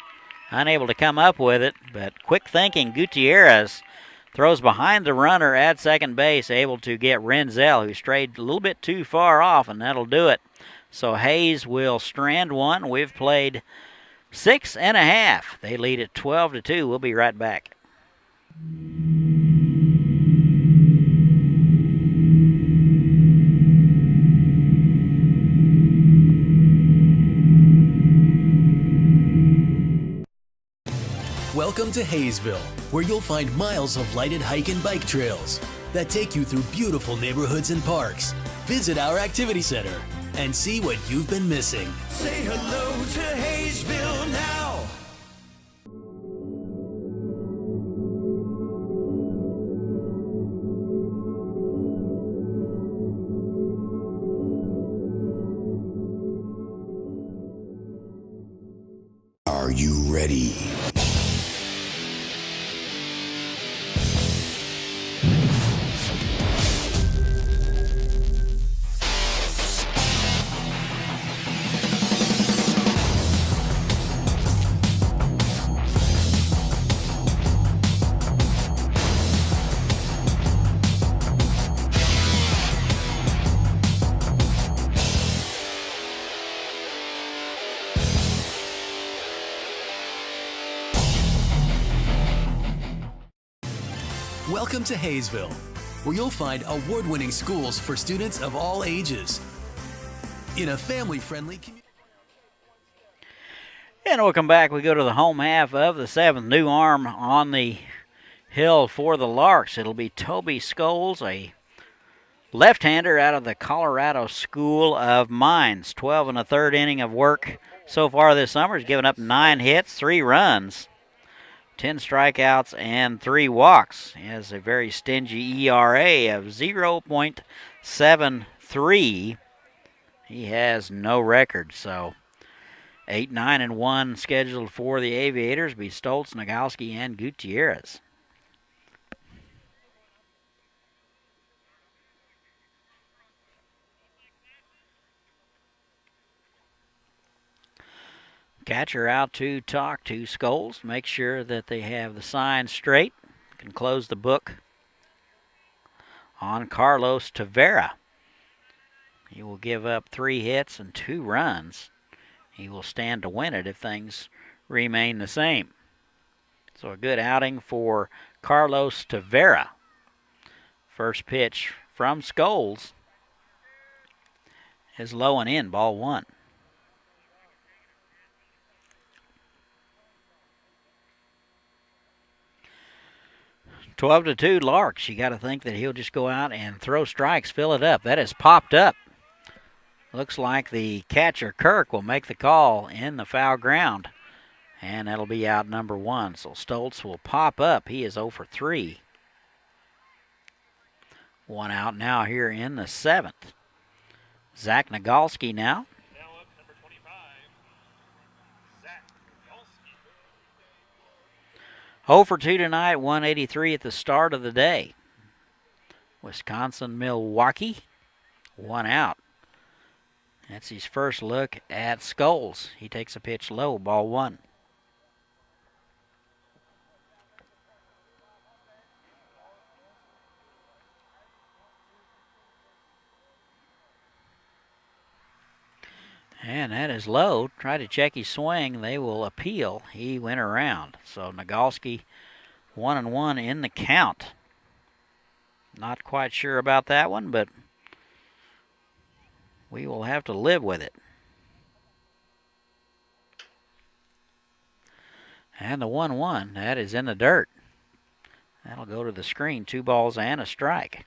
unable to come up with it, but quick thinking, Gutierrez throws behind the runner at second base, able to get Renzel, who strayed a little bit too far off, and that'll do it. So Hayes will strand one. We've played 6.5. They lead at 12-2. We'll be right back. Welcome to Haysville, where you'll find miles of lighted hike and bike trails that take you through beautiful neighborhoods and parks. Visit our activity center and see what you've been missing. Say hello to Haysville now. Are you ready? Welcome to Haysville, where you'll find award-winning schools for students of all ages in a family-friendly community. And welcome back. We go to the home half of the 7th. New arm on the hill for the Larks. It'll be Toby Scholes, a left-hander out of the Colorado School of Mines. 12 1/3 inning of work so far this summer. He's given up 9 hits, 3 runs, 10 strikeouts, and 3 walks. He has a very stingy ERA of 0.73. He has no record, so 8-9-1 scheduled for the Aviators. Be Stoltz, Nagalski, and Gutierrez. Catcher out to talk to Scholes, make sure that they have the signs straight. Can close the book on Carlos Tavera. He will give up 3 hits and 2 runs. He will stand to win it if things remain the same. So a good outing for Carlos Tavera. First pitch from Scholes is low and in, ball 1. (12-2) Larks. You got to think that he'll just go out and throw strikes, fill it up. That has popped up. Looks like the catcher, Kirk, will make the call in the foul ground. And that'll be out number 1. So Stoltz will pop up. He is 0 for 3. 1 out now here in the 7th. Zach Nagalski now. Now up, number 25, Zach Golski. 0 for 2 tonight, 183 at the start of the day. Wisconsin, Milwaukee, 1 out. That's his first look at Scholes. He takes a pitch low, ball 1. And that is low. Try to check his swing. They will appeal. He went around. So Nagalski 1-1 in the count. Not quite sure about that one, but we will have to live with it. And the 1-1, that is in the dirt. That'll go to the screen. 2 balls and a strike.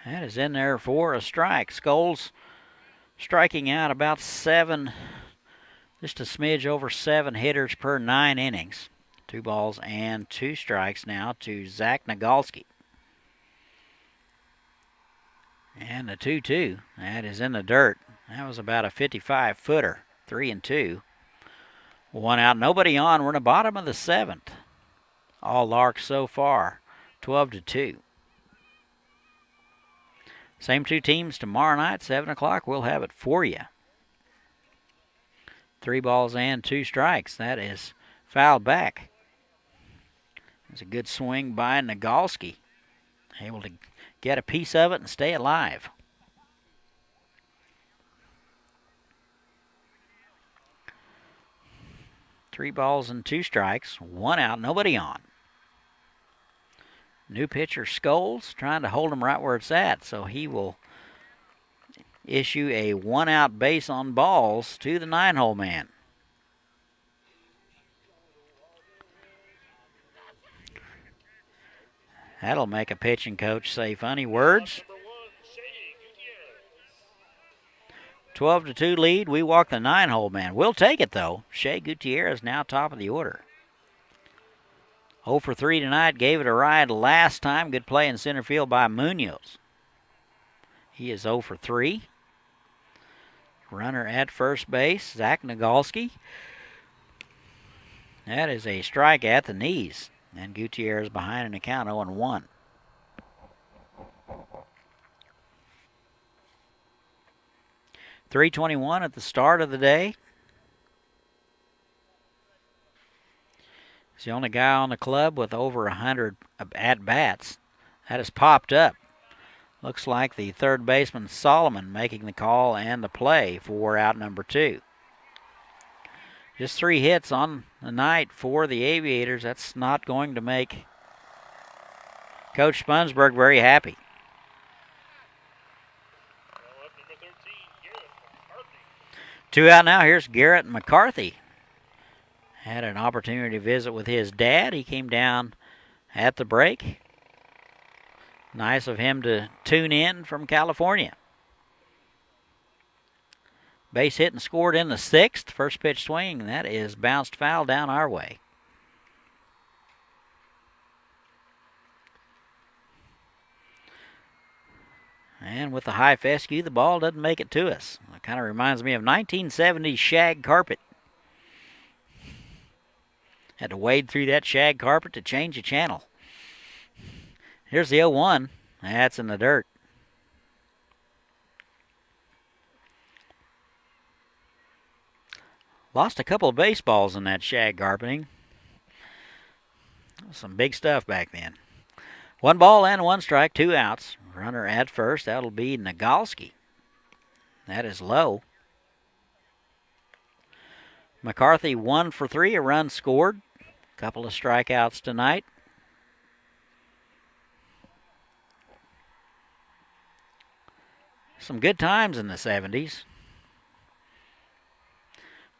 That is in there for a strike. Scholes striking out about 7, just a smidge over 7 hitters per 9 innings. 2 balls and 2 strikes now to Zach Nagalski. And the 2-2, that is in the dirt. That was about a 55-footer, 3-2. One out, nobody on. We're in the bottom of the 7th. All Larks so far, 12-2. Same two teams tomorrow night, 7 o'clock. We'll have it for you. 3 balls and 2 strikes. That is fouled back. It's a good swing by Nagalski. Able to get a piece of it and stay alive. Three balls and 2 strikes. 1 out, nobody on. New pitcher Scholes trying to hold him right where it's at, so he will issue a 1-out base on balls to the 9-hole man. That'll make a pitching coach say funny words. 12-2 lead. We walk the 9-hole man. We'll take it, though. Shea Gutierrez now top of the order. 0 for 3 tonight. Gave it a ride last time. Good play in center field by Munoz. He is 0 for 3. Runner at first base, Zach Nagalski. That is a strike at the knees. And Gutierrez behind an account 0-1. .321 at the start of the day. He's the only guy on the club with over 100 at-bats. That has popped up. Looks like the third baseman Solomon making the call and the play for out number 2. Just 3 hits on the night for the Aviators. That's not going to make Coach Spunsberg very happy. Number 13, Garrett McCarthy. 2 out now. Here's Garrett McCarthy. Had an opportunity to visit with his dad. He came down at the break. Nice of him to tune in from California. Base hit and scored in the 6th. First pitch swing, and that is bounced foul down our way. And with the high fescue, the ball doesn't make it to us. It kind of reminds me of 1970s shag carpet. Had to wade through that shag carpet to change the channel. Here's the 0-1. That's in the dirt. Lost a couple of baseballs in that shag carpeting. Some big stuff back then. 1 ball and 1 strike, 2 outs. Runner at first. That'll be Nagalski. That is low. McCarthy 1 for 3, a run scored. Couple of strikeouts tonight. Some good times in the 70s.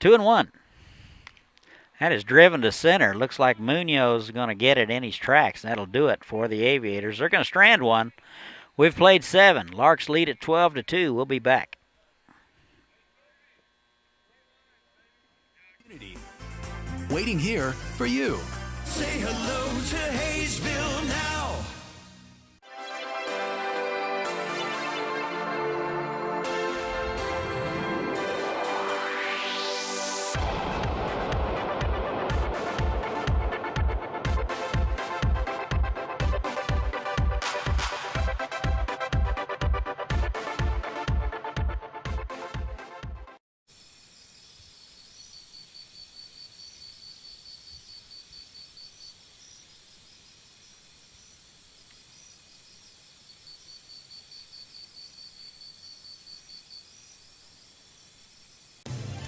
2-1. That is driven to center. Looks like Munoz is going to get it in his tracks. That'll do it for the Aviators. They're going to strand one. We've played 7. Larks lead at 12-2. We'll be back. Waiting here for you. Say hello to Haysville now.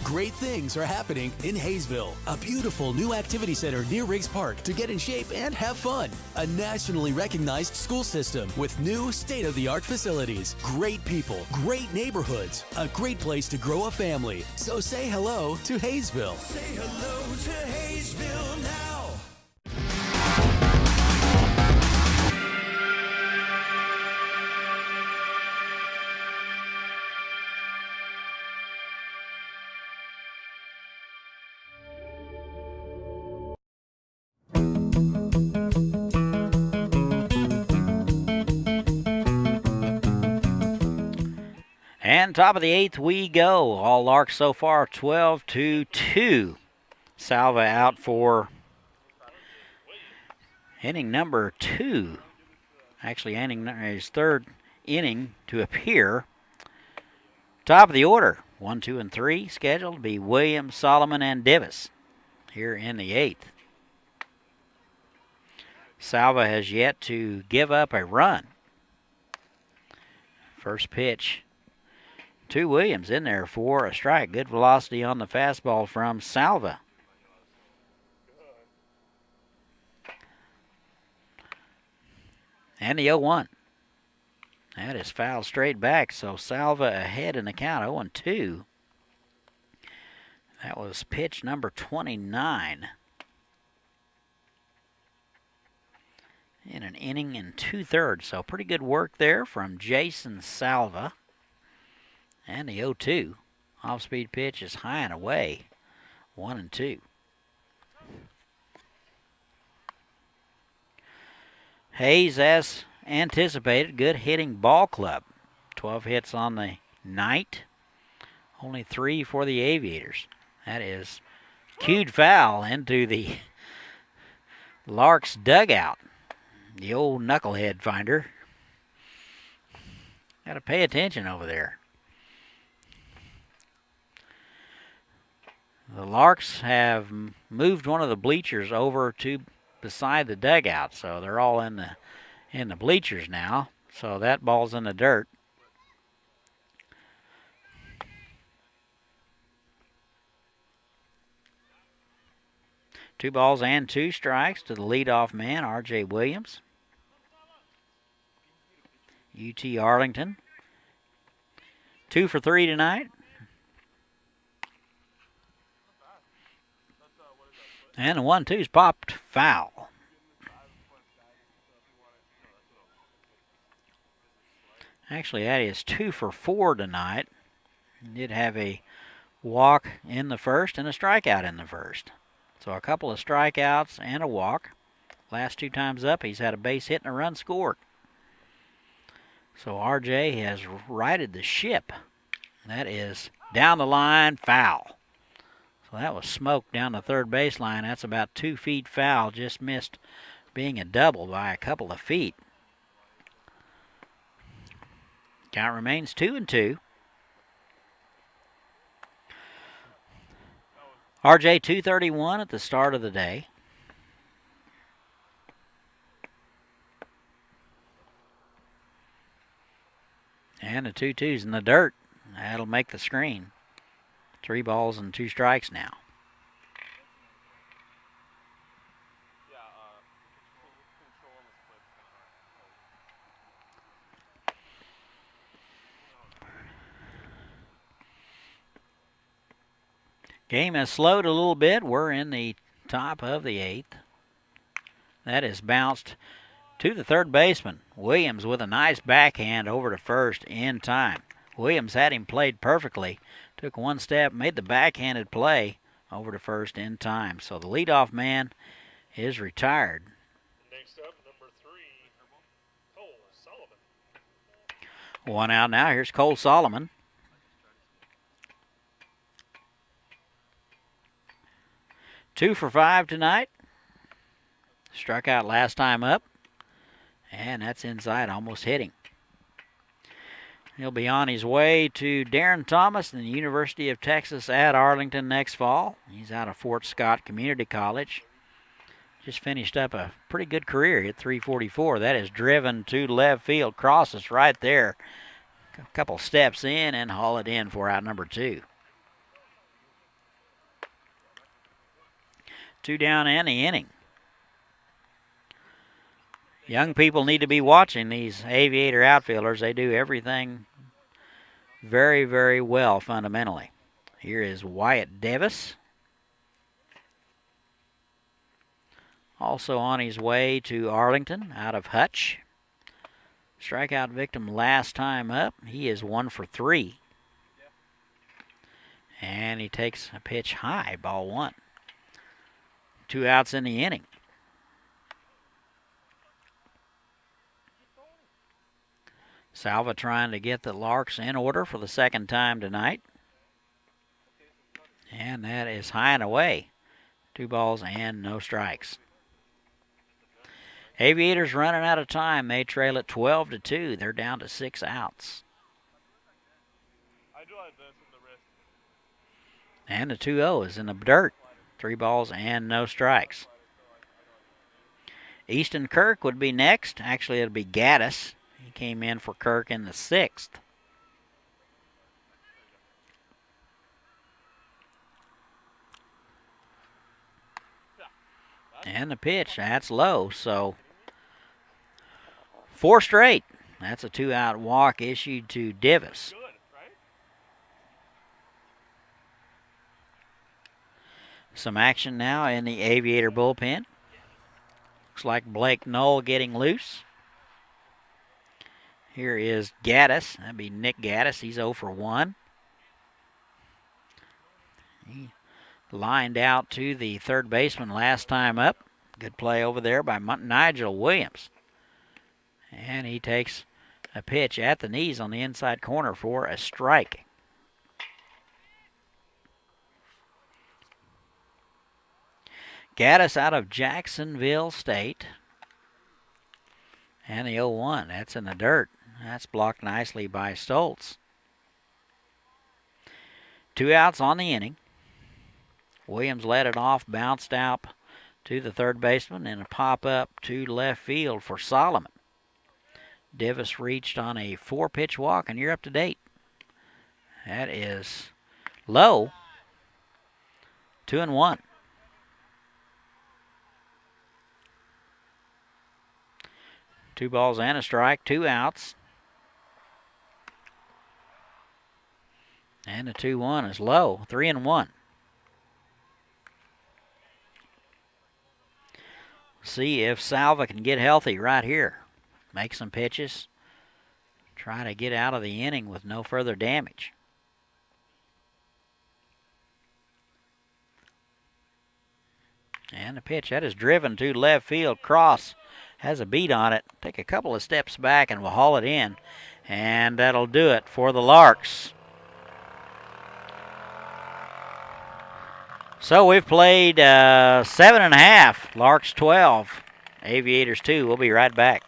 Great things are happening in Haysville. A beautiful new activity center near Riggs Park to get in shape and have fun. A nationally recognized school system with new state-of-the-art facilities. Great people, great neighborhoods, a great place to grow a family. So say hello to Haysville. Say hello to Haysville now. And top of the 8th we go. All Larks so far 12-2. Salva out for inning number 2. Actually, his 3rd inning to appear. Top of the order, 1, 2, and 3 scheduled to be Williams, Solomon, and Davis here in the 8th. Salva has yet to give up a run. First pitch to Williams in there for a strike. Good velocity on the fastball from Salva. And the 0-1. That is fouled straight back, so Salva ahead in the count, 0-2. That was pitch number 29. In an inning and 2/3, so pretty good work there from Jason Salva. And the 0-2. Off-speed pitch is high and away, 1-2. Hayes, as anticipated, good hitting ball club. 12 hits on the night, only 3 for the Aviators. That is cued foul into the Larks dugout. The old knucklehead finder. Got to pay attention over there. The Larks have moved one of the bleachers over to beside the dugout, so they're all in the bleachers now. So that ball's in the dirt. Two balls and 2 strikes to the leadoff man, R.J. Williams. UT Arlington. 2 for 3 tonight. And the 1-2's popped foul. Actually, that is 2 for 4 tonight. He did have a walk in the first and a strikeout in the first. So a couple of strikeouts and a walk. Last 2 times up, he's had a base hit and a run scored. So RJ has righted the ship. That is down the line, foul. So that was smoked down the third baseline. That's about 2 feet foul. Just missed being a double by a couple of feet. Count remains 2-2. RJ 231 at the start of the day. And the 2-2's in the dirt. That'll make the screen. 3 balls and 2 strikes now. Game has slowed a little bit. We're in the top of the 8th. That is bounced to the third baseman. Williams with a nice backhand over to first in time. Williams had him played perfectly. Took one step, made the backhanded play over to first in time. So the leadoff man is retired. Next up, number 3, Cole Solomon. One out now. Here's Cole Solomon. Two for 5 tonight. Struck out last time up. And that's inside, almost hitting. He'll be on his way to Darren Thomas and the University of Texas at Arlington next fall. He's out of Fort Scott Community College. Just finished up a pretty good career. Hit .344. That is driven to left field. Crosses right there. A couple steps in and haul it in for out number 2. 2 down and the inning. Young people need to be watching these Aviator outfielders. They do everything very, very well fundamentally. Here is Wyatt Davis. Also on his way to Arlington out of Hutch. Strikeout victim last time up. He is 1 for 3. And he takes a pitch high, ball 1. 2 outs in the inning. Salva trying to get the Larks in order for the second time tonight. And that is high and away. 2 balls and no strikes. Aviators running out of time. They trail it 12-2. They're down to 6 outs. And the 2-0 is in the dirt. 3 balls and no strikes. Easton Kirk would be next. Actually, it'll be Gaddis. He came in for Kirk in the 6th. And the pitch, that's low, so 4 straight. That's a 2-out walk issued to Divis. Some action now in the Aviator bullpen. Looks like Blake Knoll getting loose. Here is Gaddis. That'd be Nick Gaddis. He's 0 for 1. He lined out to the third baseman last time up. Good play over there by Nigel Williams. And he takes a pitch at the knees on the inside corner for a strike. Gaddis out of Jacksonville State. And the 0-1, that's in the dirt. That's blocked nicely by Stoltz. 2 outs on the inning. Williams led it off, bounced out to the third baseman, and a pop-up to left field for Solomon. Divis reached on a 4-pitch walk, and you're up to date. That is low. 2-1. Two balls and a strike, 2 outs. And the 2-1 is low, 3-1. See if Salva can get healthy right here. Make some pitches. Try to get out of the inning with no further damage. And the pitch, that is driven to left field. Cross has a beat on it. Take a couple of steps back and we'll haul it in. And that'll do it for the Larks. So we've played 7.5. Larks 12. Aviators 2. We'll be right back.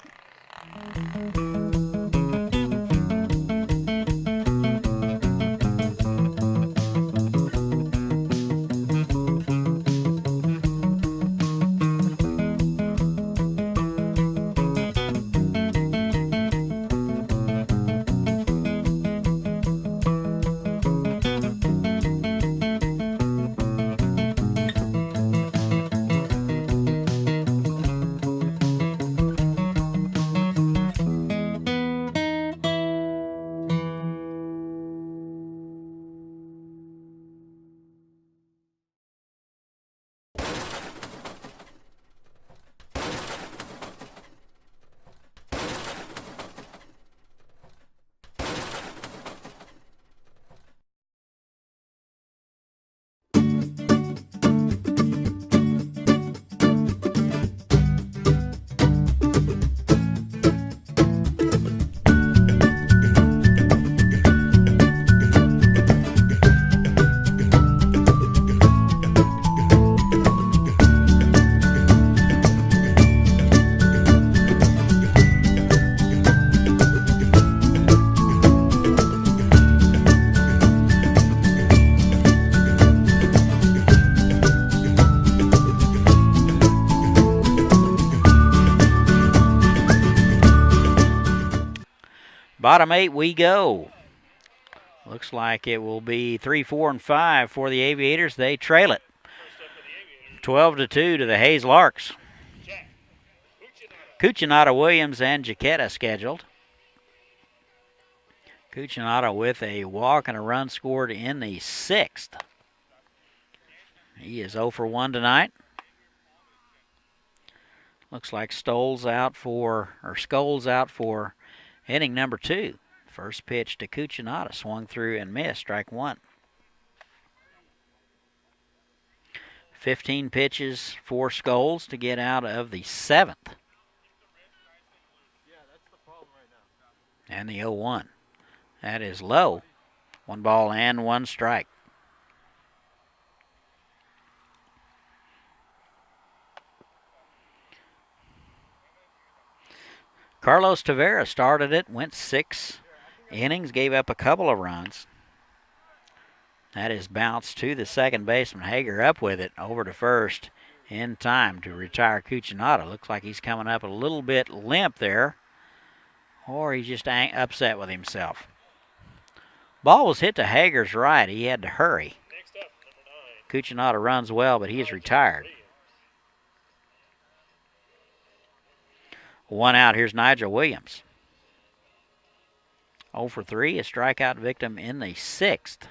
Bottom 8 we go. Looks like it will be 3, 4, and 5 for the Aviators. They trail it 12-2 to the Hayes Larks. Cucinato, Williams, and Jaquetta scheduled. Cucinato with a walk and a run scored in the 6th. He is 0 for 1 tonight. Looks like Scholes out for inning number 2. First pitch to Cucinato, swung through and missed, strike 1. 15 pitches for Scholes to get out of the 7th. And the 0-1. That is low. 1 ball and 1 strike. Carlos Tavera started it, went 6 innings, gave up a couple of runs. That is bounced to the second baseman. Hager up with it over to first in time to retire Cucinotta. Looks like he's coming up a little bit limp there, or he's just upset with himself. Ball was hit to Hager's right. He had to hurry. Next up, number 9. Cucinotta runs well, but he is retired. 1 out. Here's Nigel Williams. 0 for 3, a strikeout victim in the 6th.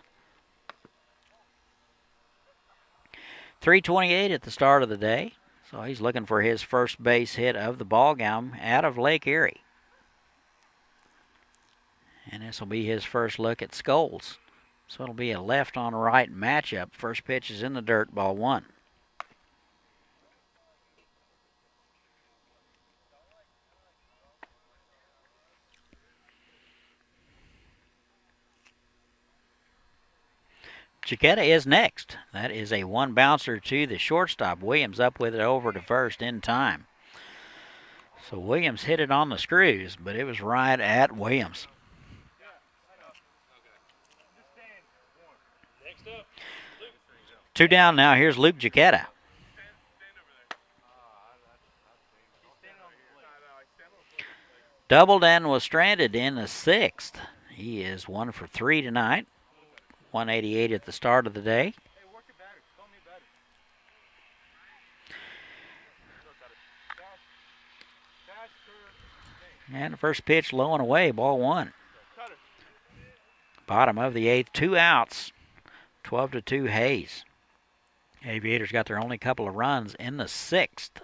3:28 at the start of the day. So he's looking for his first base hit of the ball game out of Lake Erie. And this will be his first look at Scholes. So it'll be a left on right matchup. First pitch is in the dirt, ball 1. Chiquetta is next. That is a 1 bouncer to the shortstop. Williams up with it over to first in time. So Williams hit it on the screws, but it was right at Williams. Next up, 2 down now. Here's Luke Chiquetta. Doubled and was stranded in the 6th. He is 1 for 3 tonight. 188 at the start of the day. And the first pitch low and away, ball 1. Bottom of the 8th, 2 outs. 12-2 Hayes. Aviators got their only couple of runs in the 6th.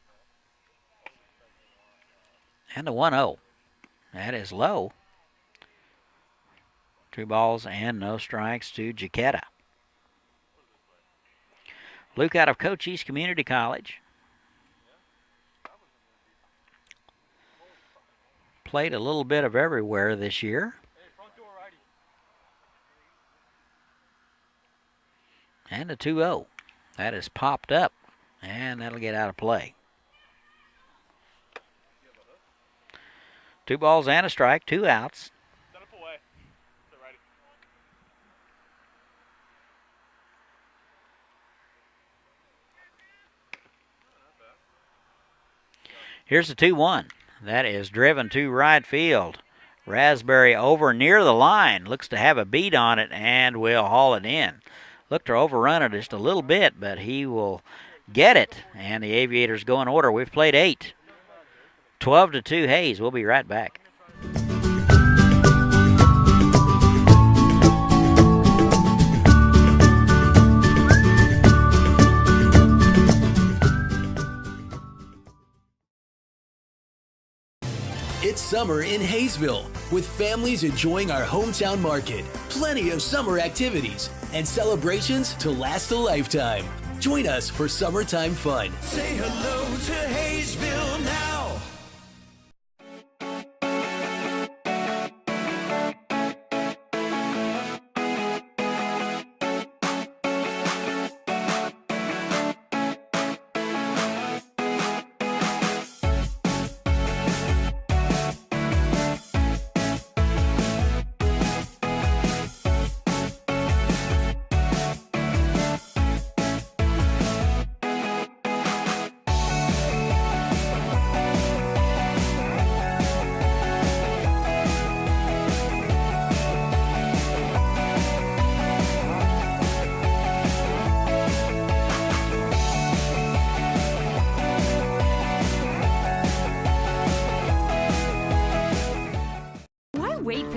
And the 1-0. That is low. 2 balls and no strikes to Chiquetta. Luke out of Cochise Community College. Played a little bit of everywhere this year. And a 2-0. That is popped up, and that'll get out of play. 2 balls and a strike, 2 outs. Here's the 2-1. That is driven to right field. Raspberry over near the line. Looks to have a beat on it and will haul it in. Looked to overrun it just a little bit, but he will get it. And the Aviators go in order. We've played 8. 12-2 Hayes. We'll be right back. It's summer in Haysville, with families enjoying our hometown market. Plenty of summer activities and celebrations to last a lifetime. Join us for summertime fun. Say hello to Haysville now.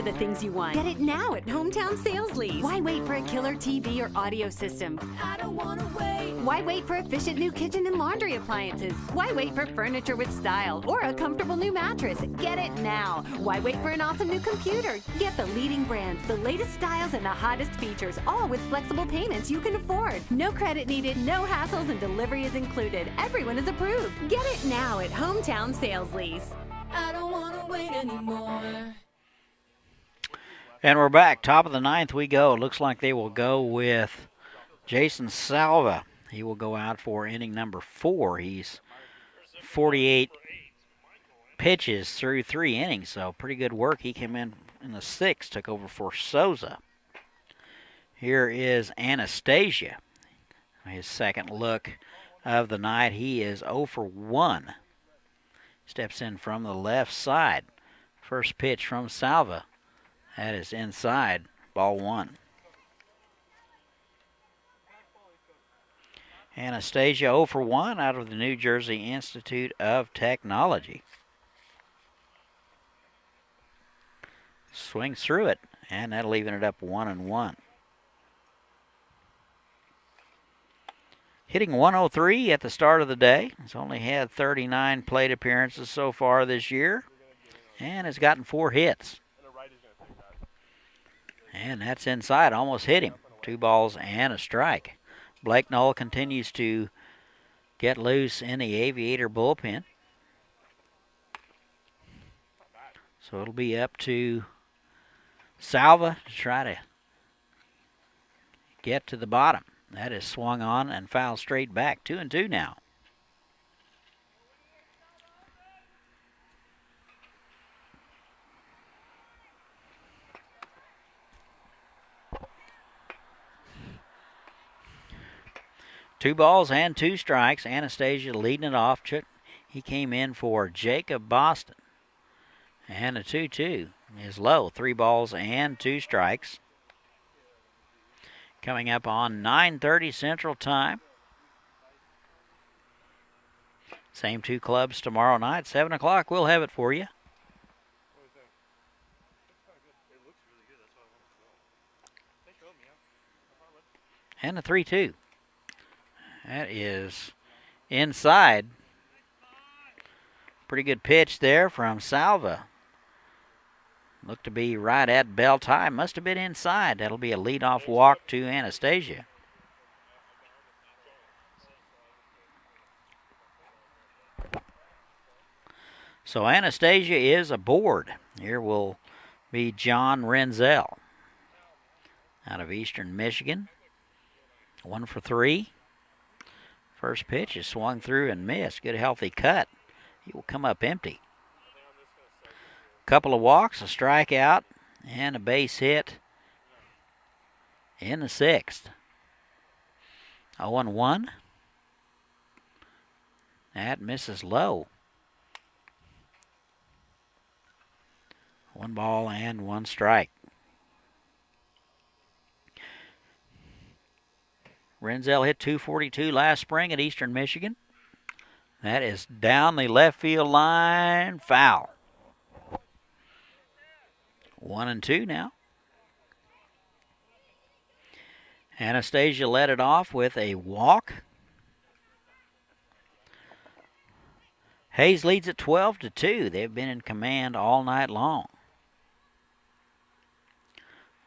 The things you want. Get it now at Hometown Sales Lease. Why wait for a killer TV or audio system? I don't wanna wait. Why wait for efficient new kitchen and laundry appliances? Why wait for furniture with style or a comfortable new mattress? Get it now. Why wait for an awesome new computer? Get the leading brands, the latest styles, and the hottest features, all with flexible payments you can afford. No credit needed, no hassles, and delivery is included. Everyone is approved. Get it now at Hometown Sales Lease. I don't wanna wait anymore. And we're back. Top of the 9th we go. Looks like they will go with Jason Salva. He will go out for inning number 4. He's 48 pitches through 3 innings, so pretty good work. He came in the 6th, took over for Souza. Here is Anastasia. His second look of the night. He is 0 for 1. Steps in from the left side. First pitch from Salva. That is inside, ball 1. Anastasia 0 for 1 out of the New Jersey Institute of Technology. Swings through it, and that'll even it up 1-1. Hitting 103 at the start of the day. He's only had 39 plate appearances so far this year, and has gotten 4 hits. And that's inside, almost hit him. 2 balls and a strike. Blake Knoll continues to get loose in the Aviator bullpen. So it'll be up to Salva to try to get to the bottom. That is swung on and fouled straight back. 2-2 now. Two balls and 2 strikes. Anastasia leading it off. He came in for Jacob Boston. And a 2-2 is low. 3 balls and 2 strikes. Coming up on 9:30 Central Time. Same 2 clubs tomorrow night. 7 o'clock, we'll have it for you. And a 3-2. That is inside. Pretty good pitch there from Salva. Looked to be right at belt high. Must have been inside. That'll be a leadoff walk to Anastasia. So Anastasia is aboard. Here will be John Renzel out of Eastern Michigan. 1 for 3. First pitch is swung through and missed. Good healthy cut. He will come up empty. Couple of walks, a strikeout, and a base hit in the 6th. 0-1. That misses low. 1 ball and 1 strike. Renzel hit .242 last spring at Eastern Michigan. That is down the left field line, foul. 1-2 now. Anastasia led it off with a walk. Hayes leads at 12-2. They've been in command all night long.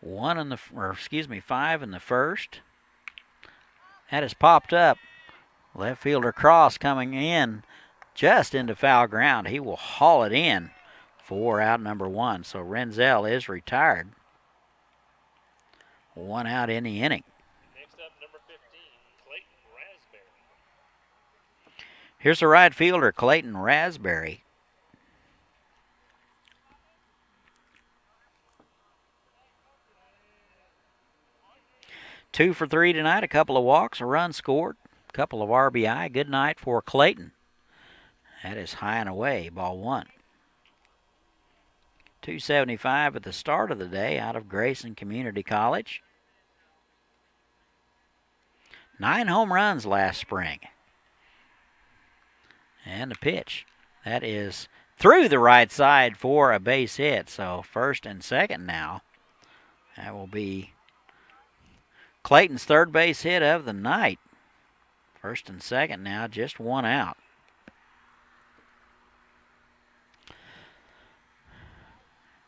5 in the first. That has popped up. Left fielder Cross coming in just into foul ground. He will haul it in for out number 1. So Renzel is retired. 1 out in the inning. Next up, number 15, Clayton Raspberry. Here's the right fielder, Clayton Raspberry. Two for 3 tonight, a couple of walks, a run scored, a couple of RBI. Good night for Clayton. That is high and away, ball 1. 275 at the start of the day out of Grayson Community College. 9 home runs last spring. And a pitch. That is through the right side for a base hit. So first and second now. That will be Clayton's third base hit of the night. First and second now, just 1 out.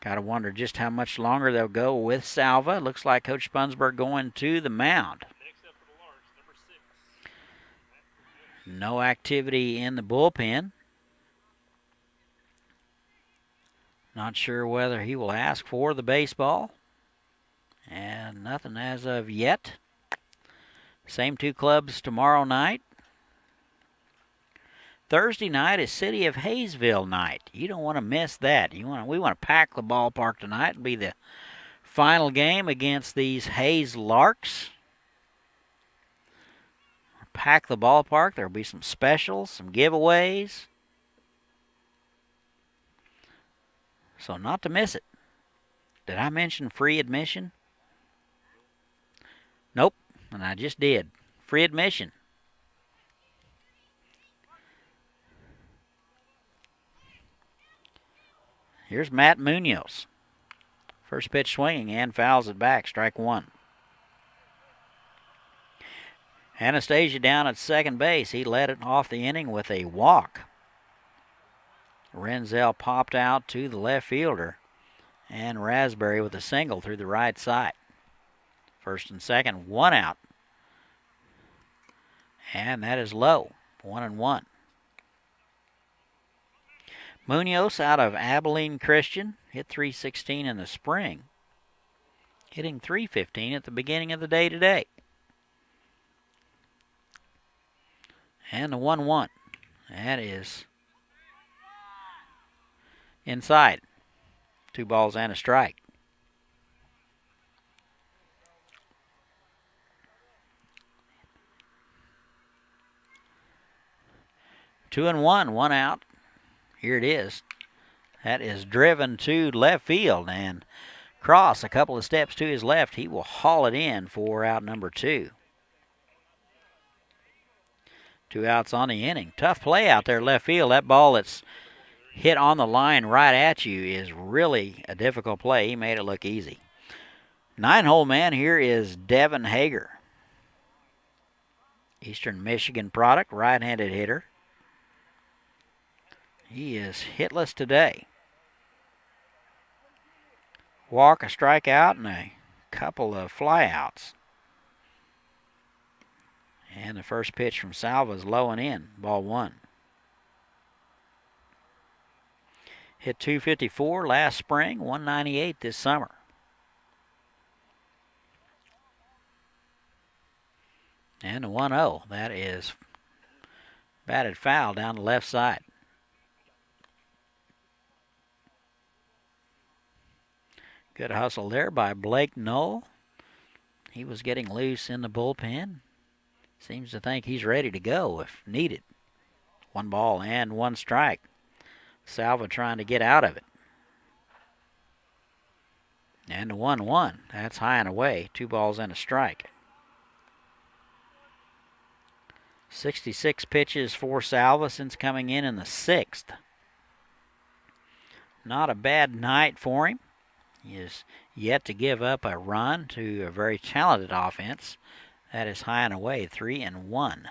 Got to wonder just how much longer they'll go with Salva. Looks like Coach Spunsberg going to the mound. Next up for the Larks, number 6. No activity in the bullpen. Not sure whether he will ask for the baseball. And nothing as of yet. Same 2 clubs tomorrow night. Thursday night is City of Haysville night. You don't want to miss that. We want to pack the ballpark tonight. It'll be the final game against these Hayes Larks. Pack the ballpark. There'll be some specials, some giveaways. So not to miss it. Did I mention free admission? Nope, and I just did. Free admission. Here's Matt Munoz. First pitch swinging and fouls it back. Strike one. Anastasia down at second base. He led it off the inning with a walk. Renzel popped out to the left fielder. And Raspberry with a single through the right side. First and second, one out. And that is low. 1-1. Munoz out of Abilene Christian. Hit .316 in the spring. Hitting .315 at the beginning of the day today. And the 1-1. That is inside. 2 balls and a strike. Two and one out. Here it is. That is driven to left field, and Cross a couple of steps to his left. He will haul it in for out number 2. 2 outs on the inning. Tough play out there left field. That ball that's hit on the line right at you is really a difficult play. He made it look easy. 9-hole man here is Devin Hager. Eastern Michigan product, right-handed hitter. He is hitless today. Walk, a strikeout, and a couple of flyouts. And the first pitch from Salva is low and in. Ball 1. Hit .254 last spring, .198 this summer. And the 1-0. That is batted foul down the left side. Good hustle there by Blake Knoll. He was getting loose in the bullpen. Seems to think he's ready to go if needed. 1 ball and 1 strike. Salva trying to get out of it. And the 1-1. That's high and away. 2 balls and a strike. 66 pitches for Salva since coming in the 6th. Not a bad night for him. He is yet to give up a run to a very talented offense. That is high and away, 3-1.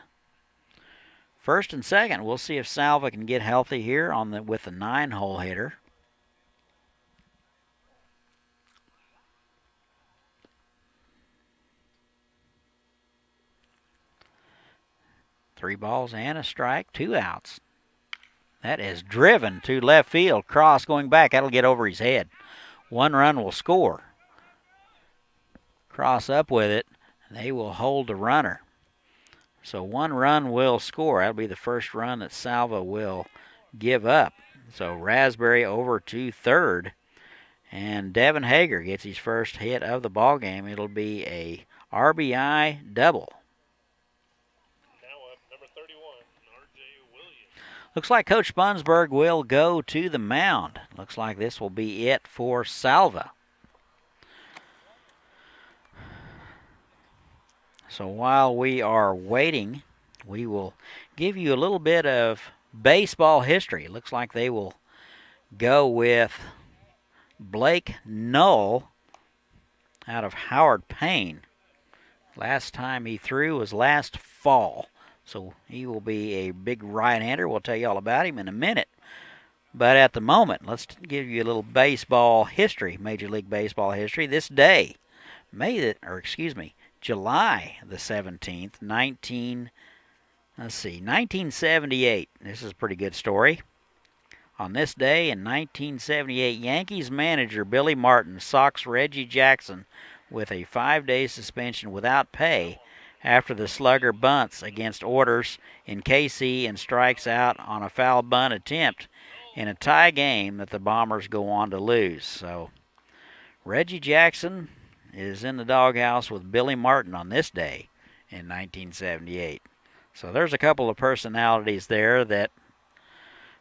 First and second, we'll see if Salva can get healthy here with the 9-hole hitter. Three balls and a strike, 2 outs. That is driven to left field. Cross going back. That'll get over his head. 1 run will score. Cross up with it. They will hold the runner. So 1 run will score. That'll be the first run that Salva will give up. So Raspberry over to third. And Devin Hager gets his first hit of the ball game. It'll be a RBI double. Now up, number 31, R.J. Williams. Looks like Coach Spunsberg will go to the mound. Looks like this will be it for Salva. So while we are waiting, we will give you a little bit of baseball history. It looks like they will go with Blake Knoll out of Howard Payne. Last time he threw was last fall. So he will be a big right-hander. We'll tell you all about him in a minute. But at the moment, let's give you a little baseball history, Major League Baseball history. This day, July the 17th, 1978. This is a pretty good story. On this day in 1978, Yankees manager Billy Martin socks Reggie Jackson with a 5-day suspension without pay after the slugger bunts against orders in KC and strikes out on a foul bunt attempt in a tie game that the Bombers go on to lose. So Reggie Jackson is in the doghouse with Billy Martin on this day in 1978. So there's a couple of personalities there that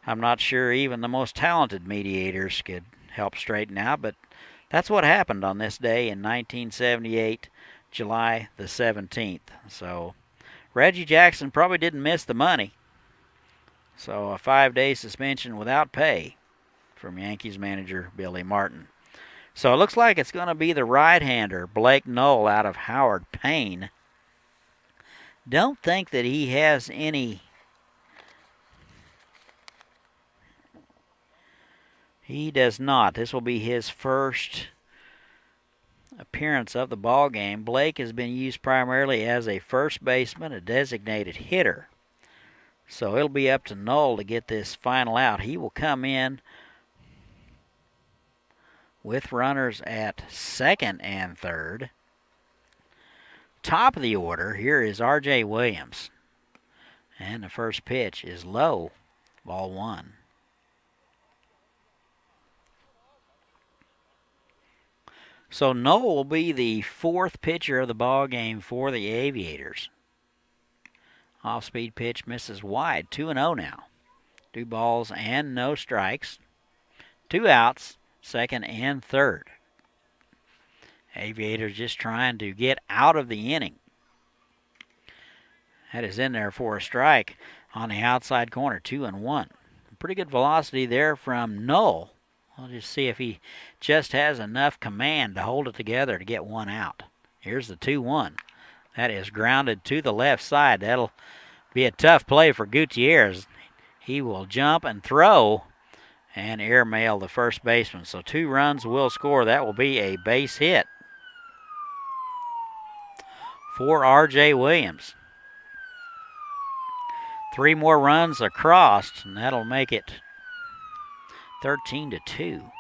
I'm not sure even the most talented mediators could help straighten out, but that's what happened on this day in 1978, July the 17th. So Reggie Jackson probably didn't miss the money. So a 5-day suspension without pay from Yankees manager Billy Martin. So it looks like it's going to be the right-hander, Blake Knoll, out of Howard Payne. Don't think that he has any... He does not. This will be his first appearance of the ball game. Blake has been used primarily as a first baseman, a designated hitter. So it'll be up to Knoll to get this final out. He will come in with runners at second and third. Top of the order, here is R.J. Williams. And the first pitch is low, ball one. So Knoll will be the fourth pitcher of the ball game for the Aviators. Off-speed pitch misses wide, 2-0 now. 2 balls and no strikes. 2 outs, second and third. Aviators just trying to get out of the inning. That is in there for a strike on the outside corner, 2-1. Pretty good velocity there from Knoll. We'll just see if he just has enough command to hold it together to get one out. Here's the 2-1. That is grounded to the left side. That'll be a tough play for Gutierrez. He will jump and throw and airmail the first baseman. So 2 runs will score. That will be a base hit for R.J. Williams. 3 more runs across, and that'll make it 13-2.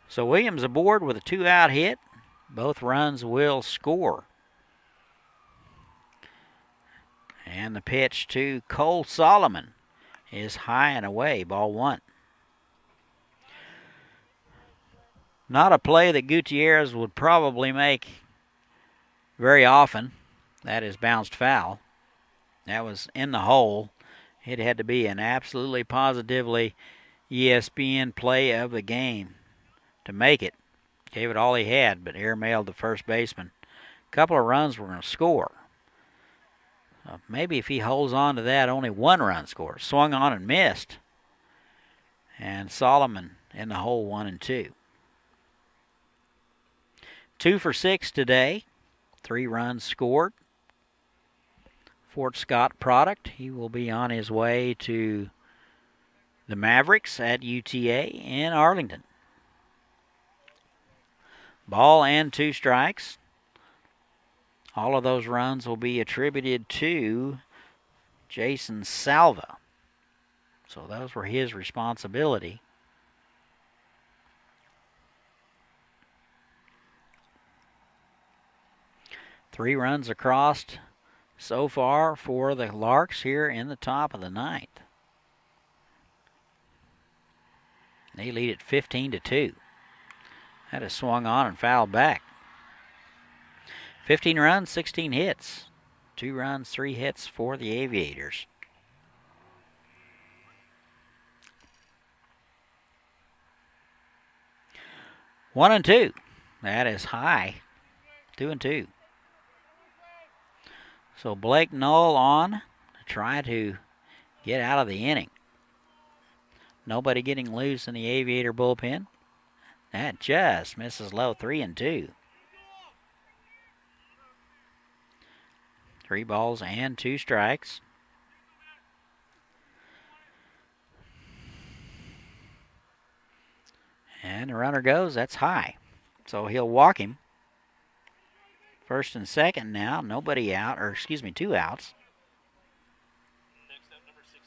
So Williams aboard with a 2-out hit. Both runs will score. And the pitch to Cole Solomon is high and away, ball one. Not a play that Gutierrez would probably make very often. That is bounced foul. That was in the hole. It had to be an absolutely positively ESPN play of the game to make it. Gave it all he had, but airmailed the first baseman. A couple of runs were going to score. Maybe if he holds on to that, only 1 run scores. Swung on and missed. And Solomon in the hole, 1-2. 2 for 6 today. 3 runs scored. Fort Scott product. He will be on his way to the Mavericks at UTA in Arlington. Ball and 2 strikes. All of those runs will be attributed to Jason Salva. So those were his responsibility. Three runs across so far for the Larks here in the top of the ninth. They lead at 15-2. That is swung on and fouled back. 15 runs, 16 hits. 2 runs, 3 hits for the Aviators. One and two. That is high. 2-2. So Blake Knoll on to try to get out of the inning. Nobody getting loose in the Aviator bullpen. That just misses low, 3-2. 3 balls and 2 strikes. And the runner goes, that's high. So he'll walk him. First and second now, nobody out, or excuse me, 2 outs. Next up, number 16.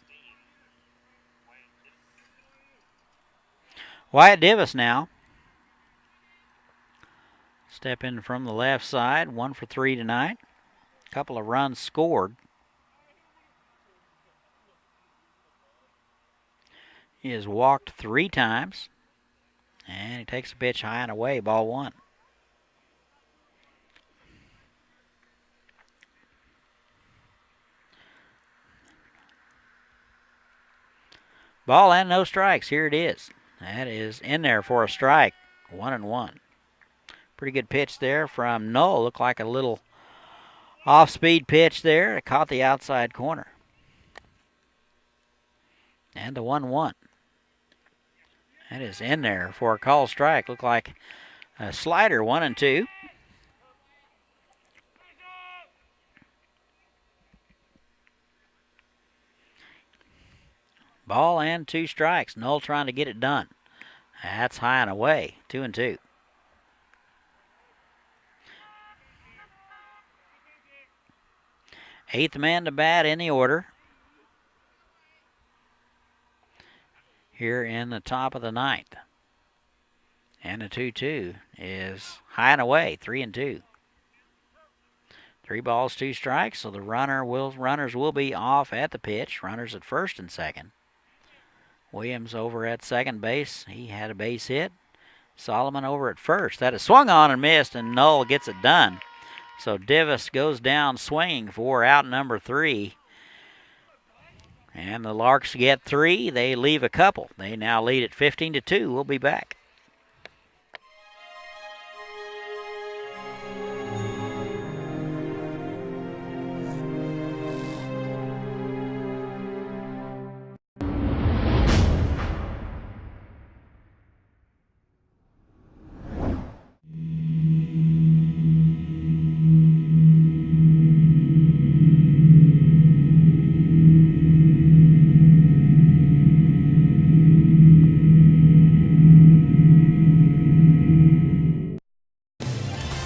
Wyatt Divis now. Step in from the left side. 1 for 3 tonight. A couple of runs scored. He has walked 3 times. And he takes a pitch high and away. Ball 1. Ball and no strikes. Here it is. That is in there for a strike. 1-1. Pretty good pitch there from Null. Looked like a little off-speed pitch there. It caught the outside corner. And the 1-1. That is in there for a call strike. Looked like a slider. 1-2. Ball and 2 strikes. Null trying to get it done. That's high and away. 2-2. Eighth man to bat in the order. Here in the top of the 9th. And the 2-2 is high and away. 3-2. 3 balls, 2 strikes. So the runners will be off at the pitch. Runners at first and second. Williams over at second base. He had a base hit. Solomon over at first. That is swung on and missed, and Null gets it done. So Divis goes down swinging for out number 3. And the Larks get 3. They leave a couple. They now lead at 15-2. We'll be back.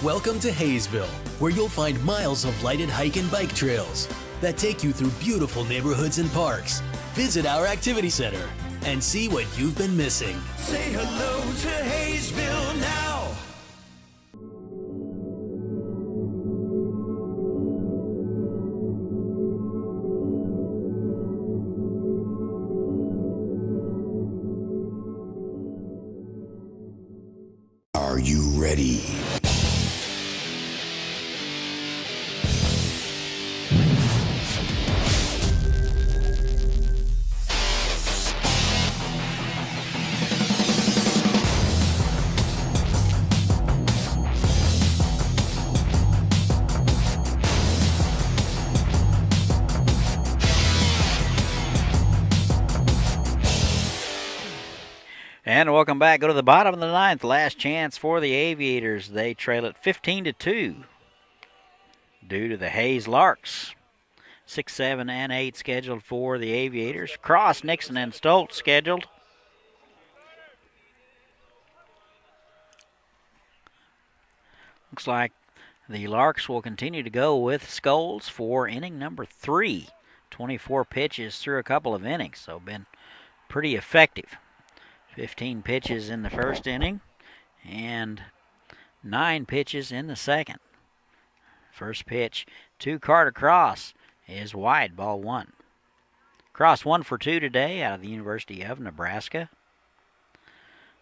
Welcome to Haysville, where you'll find miles of lighted hike and bike trails that take you through beautiful neighborhoods and parks. Visit our activity center and see what you've been missing. Say hello to Haysville now. Are you ready? And welcome back. Go to the bottom of the 9th. Last chance for the Aviators. They trail it 15-2 due to the Hayes Larks. 6, 7, and 8 scheduled for the Aviators. Cross, Nixon, and Stoltz scheduled. Looks like the Larks will continue to go with Scholes for inning number 3. 24 pitches through a couple of innings, so been pretty effective. 15 pitches in the first inning and 9 pitches in the second. First pitch to Carter Cross is wide, ball 1. Cross 1 for 2 today out of the University of Nebraska.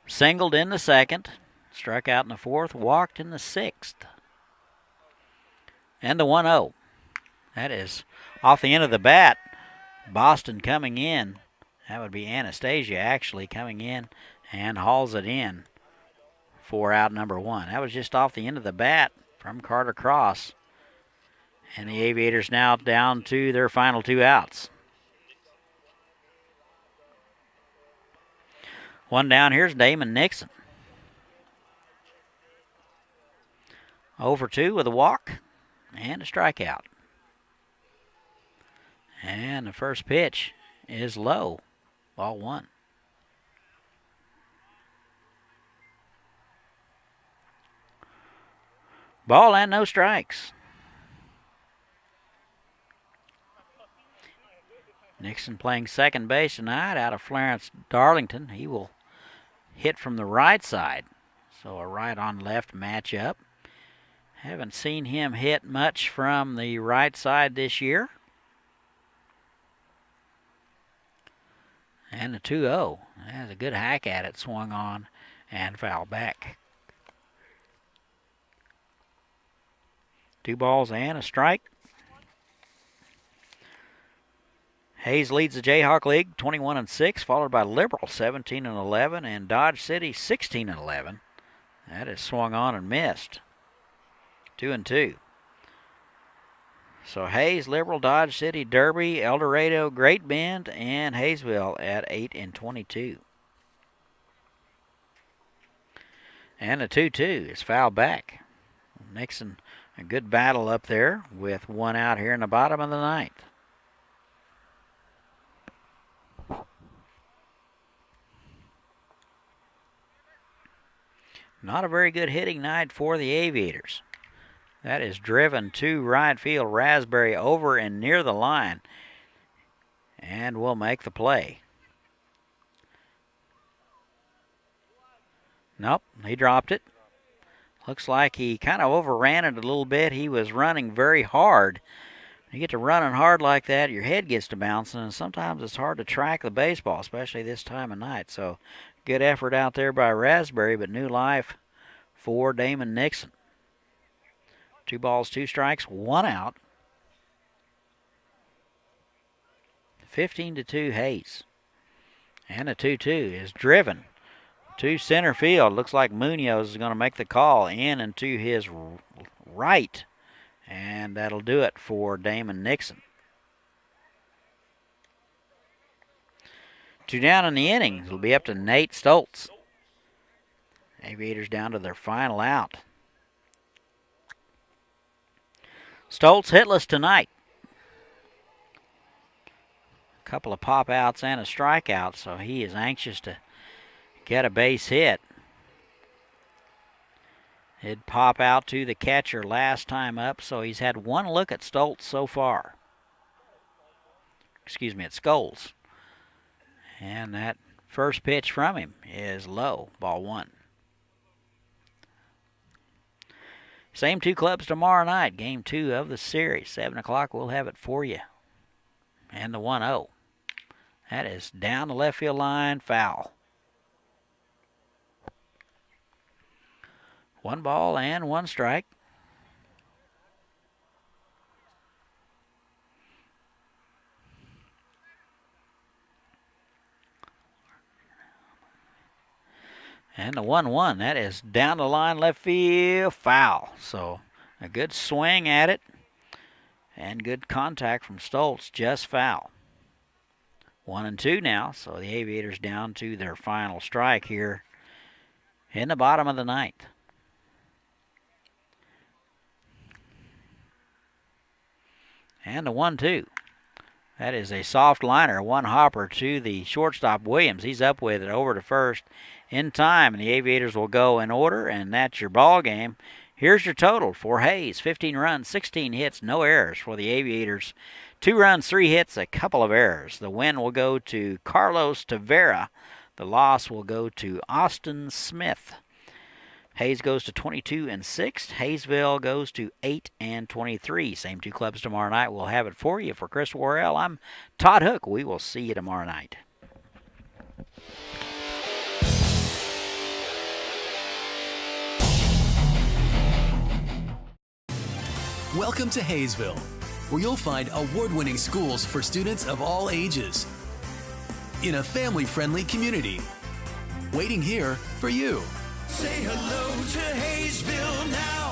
Singled in the second, struck out in the 4th, walked in the 6th. And the 1-0. That is off the end of the bat. Boston coming in. That would be Anastasia actually coming in and hauls it in for out number 1. That was just off the end of the bat from Carter Cross. And the Aviators now down to their final 2 outs. One down, here's Damon Nixon. 0 for 2 with a walk and a strikeout. And the first pitch is low. Ball 1. Ball and no strikes. Nixon playing second base tonight out of Clarence Darlington. He will hit from the right side. So a right on left matchup. Haven't seen him hit much from the right side this year. And a 2-0. Has a good hack at it, swung on and foul back. 2 balls and a strike. Hayes leads the Jayhawk League 21-6, followed by Liberal 17-11 and Dodge City 16-11. That is swung on and missed. 2-2. So Hayes, Liberal, Dodge City, Derby, El Dorado, Great Bend, and Haysville at 8-22. And a 2-2 is foul back. Nixon, a good battle up there with 1 out here in the bottom of the 9th. Not a very good hitting night for the Aviators. That is driven to right field. Raspberry over and near the line. And will make the play. Nope, he dropped it. Looks like he kind of overran it a little bit. He was running very hard. You get to running hard like that, your head gets to bouncing, and sometimes it's hard to track the baseball, especially this time of night. So good effort out there by Raspberry, but new life for Damon Nixon. 2 balls, 2 strikes, 1 out. 15-2 Hayes. And a 2-2 is driven to center field. Looks like Munoz is going to make the call in and to his right. And that'll do it for Damon Nixon. 2 down in the inning. It'll be up to Nate Stoltz. Aviators down to their final out. Stoltz hitless tonight. A couple of pop outs and a strikeout, so he is anxious to get a base hit. He'd pop out to the catcher last time up, so he's had 1 look at Stoltz so far. Excuse me, at Scholes. And that first pitch from him is low, ball 1. Same 2 clubs tomorrow night, game 2 of the series. 7 o'clock, we'll have it for you. And the 1-0. That is down the left field line, foul. 1 ball and 1 strike. And the 1-1, that is down the line, left field, foul. So a good swing at it and good contact from Stoltz, just foul. 1-2 now, so the Aviators down to their final strike here in the bottom of the 9th. And the 1-2. That is a soft liner, 1 hopper to the shortstop Williams. He's up with it over to first in time, and the Aviators will go in order, and that's your ball game. Here's your total for Hayes: 15 runs, 16 hits, no errors for the Aviators. 2 runs, 3 hits, a couple of errors. The win will go to Carlos Tavera. The loss will go to Austin Smith. Hayes goes to 22-6. Haysville goes to 8-23. Same 2 clubs tomorrow night. We'll have it for you. For Chris Worrell, I'm Todd Hook. We will see you tomorrow night. Welcome to Haysville, where you'll find award-winning schools for students of all ages in a family-friendly community. Waiting here for you. Say hello to Haysville now.